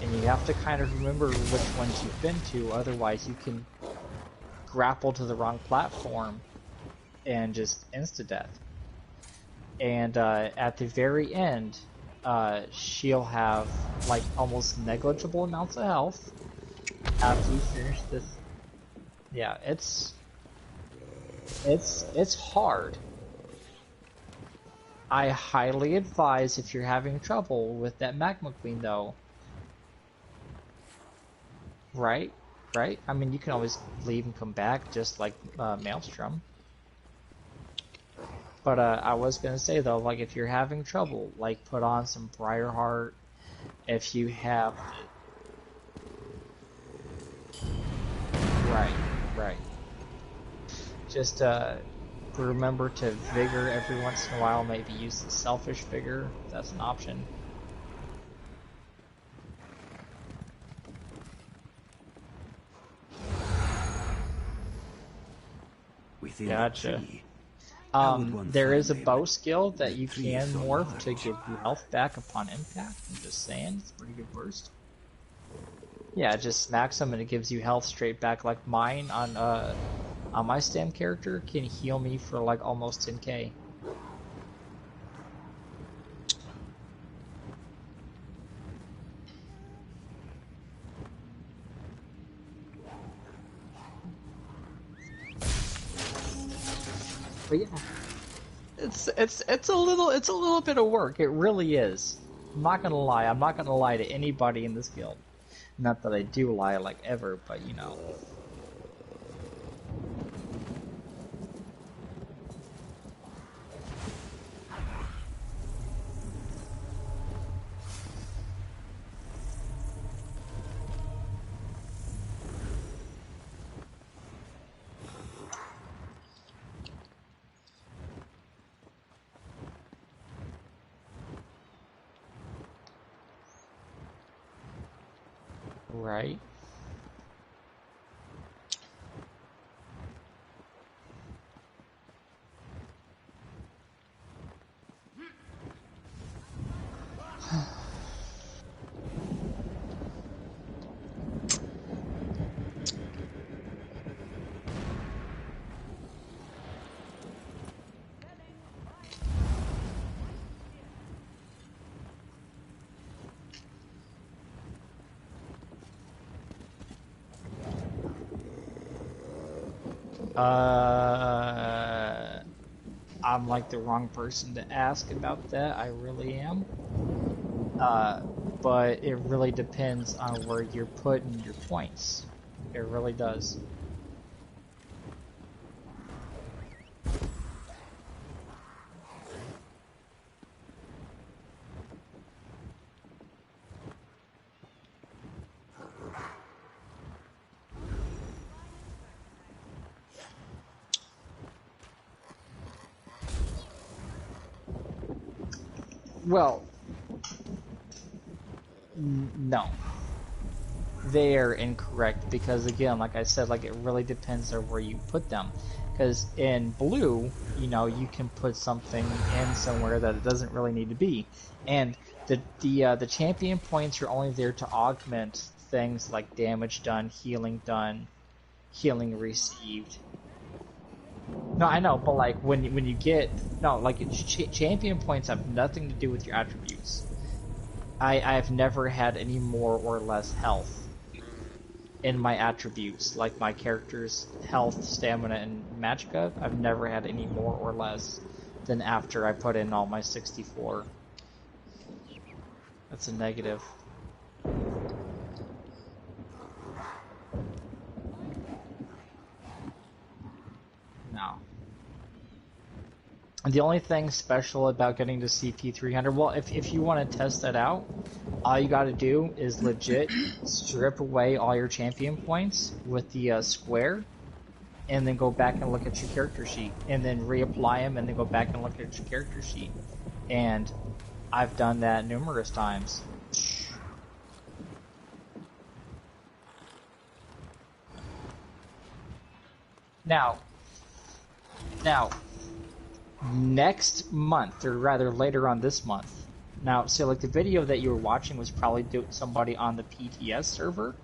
And you have to kind of remember which ones you've been to, otherwise you can grapple to the wrong platform and just insta-death. And at the very end, she'll have like almost negligible amounts of health after you finish this. Yeah, it's hard. I highly advise, if you're having trouble with that Magma Queen, though. Right? I mean, you can always leave and come back, just like Maelstrom. But I was gonna say though, like, if you're having trouble, like, put on some Briarheart. If you have, right. Just remember to vigor every once in a while. Maybe use the selfish vigor. That's an option. Within Gotcha. the tree. There is a bow skill that you can morph to give you health back upon impact. I'm just saying, it's a pretty good burst. Yeah, it just smacks them and it gives you health straight back. Like mine on my stam character can heal me for like almost 10k. But yeah, it's a little bit of work. It really is. I'm not gonna lie. I'm not gonna lie to anybody in this guild. Not that I do lie like ever, but you know. Right. I'm like the wrong person to ask about that. I really am. But it really depends on where you're putting your points. It really does. Well, no. They are incorrect because, again, like I said, like it really depends on where you put them. Because in blue, you know, you can put something in somewhere that it doesn't really need to be, and the champion points are only there to augment things like damage done, healing received. No, I know, but like when you get champion points have nothing to do with your attributes. I've never had any more or less health in my attributes, like my character's health, stamina, and magicka. I've never had any more or less than after I put in all my 64. That's a negative. No. And the only thing special about getting to CP300, well, if you want to test that out, all you gotta do is legit strip away all your champion points with the square, and then go back and look at your character sheet, and then reapply them, and then go back and look at your character sheet. And I've done that numerous times. Now, next month, or rather later on this month. Now, so like the video that you were watching was probably somebody on the PTS server.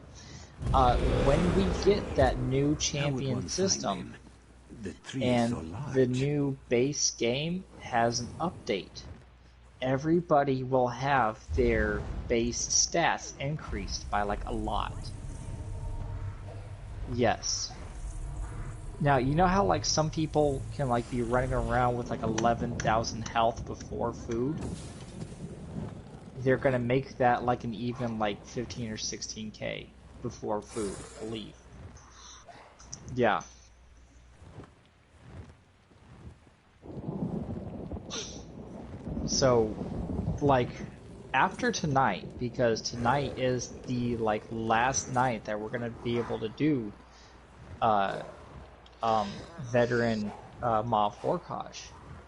When we get that new champion system, and the new base game has an update, everybody will have their base stats increased by like a lot. Yes. Now, you know how like some people can like be running around with like 11,000 health before food? They're gonna make that like an even like 15 or 16k before food, I believe. Yeah. So, like, after tonight, because tonight is the like last night that we're gonna be able to do veteran Mav Horkosh.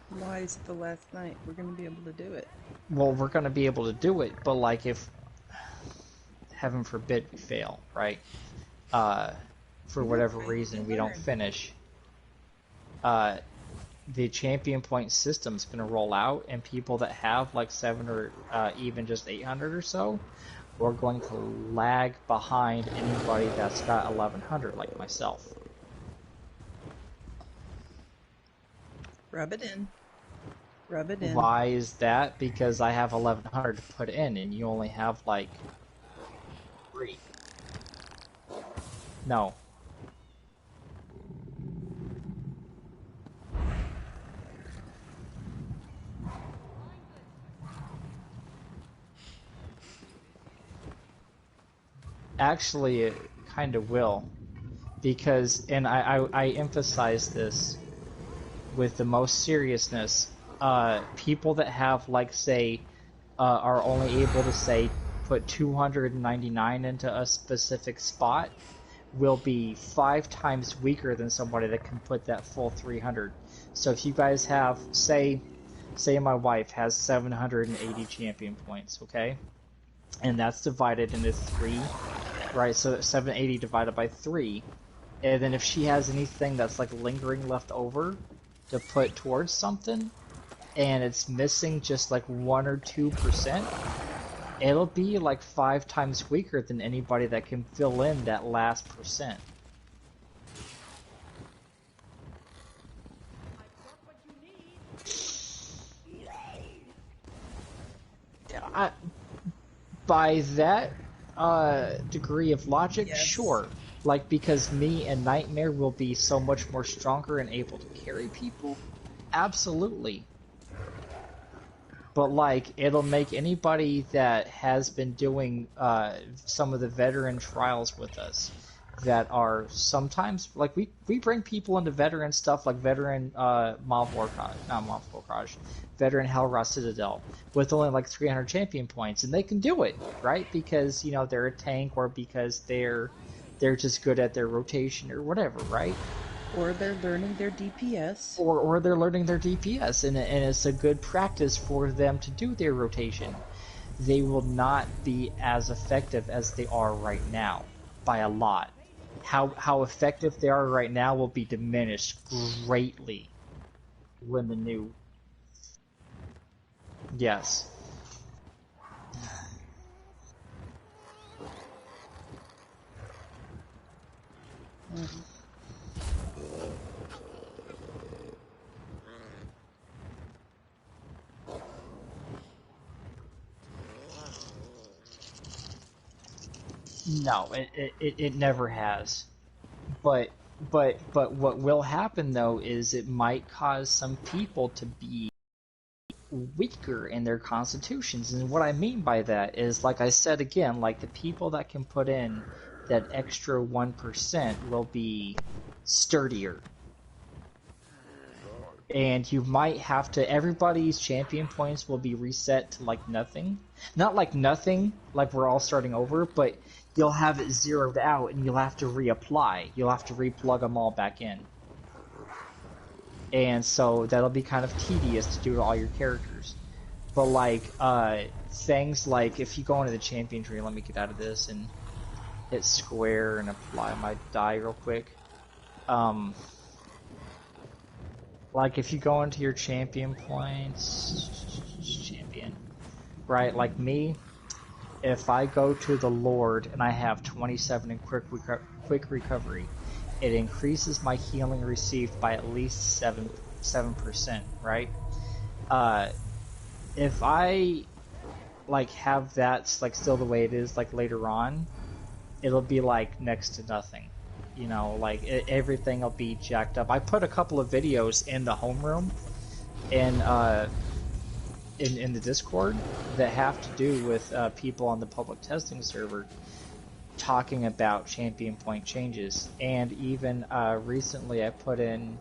Why is it the last night? We're going to be able to do it. Well, we're going to be able to do it, but like if, heaven forbid we fail, right? For whatever reason we don't finish. the champion point system's going to roll out, and people that have like 7 or even just 800 or so, are going to lag behind anybody that's got 1100, like myself. Rub it in. Rub it in. Why is that? Because I have 1100 to put in, and you only have like 3. No. Actually, it kind of will, because, and I emphasize this with the most seriousness, people that have, like, say, are only able to, say, put 299 into a specific spot, will be 5 times weaker than somebody that can put that full 300. So if you guys have, say my wife has 780 champion points, okay? And that's divided into 3, right? So 780 divided by 3. And then if she has anything that's like lingering left over to put towards something, and it's missing just like 1 or 2%, it'll be like 5 times weaker than anybody that can fill in that last percent. By that degree of logic, yes. Sure. Like, because me and Nightmare will be so much more stronger and able to carry people? Absolutely. But, like, it'll make anybody that has been doing some of the veteran trials with us that are sometimes, like, we bring people into veteran stuff like veteran veteran Hellra Citadel with only like 300 champion points, and they can do it, right? Because, you know, they're a tank, or because they're just good at their rotation or whatever, right? Or they're learning their DPS. Or they're learning their DPS, and it's a good practice for them to do their rotation. They will not be as effective as they are right now, by a lot. How effective they are right now will be diminished greatly when the new... Yes. No, it never has. But what will happen though is it might cause some people to be weaker in their constitutions, and what I mean by that is, like I said again, like the people that can put in that extra 1% will be sturdier. And you might have to, everybody's champion points will be reset to like nothing. Not like nothing, like we're all starting over, but you'll have it zeroed out and you'll have to reapply. You'll have to replug them all back in. And so that'll be kind of tedious to do to all your characters. But like, things like, if you go into the champion tree, let me get out of this and hit square and apply my die real quick. Like if you go into your champion points, champion, right? Like me, if I go to the Lord and I have 27 in quick recovery, it increases my healing received by at least 7%, right? If I like have that like still the way it is like later on, it'll be like next to nothing. You know, like everything will be jacked up. I put a couple of videos in the homeroom in the Discord that have to do with people on the public testing server talking about champion point changes. And even recently I put in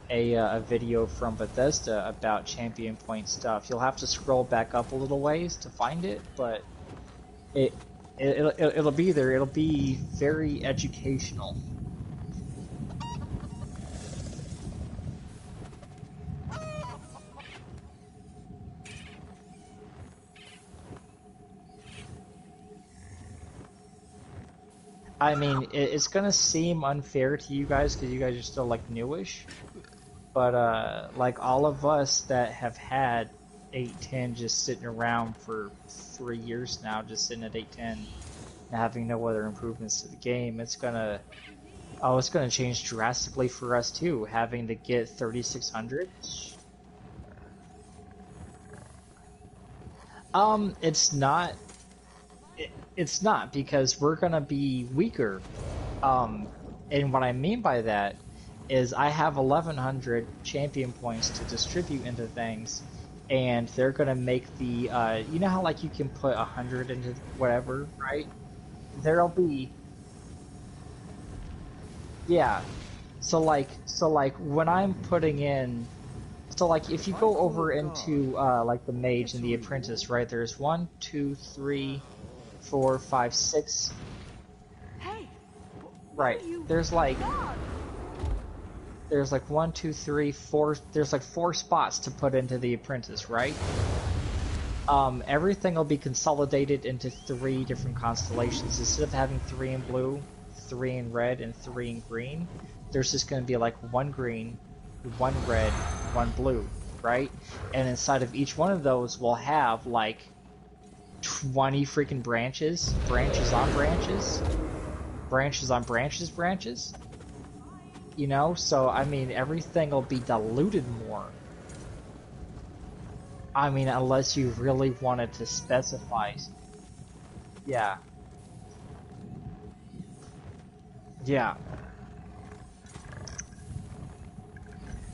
a video from Bethesda about champion point stuff. You'll have to scroll back up a little ways to find it, but it'll be there. It'll be very educational. I mean, it's gonna seem unfair to you guys because you guys are still like newish, But like all of us that have had 810 just sitting around for 3 years now, just sitting at 810 and having no other improvements to the game, it's gonna change drastically for us too, having to get 3600. It's not. It's not, because we're gonna be weaker. And what I mean by that is I have 1100 champion points to distribute into things, and they're gonna make the you know how like you can put 100 into whatever, right? There'll be, yeah. So like when I'm putting in, so like if you go over into like the mage and the apprentice, right? There's 1, 2, 3, 4, 5, 6. Hey, Right. There's like 1, 2, 3, 4. There's like 4 spots to put into the apprentice, right? Everything will be consolidated into 3 different constellations. Instead of having 3 in blue, 3 in red, and 3 in green, there's just going to be like 1 green, 1 red, 1 blue, right? And inside of each one of those, we'll have like 20 freaking branches, branches on branches, branches on branches, you know? So, I mean, everything will be diluted more. I mean, unless you really wanted to specify. Yeah. Yeah.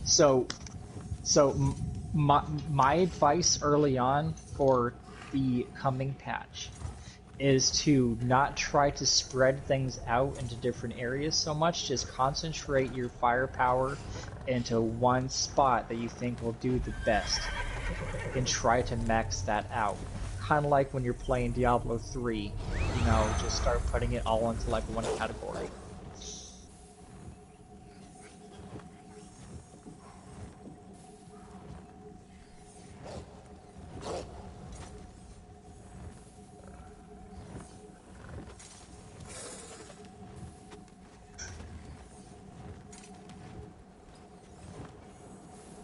So my advice early on for the coming patch is to not try to spread things out into different areas so much. Just concentrate your firepower into one spot that you think will do the best, and try to max that out. Kind of like when you're playing Diablo 3, you know, just start putting it all into like one category.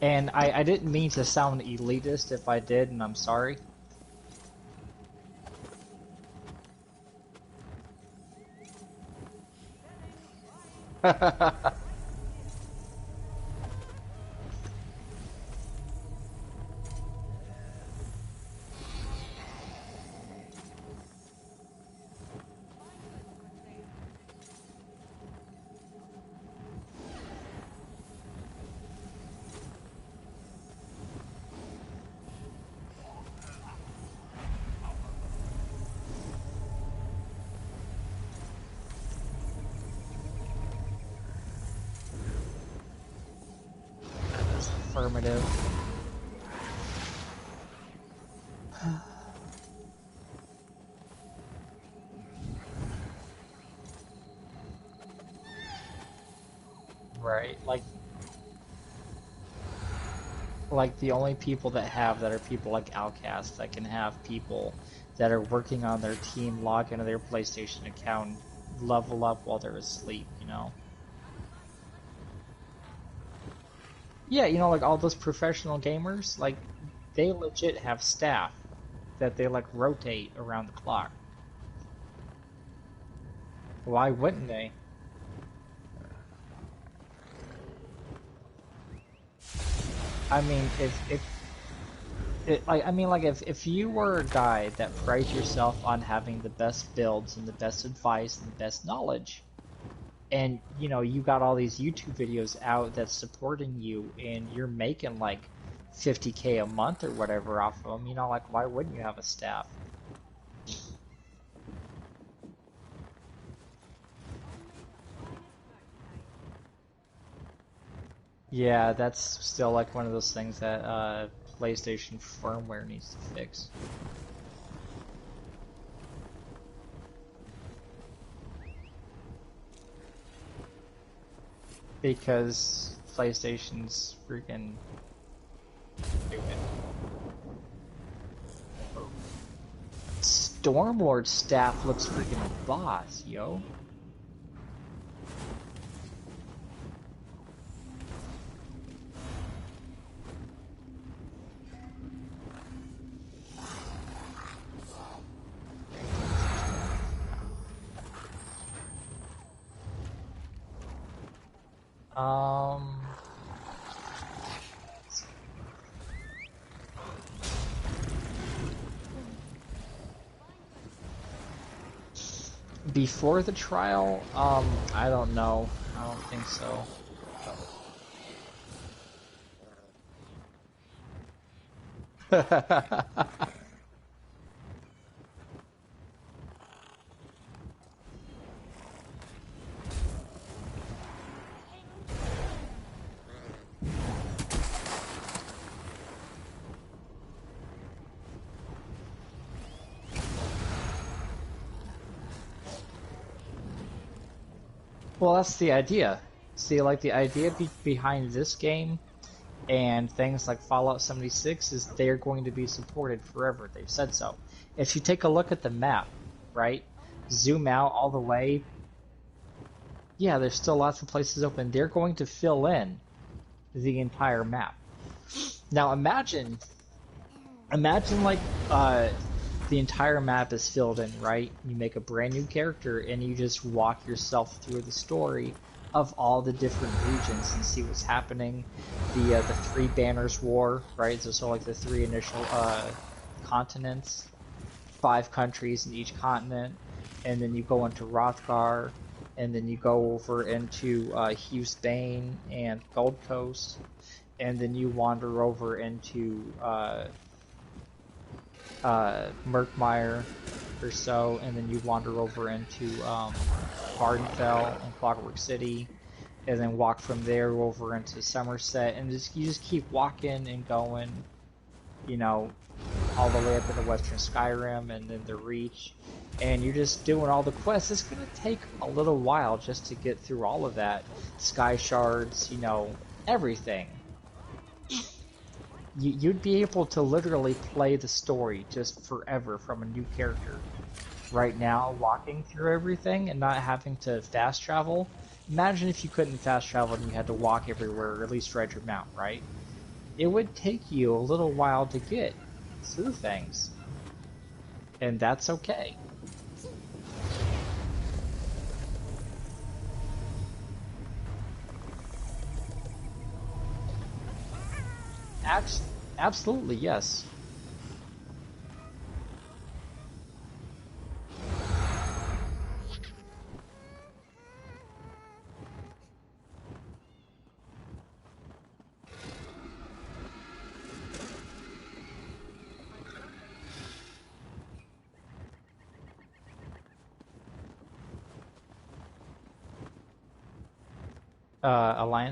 And I didn't mean to sound elitist if I did, and I'm sorry. Affirmative. Right, like the only people that have that are people like Outcast that can have people that are working on their team log into their PlayStation account, level up while they're asleep, you know? Yeah, you know, like all those professional gamers, like, they legit have staff that they, like, rotate around the clock. Why wouldn't they? I mean, if you were a guy that prides yourself on having the best builds and the best advice and the best knowledge, and you know you got all these YouTube videos out that's supporting you, and you're making like 50K a month or whatever off of them, you know, like why wouldn't you have a staff? Yeah, that's still like one of those things that PlayStation firmware needs to fix. Because PlayStation's freaking stupid. Stormlord's staff looks freaking boss, yo. Um. Before the trial, I don't know. I don't think so. Well, that's the idea. See, like the idea behind this game and things like Fallout 76 is they're going to be supported forever. They've said so. If you take a look at the map, right? Zoom out all the way. Yeah, there's still lots of places open. They're going to fill in the entire map. Now imagine like the entire map is filled in, right? You make a brand new character and you just walk yourself through the story of all the different regions and see what's happening. The Three Banners War, right? So like the three initial continents, 5 countries in each continent, and then you go into Rothgar, and then you go over into Hughes-Bane and Gold Coast, and then you wander over into Murkmire or so, and then you wander over into Vardenfell and Clockwork City, and then walk from there over into Somerset, and you just keep walking and going, you know, all the way up into Western Skyrim and then the Reach, and you're just doing all the quests. It's gonna take a little while just to get through all of that. Sky Shards, you know, everything. You'd be able to literally play the story just forever from a new character. Right now, walking through everything and not having to fast travel. Imagine if you couldn't fast travel and you had to walk everywhere, or at least ride your mount, right? It would take you a little while to get through things. And that's okay. Absolutely, yes. Alliance